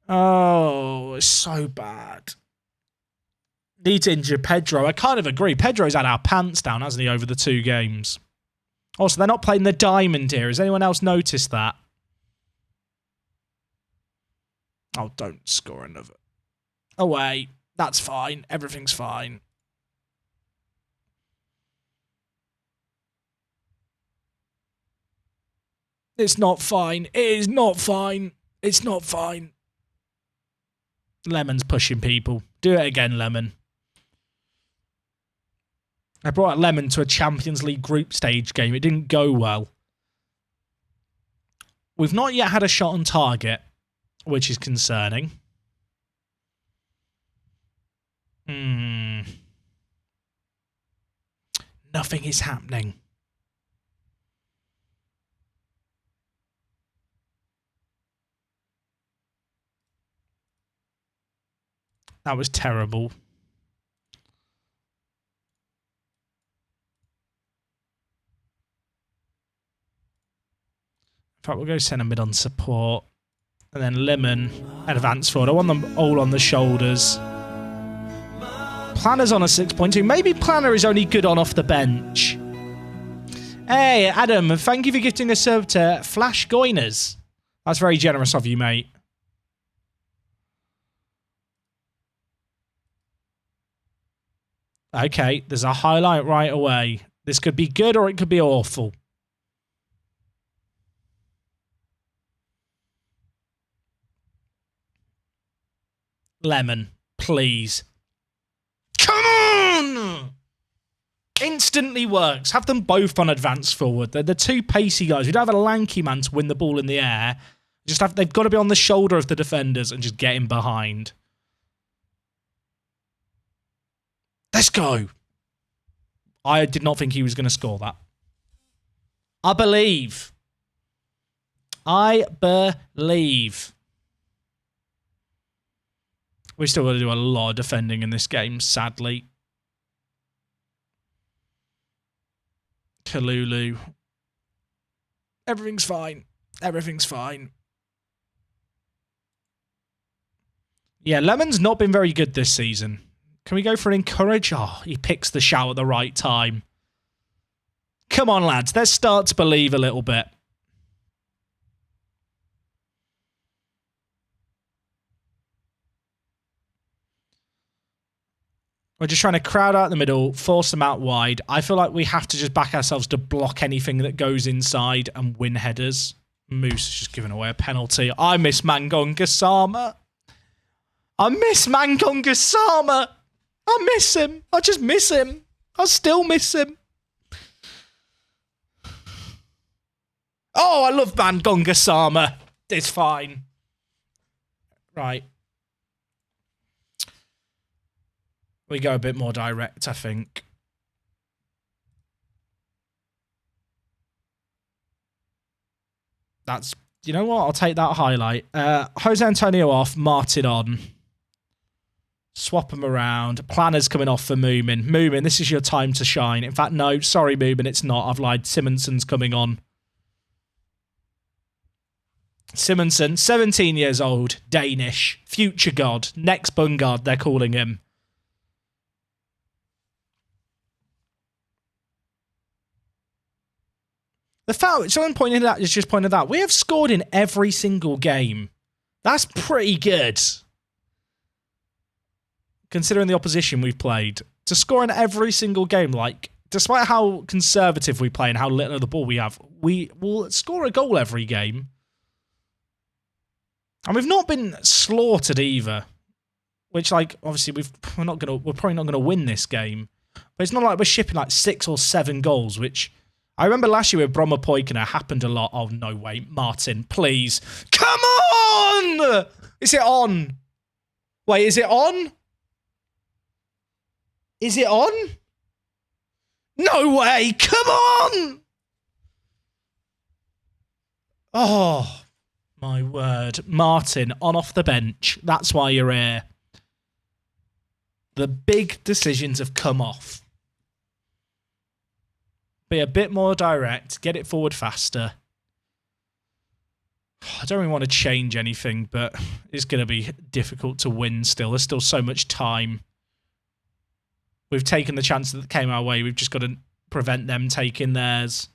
Oh, it's so bad. Need to injure Pedro. I kind of agree. Pedro's had our pants down, hasn't he, over the 2 games? Also, they're not playing the diamond here. Has anyone else noticed that? Oh, don't score another. Away. That's fine. Everything's fine. It's not fine. It is not fine. It's not fine. Lemon's pushing people. Do it again, Lemon. I brought Lemon to a Champions League group stage game. It didn't go well. We've not yet had a shot on target, which is concerning. Nothing is happening. That was terrible. In fact, we'll go centre mid on support. And then Lemon and advance forward. I want them all on the shoulders. Planner's on a 6.2. Maybe Planner is only good on off the bench. Hey, Adam, thank you for gifting a sub to Flash Goiners. That's very generous of you, mate. Okay, there's a highlight right away. This could be good or it could be awful. Lemon, please. Come on! Instantly works. Have them both on advance forward. They're the 2 pacey guys. We don't have a lanky man to win the ball in the air. They've got to be on the shoulder of the defenders and just get him behind. Let's go. I did not think he was going to score that. I believe. I believe. We've still got to do a lot of defending in this game, sadly. Kalulu. Everything's fine. Everything's fine. Yeah, Lemon's not been very good this season. Can we go for an encourage? Oh, he picks the shout at the right time. Come on, lads. Let's start to believe a little bit. We're just trying to crowd out the middle, force them out wide. I feel like we have to just back ourselves to block anything that goes inside and win headers. Moose has just given away a penalty. I miss Mangonga Sama. I miss Mangonga Sama. I miss him. I just miss him. I still miss him. Oh, I love Mangonga Sama. It's fine. Right. We go a bit more direct, I think. That's, you know what? I'll take that highlight. Jose Antonio off, Martin on. Swap him around. Planner's coming off for Moomin. Moomin, this is your time to shine. In fact, no, sorry, Moomin, it's not. I've lied. Simonson's coming on. Simonson, 17 years old, Danish, future god, next Bungard, they're calling him. The foul, someone just pointed out, we have scored in every single game. That's pretty good. Considering the opposition we've played. to score in every single game. Like, despite how conservative we play and how little of the ball we have, we will score a goal every game. And we've not been slaughtered either. Which, like, obviously we're probably not gonna win this game. But it's not like we're shipping like 6 or 7 goals, which I remember last year with Bromma Poikina happened a lot. Oh no, wait, Martin, please. Come on! Is it on? Wait, is it on? Is it on? No way! Come on! Oh, my word. Martin, on off the bench. That's why you're here. The big decisions have come off. Be a bit more direct. Get it forward faster. I don't really want to change anything, but it's going to be difficult to win still. There's still so much time. We've taken the chance that came our way. We've just got to prevent them taking theirs.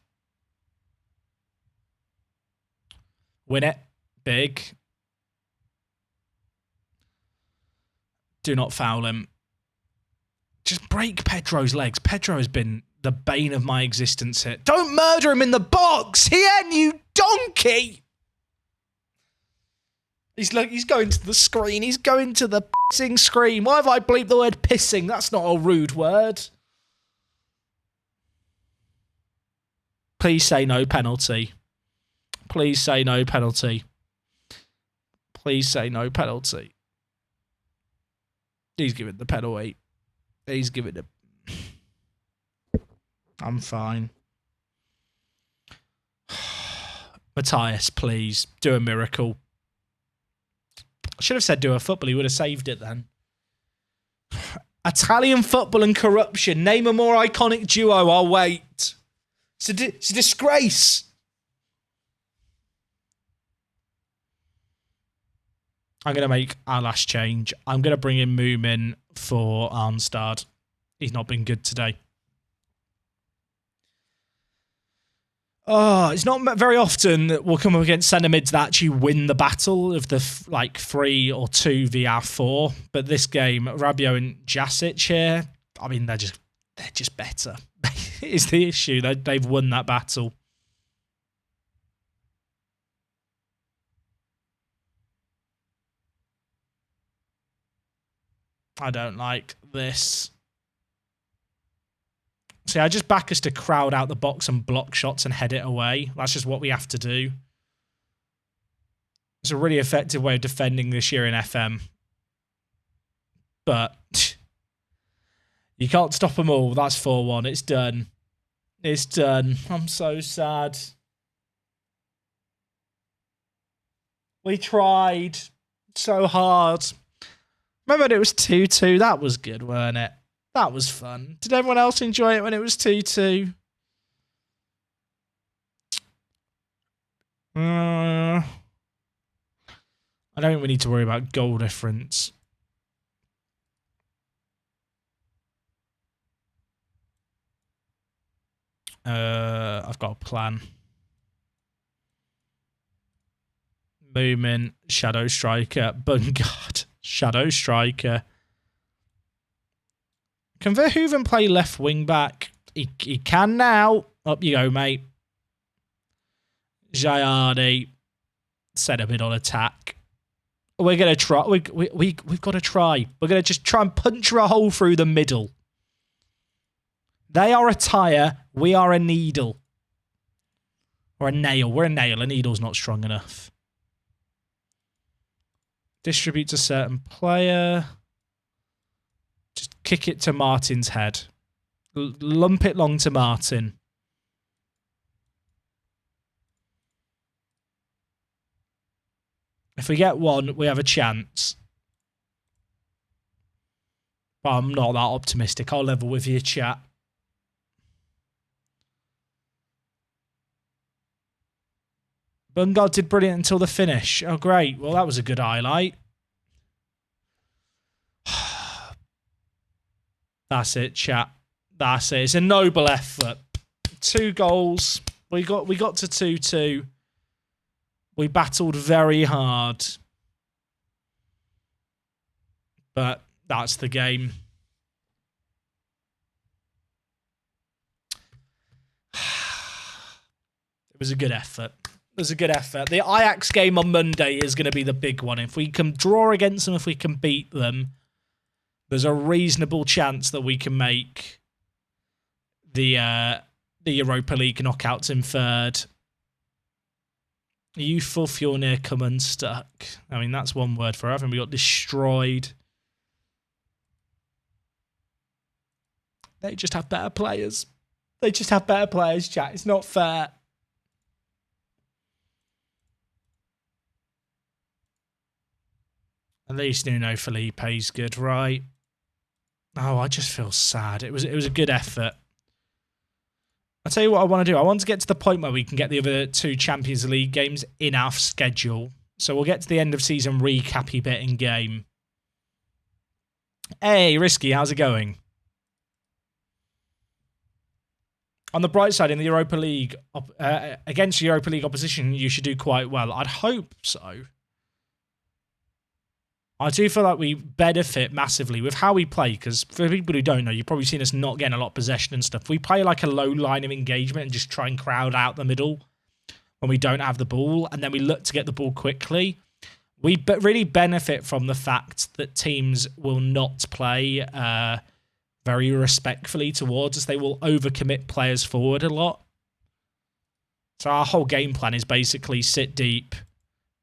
Win it. Big. Do not foul him. Just break Pedro's legs. Pedro has been the bane of my existence here. Don't murder him in the box! Hien, you donkey! He's going to the screen. He's going to the pissing screen. Why have I bleeped the word pissing? That's not a rude word. Please say no penalty. Please say no penalty. Please say no penalty. He's giving the penalty. He's giving it. I'm fine. Matthias, please do a miracle. I should have said do a football. He would have saved it then. Italian football and corruption. Name a more iconic duo. I'll wait. It's a disgrace. I'm going to make our last change. I'm going to bring in Moomin for Arnstad. He's not been good today. Oh, it's not very often that we'll come up against centre mids that actually win the battle of the 3 or 2 vr 4. But this game, Rabiot and Jasic here, I mean, they're just better. Is the issue. They've won that battle. I don't like this. See, I just back us to crowd out the box and block shots and head it away. That's just what we have to do. It's a really effective way of defending this year in FM. But you can't stop them all. That's 4-1. It's done. It's done. I'm so sad. We tried so hard. Remember when it was 2-2? That was good, weren't it? That was fun. Did everyone else enjoy it when it was 2-2? I don't think we need to worry about goal difference. I've got a plan. Moomin, Shadow Striker, Bungard, Shadow Striker. Can Verhoeven play left wing back? He can now. Up you go, mate. Jayardi. Set a bit on attack. We're going to try. We've got to try. We're going to just try and puncture a hole through the middle. They are a tyre. We are a needle. Or a nail. We're a nail. A needle's not strong enough. Distribute to certain player. Just kick it to Martin's head. Lump it long to Martin. If we get one, we have a chance. But I'm not that optimistic. I'll level with you, chat. Bungard did brilliant until the finish. Oh, great. Well, that was a good highlight. That's it, chat. That's it. It's a noble effort. 2 goals. We got to 2-2. We battled very hard. But that's the game. It was a good effort. It was a good effort. The Ajax game on Monday is going to be the big one. If we can draw against them, if we can beat them, there's a reasonable chance that we can make the Europa League knockouts in third. Youthful Fjornir come unstuck. I mean, that's one word for it. Haven't we got destroyed? They just have better players. They just have better players, chat. It's not fair. At least Nuno Felipe's good, right? Oh, I just feel sad. It was a good effort. I'll tell you what I want to do. I want to get to the point where we can get the other 2 Champions League games in our schedule. So we'll get to the end of season recap-y bit in game. Hey, Risky, how's it going? On the bright side, in the Europa League, against Europa League opposition, you should do quite well. I'd hope so. I do feel like we benefit massively with how we play, because for people who don't know, you've probably seen us not getting a lot of possession and stuff. We play like a low line of engagement and just try and crowd out the middle when we don't have the ball, and then we look to get the ball quickly. We really benefit from the fact that teams will not play very respectfully towards us. They will overcommit players forward a lot. So our whole game plan is basically sit deep,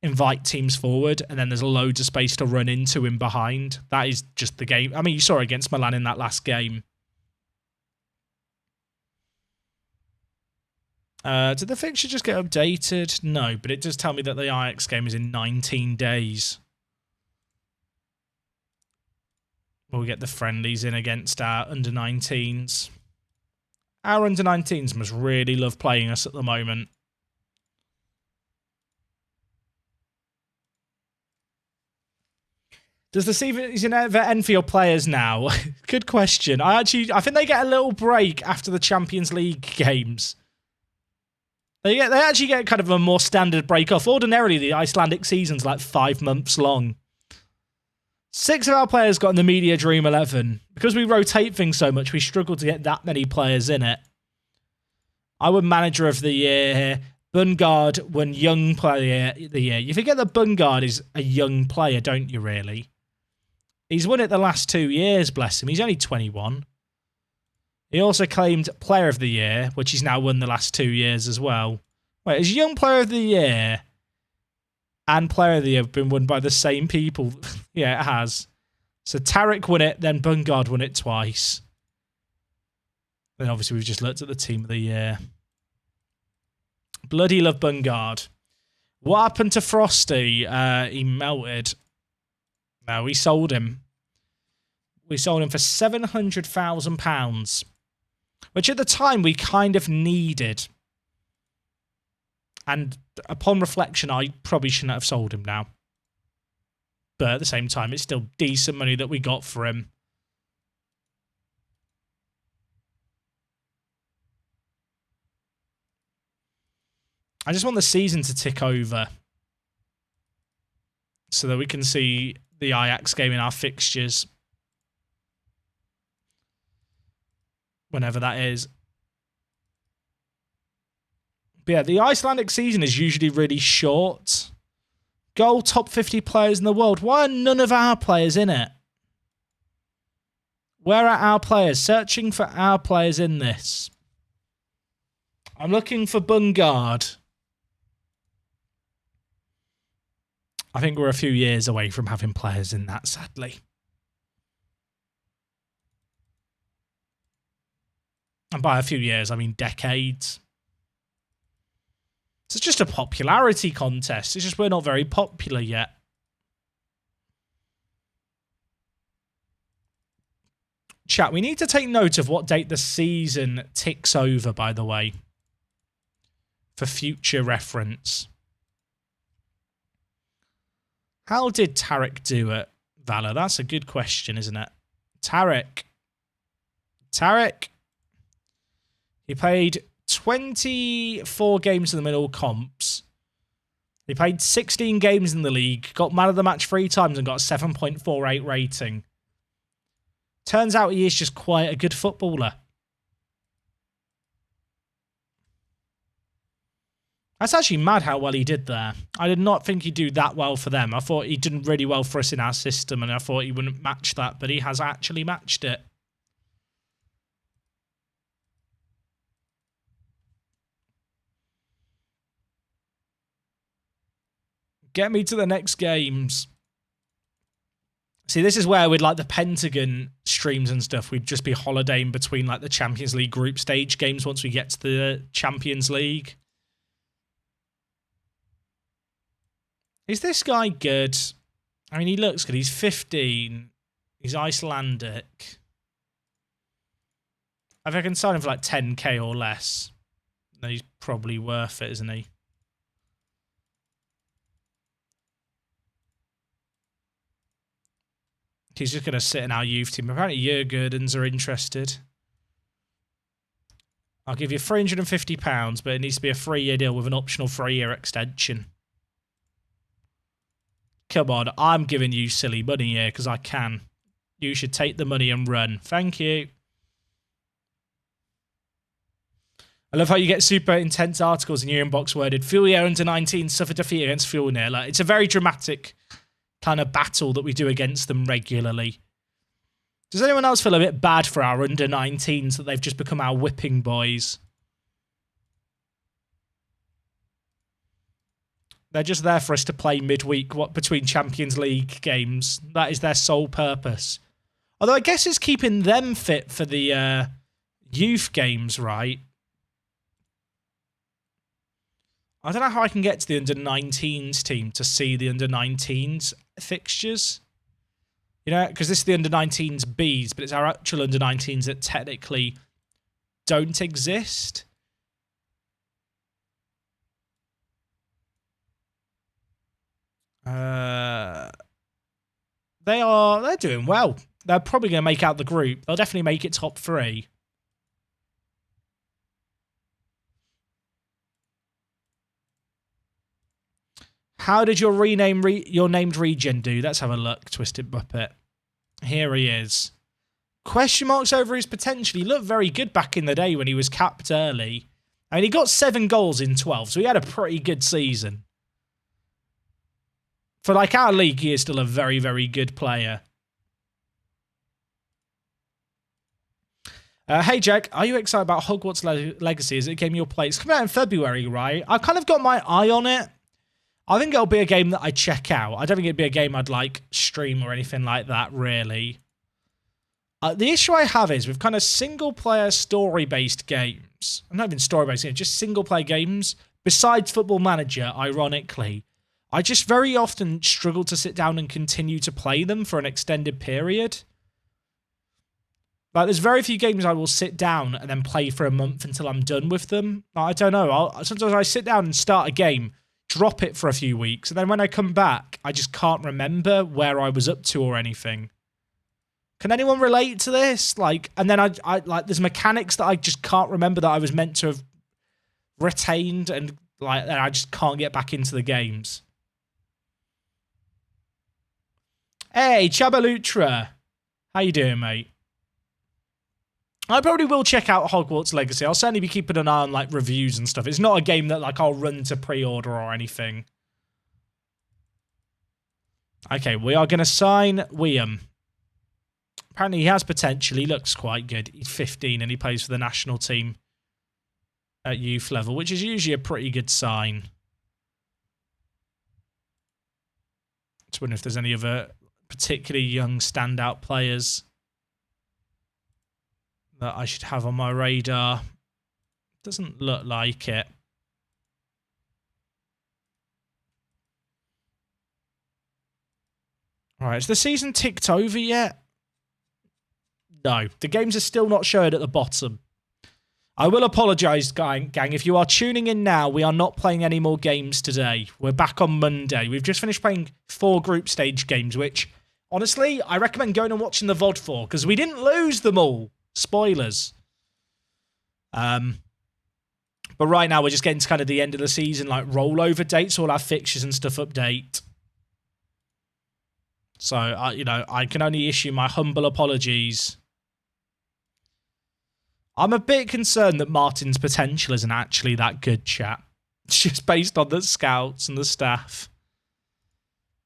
invite teams forward, and then there's loads of space to run into in behind. That is just the game. I mean, you saw it against Milan in that last game. Did the fixture just get updated? No, but it does tell me that the Ajax game is in 19 days. We'll get the friendlies in against our under-19s. Our under-19s must really love playing us at the moment. Does the season ever end for your players now? Good question. I think they get a little break after the Champions League games. They actually get kind of a more standard break off. Ordinarily, the Icelandic season's like 5 months long. 6 of our players got in the Media Dream 11. Because we rotate things so much, we struggle to get that many players in it. I won Manager of the Year here. Bungard won Young Player of the Year. You forget that Bungard is a young player, don't you, really? He's won it the last 2 years, bless him. He's only 21. He also claimed Player of the Year, which he's now won the last 2 years as well. Wait, has Young Player of the Year and Player of the Year been won by the same people? Yeah, it has. So Tarek won it, then Bungard won it twice. Then obviously we've just looked at the Team of the Year. Bloody love Bungard. What happened to Frosty? He melted. No, we sold him. We sold him for £700,000, which at the time we kind of needed. And upon reflection, I probably shouldn't have sold him now. But at the same time, it's still decent money that we got for him. I just want the season to tick over so that we can see the Ajax game in our fixtures. Whenever that is. But yeah, the Icelandic season is usually really short. Goal top 50 players in the world. Why are none of our players in it? Where are our players? Searching for our players in this. I'm looking for Bungard. I think we're a few years away from having players in that, sadly. And by a few years, I mean decades. So it's just a popularity contest. It's just we're not very popular yet. Chat, we need to take note of what date the season ticks over, by the way. For future reference. How did Tarek do it, Valor? That's a good question, isn't it? Tarek. He played 24 games in the middle comps. He played 16 games in the league, got man of the match 3 times and got a 7.48 rating. Turns out he is just quite a good footballer. That's actually mad how well he did there. I did not think he'd do that well for them. I thought he did really well for us in our system, and I thought he wouldn't match that, but he has actually matched it. Get me to the next games. See, this is where with like the Pentagon streams and stuff, we'd just be holidaying between like the Champions League group stage games once we get to the Champions League. Is this guy good? I mean, he looks good. He's 15. He's Icelandic. If I can sign him for like 10k or less, then he's probably worth it, isn't he? He's just going to sit in our youth team. Apparently, Addons are interested. I'll give you £350, but it needs to be a 3-year deal with an optional 3-year extension. Come on, I'm giving you silly money here because I can. You should take the money and run. Thank you. I love how you get super intense articles in your inbox worded, Fulia under 19 suffered defeat against Fjolnir. Like, it's a very dramatic kind of battle that we do against them regularly. Does anyone else feel a bit bad for our under 19s that they've just become our whipping boys? They're just there for us to play midweek between Champions League games. That is their sole purpose. Although I guess it's keeping them fit for the youth games, right? I don't know how I can get to the under-19s team to see the under-19s fixtures. You know, because this is the under-19s Bs, but it's our actual under-19s that technically don't exist. They're doing well. They're probably going to make out the group. They'll definitely make it top 3. How did your your named regen do? Let's have a look, Twisted Muppet. Here he is. Question marks over his potential. He looked very good back in the day when he was capped early. I mean, he got 7 goals in 12, so he had a pretty good season. For like our league, he is still a very, very good player. Hey, Jack, are you excited about Hogwarts Legacy? Is it a game you'll play? It's coming out in February, right? I've kind of got my eye on it. I think it'll be a game that I check out. I don't think it'd be a game I'd like stream or anything like that, really. The issue I have is with kind of single-player story-based games. Not even story-based games, just single-player games. Besides Football Manager, ironically, I just very often struggle to sit down and continue to play them for an extended period. Like, there's very few games I will sit down and then play for a month until I'm done with them. I don't know. Sometimes I sit down and start a game, drop it for a few weeks, and then when I come back, I just can't remember where I was up to or anything. Can anyone relate to this? Like, and then I like, there's mechanics that I just can't remember that I was meant to have retained, and like, I just can't get back into the games. Hey, Chabalutra. How you doing, mate? I probably will check out Hogwarts Legacy. I'll certainly be keeping an eye on like reviews and stuff. It's not a game that like I'll run to pre-order or anything. Okay, we are going to sign William. Apparently he has potential. He looks quite good. He's 15 and he plays for the national team at youth level, which is usually a pretty good sign. Just wondering if there's any other particularly young standout players that I should have on my radar. Doesn't look like it. Alright, has the season ticked over yet? No, the games are still not showed at the bottom. I will apologise, gang. If you are tuning in now, we are not playing any more games today. We're back on Monday. We've just finished playing 4 group stage games, which, honestly, I recommend going and watching the VOD for, because we didn't lose them all. Spoilers. But right now, we're just getting to kind of the end of the season, like rollover dates, all our fixtures and stuff update. So, you know, I can only issue my humble apologies. I'm a bit concerned that Martin's potential isn't actually that good, chat. It's just based on the scouts and the staff.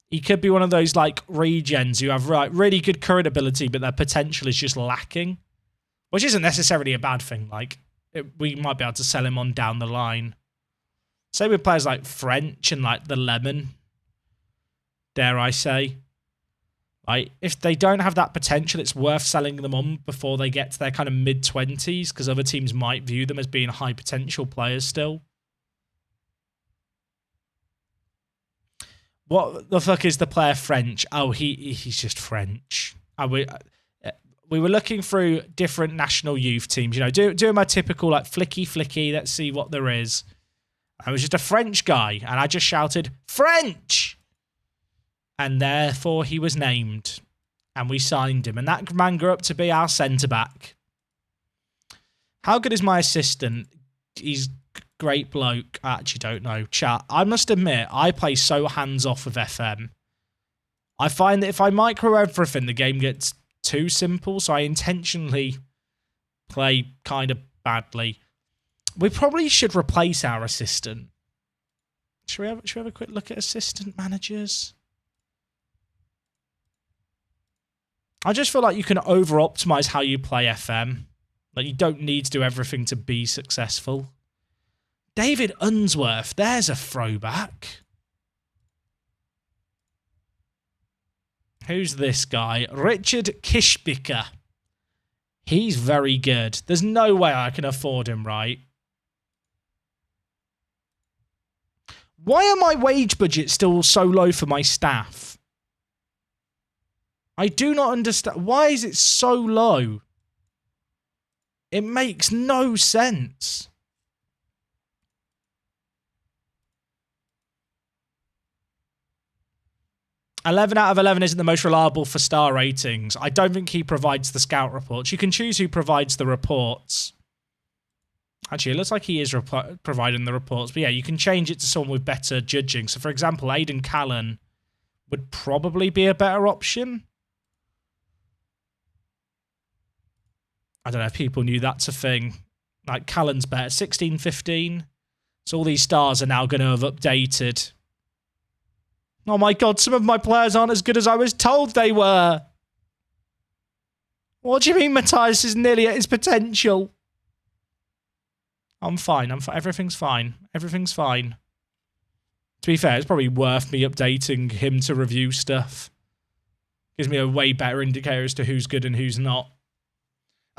He could be one of those like regens who have really good current ability, but their potential is just lacking, which isn't necessarily a bad thing. Like we might be able to sell him on down the line. Same with players like French and like the Lemon. Dare I say? Like if they don't have that potential, it's worth selling them on before they get to their kind of mid-20s, because other teams might view them as being high potential players still. What the fuck is the player French? Oh, he's just French. We were looking through different national youth teams, you know, doing my typical like flicky, let's see what there is. I was just a French guy, and I just shouted, French! And therefore he was named. And we signed him. And that man grew up to be our centre-back. How good is my assistant? He's great bloke. I actually don't know. Chat, I must admit, I play so hands-off of FM. I find that if I micro everything, the game gets too simple, so I intentionally play kind of badly. We probably should replace our assistant. Should we have a quick look at assistant managers? I just feel like you can over-optimize how you play FM. Like, you don't need to do everything to be successful. David Unsworth, there's a throwback. Who's this guy? Richard Kishbicker. He's very good. There's no way I can afford him, right? Why are my wage budgets still so low for my staff? I do not understand. Why is it so low? It makes no sense. "11 out of 11 isn't the most reliable for star ratings. I don't think he provides the scout reports. You can choose who provides the reports. Actually, it looks like he is providing the reports. But yeah, you can change it to someone with better judging. So, for example, Aidan Callan would probably be a better option. I don't know if people knew that's a thing. Like, Callan's better. 16, 15. So all these stars are now going to have updated. Oh my god, some of my players aren't as good as I was told they were. What do you mean Matthias is nearly at his potential? I'm fine. Everything's fine. Everything's fine. To be fair, it's probably worth me updating him to review stuff. Gives me a way better indicator as to who's good and who's not.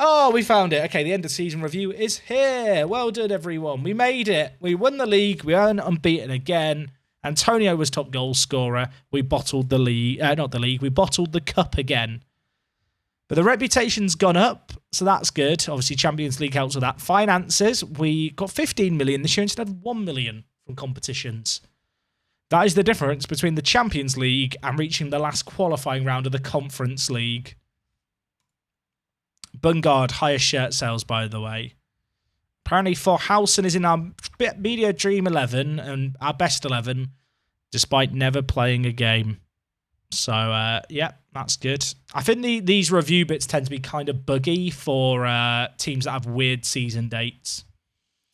Oh, we found it. Okay, the end of season review is here. Well done, everyone. We made it. We won the league. We earned unbeaten again. Antonio was top goal scorer. We bottled the league. Not the league. We bottled the cup again. But the reputation's gone up, so that's good. Obviously, Champions League helps with that. Finances, we got 15 million this year instead of 1 million from competitions. That is the difference between the Champions League and reaching the last qualifying round of the Conference League. Bungard, highest shirt sales, by the way. Apparently, Forhausen is in our media dream 11 and our best 11, despite never playing a game. So, yeah, that's good. I think these review bits tend to be kind of buggy for teams that have weird season dates.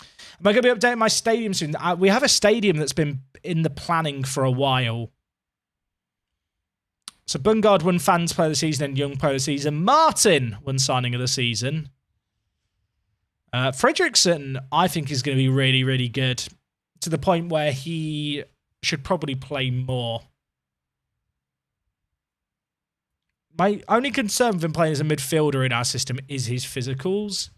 Am I going to be updating my stadium soon? We have a stadium that's been in the planning for a while. So, Bungard won Fans Player of the Season and Young Player of the Season. Martin won Signing of the Season. Fredrickson, I think, is going to be really, really good. To the point where he should probably play more. My only concern with him playing as a midfielder in our system is his physicals.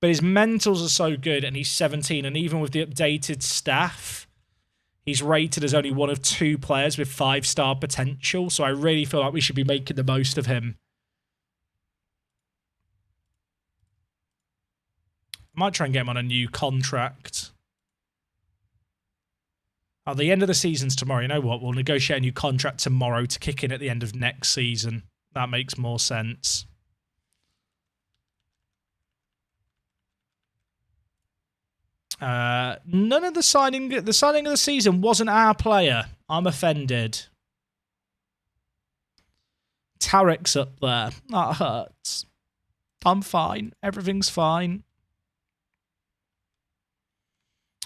But his mentals are so good, and he's 17, and even with the updated staff, he's rated as only one of 2 players with 5-star potential, so I really feel like we should be making the most of him. I might try and get him on a new contract. Oh, the end of the season's tomorrow. You know what? We'll negotiate a new contract tomorrow to kick in at the end of next season. That makes more sense. None of the signing of the season wasn't our player. I'm offended. Tarek's up there. That hurts. I'm fine. Everything's fine.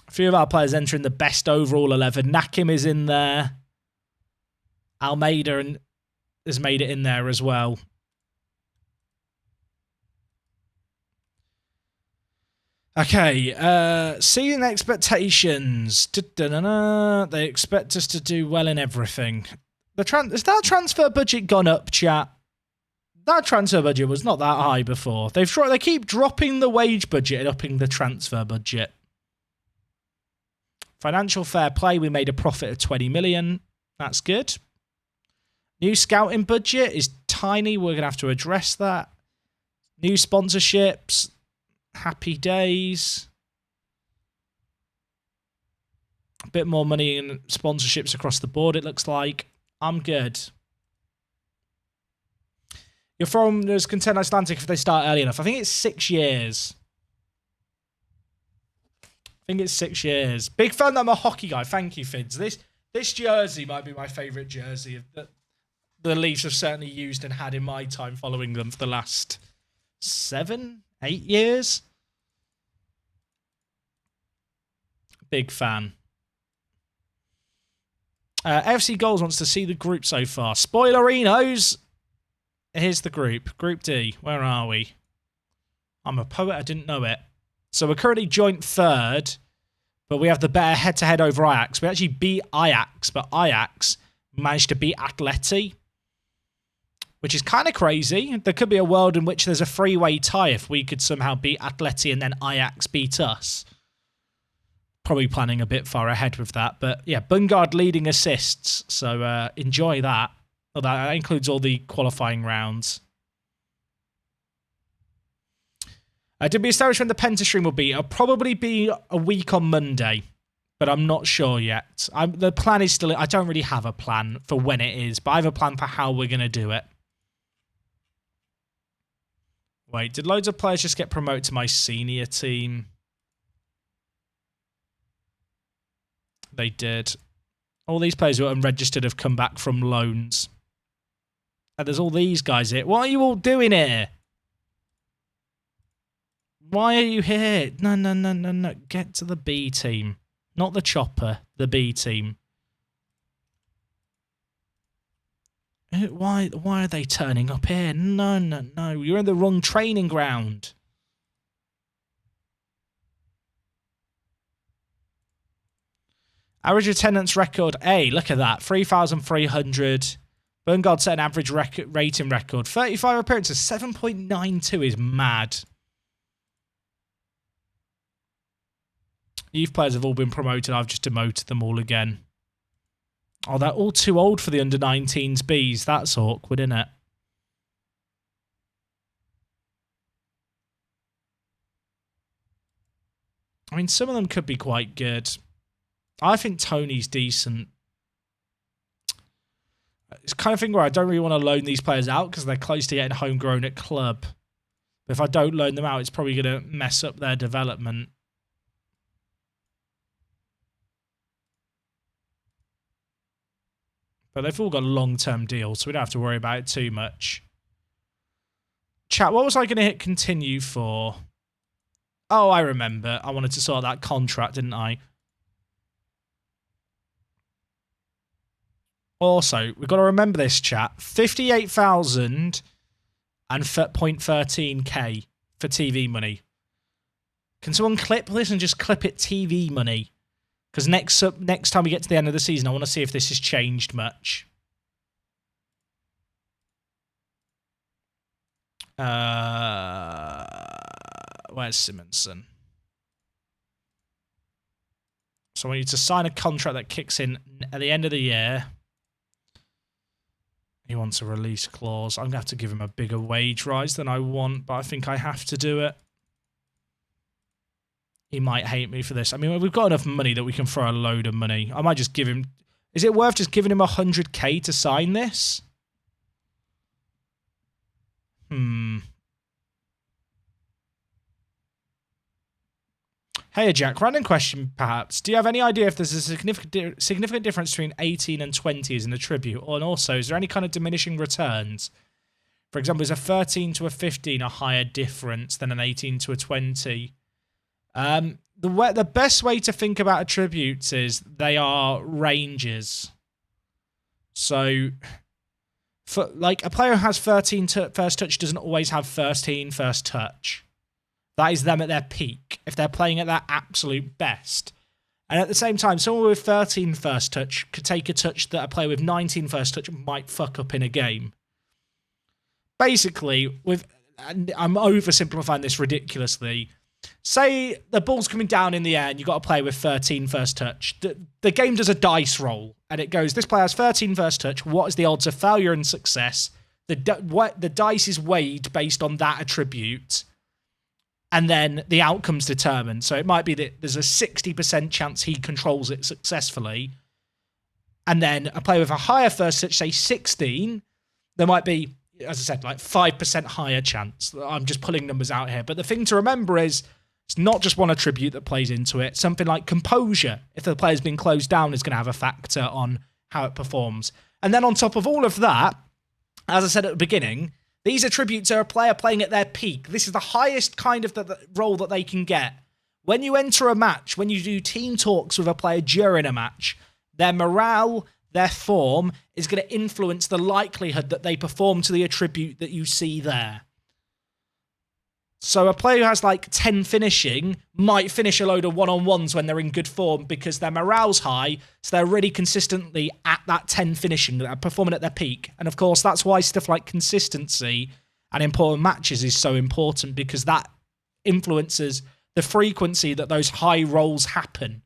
A few of our players entering the best overall 11. Nakim is in there. Almeida has made it in there as well. Okay, season expectations. They expect us to do well in everything. Has that transfer budget gone up, chat? That transfer budget was not that high before. They keep dropping the wage budget and upping the transfer budget. Financial fair play, we made a profit of 20 million. That's good. New scouting budget is tiny. We're going to have to address that. New sponsorships. Happy days. A bit more money in sponsorships across the board, it looks like. I'm good. Your forum is content Icelandic if they start early enough. I think it's 6 years. Big fan that I'm a hockey guy. Thank you, Fids. This jersey might be my favourite jersey that the Leafs have certainly used and had in my time following them for the last 7, 8 years. Big fan. FC Goals wants to see the group so far. Spoilerinos. Here's the group. Group D. Where are we? I'm a poet. I didn't know it. So we're currently joint third, but we have the better head-to-head over Ajax. We actually beat Ajax, but Ajax managed to beat Atleti, which is kind of crazy. There could be a world in which there's a three-way tie if we could somehow beat Atleti and then Ajax beat us. Probably planning a bit far ahead with that. But yeah, Bungard leading assists, so enjoy that. Well, that includes all the qualifying rounds. Did we establish when the Penta stream will be? It'll probably be a week on Monday, but I'm not sure yet. The plan is still... I don't really have a plan for when it is, but I have a plan for how we're going to do it. Wait, did loads of players just get promoted to my senior team? They did. All these players who are unregistered have come back from loans. And there's all these guys here. What are you all doing here? Why are you here? No. Get to the B team. Not the chopper. The B team. Why are they turning up here? No. You're in the wrong training ground. Average attendance record A. Look at that. 3,300. Bungard set an average rating record. 35 appearances. 7.92 is mad. Youth players have all been promoted. I've just demoted them all again. Oh, they're all too old for the under-19s Bs. That's awkward, isn't it? I mean, some of them could be quite good. I think Tony's decent. It's the kind of thing where I don't really want to loan these players out because they're close to getting homegrown at club. But if I don't loan them out, it's probably going to mess up their development. But they've all got long-term deals, so we don't have to worry about it too much. Chat, what was I going to hit continue for? Oh, I remember. I wanted to sort that contract, didn't I? Also, we've got to remember this, chat. 58,000 and 0.13k for TV money. Can someone clip this and just clip it TV money? Because next time we get to the end of the season, I want to see if this has changed much. Where's Simonson? So I want you to sign a contract that kicks in at the end of the year. He wants a release clause. I'm going to have to give him a bigger wage rise than I want, but I think I have to do it. He might hate me for this. I mean, we've got enough money that we can throw a load of money. I might just give him... Is it worth just giving him 100k to sign this? Hey, Jack, random question, perhaps. Do you have any idea if there's a significant difference between 18 and 20 as an attribute? And also, is there any kind of diminishing returns? For example, is a 13 to a 15 a higher difference than an 18 to a 20? The the best way to think about attributes is they are ranges. So, for like a player who has 13 first touch doesn't always have 13 first touch. That is them at their peak, if they're playing at their absolute best. And at the same time, someone with 13 first touch could take a touch that a player with 19 first touch might fuck up in a game. Basically, and I'm oversimplifying this ridiculously. Say the ball's coming down in the air and you've got a player with 13 first touch. The game does a dice roll and it goes, this player has 13 first touch. What is the odds of failure and success? The dice is weighed based on that attribute. And then the outcome's determined. So it might be that there's a 60% chance he controls it successfully. And then a player with a higher first touch, say 16, there might be, as I said, like 5% higher chance. I'm just pulling numbers out here. But the thing to remember is it's not just one attribute that plays into it. Something like composure, if the player's been closed down, is going to have a factor on how it performs. And then on top of all of that, as I said at the beginning, these attributes are a player playing at their peak. This is the highest kind of the role that they can get. When you enter a match, when you do team talks with a player during a match, their morale, their form is going to influence the likelihood that they perform to the attribute that you see there. So a player who has like 10 finishing might finish a load of one-on-ones when they're in good form because their morale's high, so they're really consistently at that 10 finishing, they're performing at their peak. And of course, that's why stuff like consistency and important matches is so important, because that influences the frequency that those high rolls happen.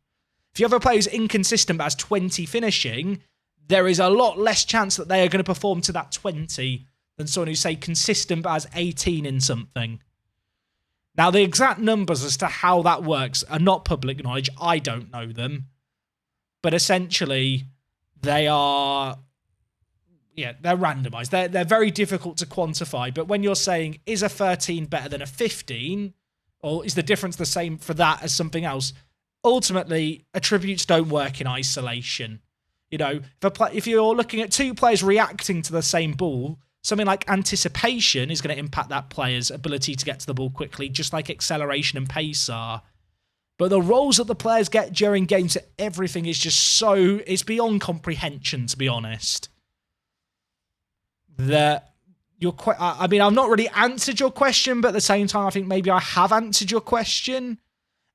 If you have a player who's inconsistent but has 20 finishing, there is a lot less chance that they are going to perform to that 20 than someone who's, say, consistent but has 18 in something. Now, the exact numbers as to how that works are not public knowledge. I don't know them. But essentially, they're randomized. They're very difficult to quantify. But when you're saying, is a 13 better than a 15? Or is the difference the same for that as something else? Ultimately, attributes don't work in isolation. You know, if you're looking at two players reacting to the same ball, something like anticipation is going to impact that player's ability to get to the ball quickly, just like acceleration and pace are. But the roles that the players get during games, everything is just it's beyond comprehension, to be honest. I've not really answered your question, but at the same time, I think maybe I have answered your question.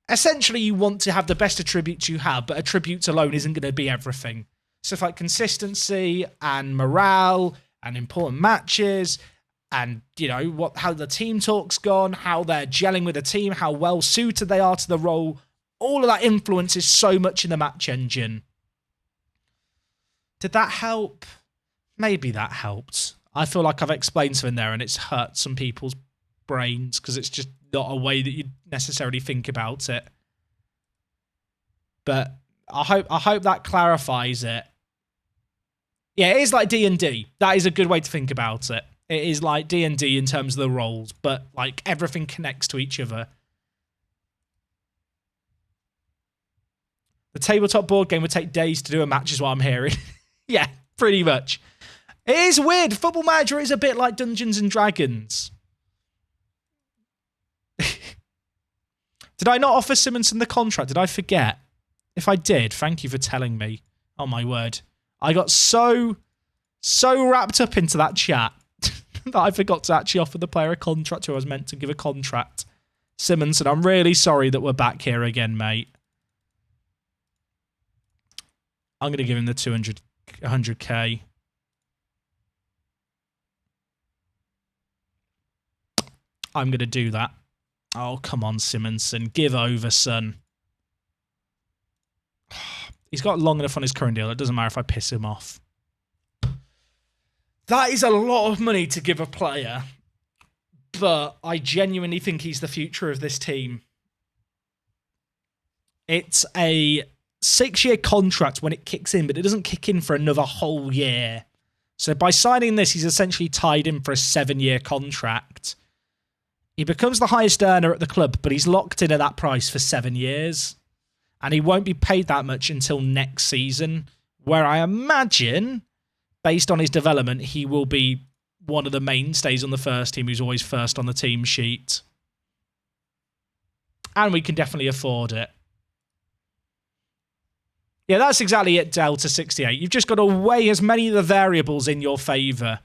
Essentially, you want to have the best attributes you have, but attributes alone isn't going to be everything. Stuff like consistency and morale and important matches, and, you know, how the team talk's gone, how they're gelling with the team, how well suited they are to the role. All of that influences so much in the match engine. Did that help? Maybe that helped. I feel like I've explained something there and it's hurt some people's brains because it's just not a way that you necessarily think about it. But I hope that clarifies it. Yeah, it is like D&D. That is a good way to think about it. It is like D&D in terms of the roles, but like everything connects to each other. The tabletop board game would take days to do a match is what I'm hearing. Yeah, pretty much. It is weird. Football Manager is a bit like Dungeons and Dragons. Did I not offer Simonson the contract? Did I forget? If I did, thank you for telling me. Oh my word. I got so wrapped up into that chat that I forgot to actually offer the player a contract who I was meant to give a contract. Simonson, I'm really sorry that we're back here again, mate. I'm going to give him the 100k. I'm going to do that. Oh, come on, Simonson. Give over, son. He's got long enough on his current deal. It doesn't matter if I piss him off. That is a lot of money to give a player. But I genuinely think he's the future of this team. It's a 6-year contract when it kicks in, but it doesn't kick in for another whole year. So by signing this, he's essentially tied in for a 7-year contract. He becomes the highest earner at the club, but he's locked in at that price for 7 years. And he won't be paid that much until next season, where I imagine, based on his development, he will be one of the mainstays on the first team who's always first on the team sheet. And we can definitely afford it. Yeah, that's exactly it, Delta 68. You've just got to weigh as many of the variables in your favour.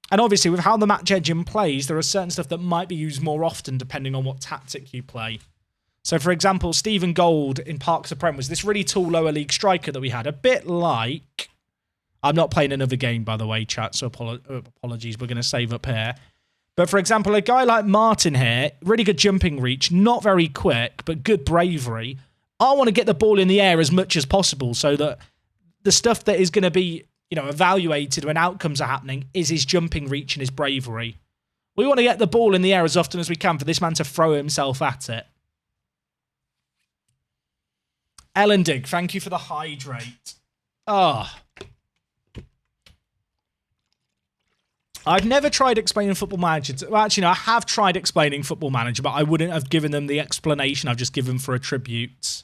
And obviously, with how the match engine plays, there are certain stuff that might be used more often depending on what tactic you play. So, for example, Stephen Gold in Parks of Prem was this really tall lower league striker that we had. A bit like... I'm not playing another game, by the way, chat, so apologies. We're going to save up here. But, for example, a guy like Martin here, really good jumping reach, not very quick, but good bravery. I want to get the ball in the air as much as possible so that the stuff that is going to be, evaluated when outcomes are happening is his jumping reach and his bravery. We want to get the ball in the air as often as we can for this man to throw himself at it. Ellendig, thank you for the hydrate. I've never tried explaining Football Manager. Well, actually, no, I have tried explaining Football Manager, but I wouldn't have given them the explanation I've just given for attributes.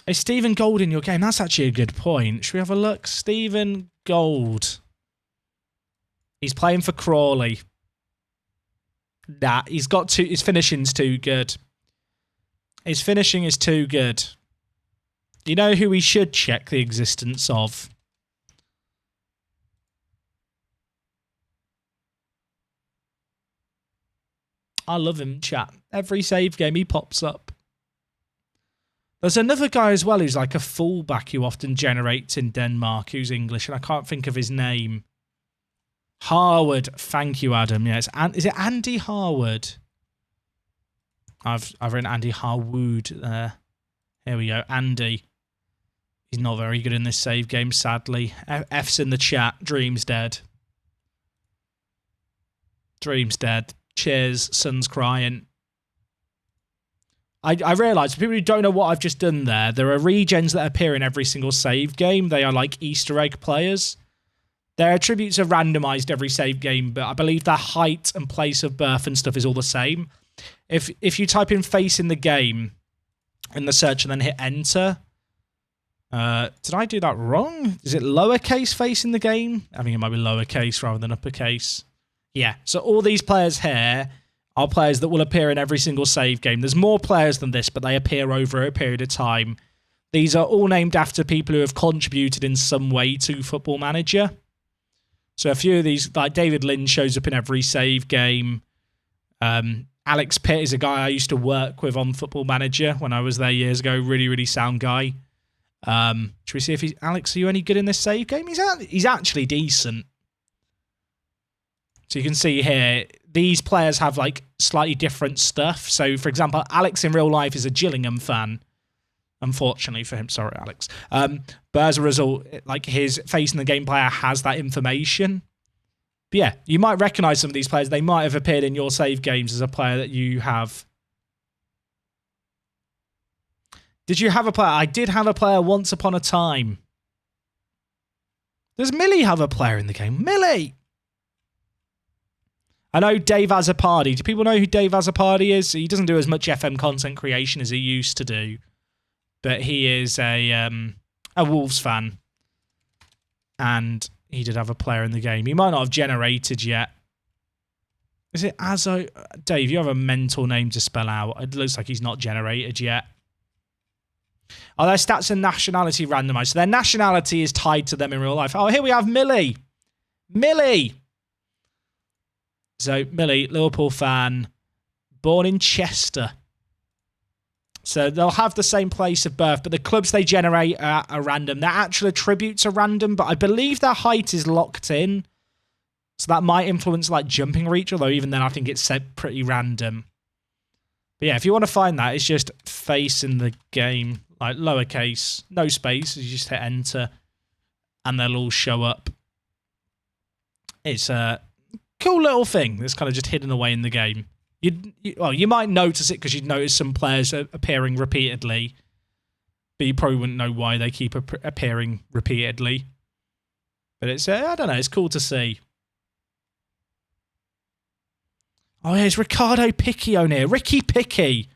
Is Stephen Gold in your game? That's actually a good point. Should we have a look? Stephen Gold. He's playing for Crawley. Nah, he's got too... His finishing's too good. His finishing is too good. Do you know who we should check the existence of? I love him, chat. Every save game he pops up. There's another guy as well who's like a fullback who often generates in Denmark, who's English, and I can't think of his name. Harwood. Thank you, Adam. Yeah, is it Andy Harwood? I've written Andy Harwood there. Here we go. Andy. He's not very good in this save game, sadly. F's in the chat. Dream's dead. Dream's dead. Cheers. Son's crying. I realise, for people who don't know what I've just done there, there are regens that appear in every single save game. They are like Easter egg players. Their attributes are randomised every save game, but I believe their height and place of birth and stuff is all the same. If you type in face in the game in the search and then hit enter... did I do that wrong? Is it lowercase face in the game? I think it might be lowercase rather than uppercase. Yeah, so all these players here are players that will appear in every single save game. There's more players than this, but they appear over a period of time. These are all named after people who have contributed in some way to Football Manager. So a few of these, like David Lynn shows up in every save game. Alex Pitt is a guy I used to work with on Football Manager when I was there years ago. Really, really sound guy. Should we see if he's... Alex, are you any good in this save game? He's actually decent. So you can see here, these players have like slightly different stuff. So, for example, Alex in real life is a Gillingham fan. Unfortunately for him. Sorry, Alex. But as a result, like his face in the game player has that information. But yeah, you might recognise some of these players. They might have appeared in your save games as a player that you have. Did you have a player? I did have a player once upon a time. Does Millie have a player in the game? Millie! I know Dave Azzopardi. Do people know who Dave Azzopardi is? He doesn't do as much FM content creation as he used to do. But he is a Wolves fan. And he did have a player in the game. He might not have generated yet. Is it Azzo? Dave, you have a mental name to spell out. It looks like he's not generated yet. Are their stats and nationality randomised? So their nationality is tied to them in real life. Oh, here we have Millie. Millie! So, Millie, Liverpool fan, born in Chester. So they'll have the same place of birth, but the clubs they generate are random. Their actual attributes are random, but I believe their height is locked in. So that might influence like jumping reach, although even then I think it's set pretty random. But yeah, if you want to find that, it's just face in the game, like lowercase, no space. You just hit enter, and they'll all show up. It's a cool little thing that's kind of just hidden away in the game. You might notice it because you'd notice some players appearing repeatedly, but you probably wouldn't know why they keep appearing repeatedly. But it's, I don't know, it's cool to see. Oh, yeah, it's Ricardo Picky on here. Ricky Picky.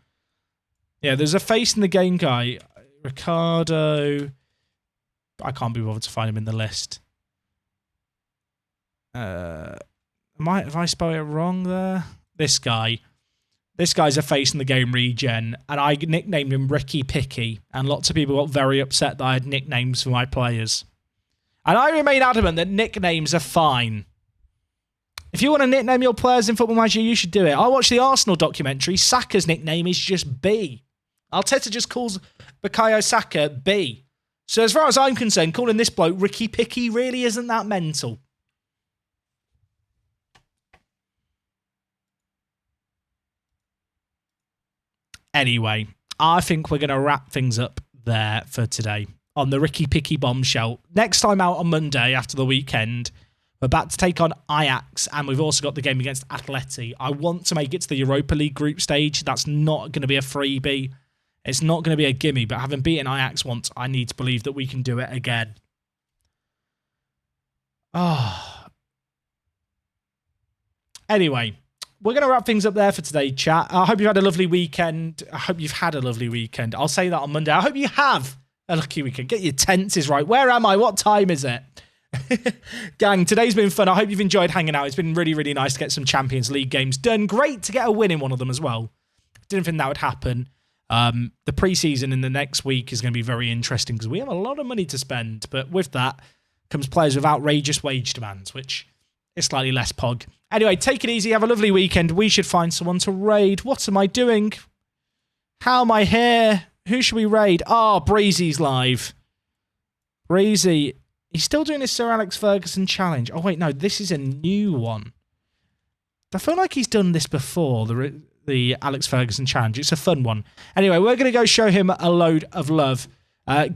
Yeah, there's a face in the game guy. Ricardo. I can't be bothered to find him in the list. Have I spelled it wrong there? This guy. This guy's a face in the game regen, and I nicknamed him Ricky Picky, and lots of people got very upset that I had nicknames for my players. And I remain adamant that nicknames are fine. If you want to nickname your players in Football Manager, you should do it. I watched the Arsenal documentary. Saka's nickname is just B. Arteta just calls Bukayo Saka B. So as far as I'm concerned, calling this bloke Ricky Picky really isn't that mental. Anyway, I think we're going to wrap things up there for today on the Ricky Picky bombshell. Next time out on Monday after the weekend, we're about to take on Ajax, and we've also got the game against Atleti. I want to make it to the Europa League group stage. That's not going to be a freebie. It's not going to be a gimme, but having beaten Ajax once, I need to believe that we can do it again. Anyway, we're going to wrap things up there for today, chat. I hope you've had a lovely weekend. I hope you've had a lovely weekend. I'll say that on Monday. I hope you have a lucky weekend. Get your tenses right. Where am I? What time is it? Gang, today's been fun. I hope you've enjoyed hanging out. It's been really, really nice to get some Champions League games done. Great to get a win in one of them as well. Didn't think that would happen. The preseason in the next week is going to be very interesting because we have a lot of money to spend. But with that comes players with outrageous wage demands, which is slightly less pog. Anyway, take it easy. Have a lovely weekend. We should find someone to raid. What am I doing? How am I here? Who should we raid? Oh, Breezy's live. Breezy. He's still doing his Sir Alex Ferguson challenge. Oh, wait, no. This is a new one. I feel like he's done this before, the Alex Ferguson challenge. It's a fun one. Anyway, we're going to go show him a load of love.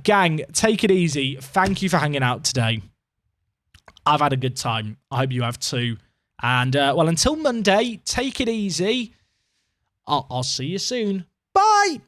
Gang, take it easy. Thank you for hanging out today. I've had a good time. I hope you have too. And, well, until Monday, take it easy. I'll see you soon. Bye!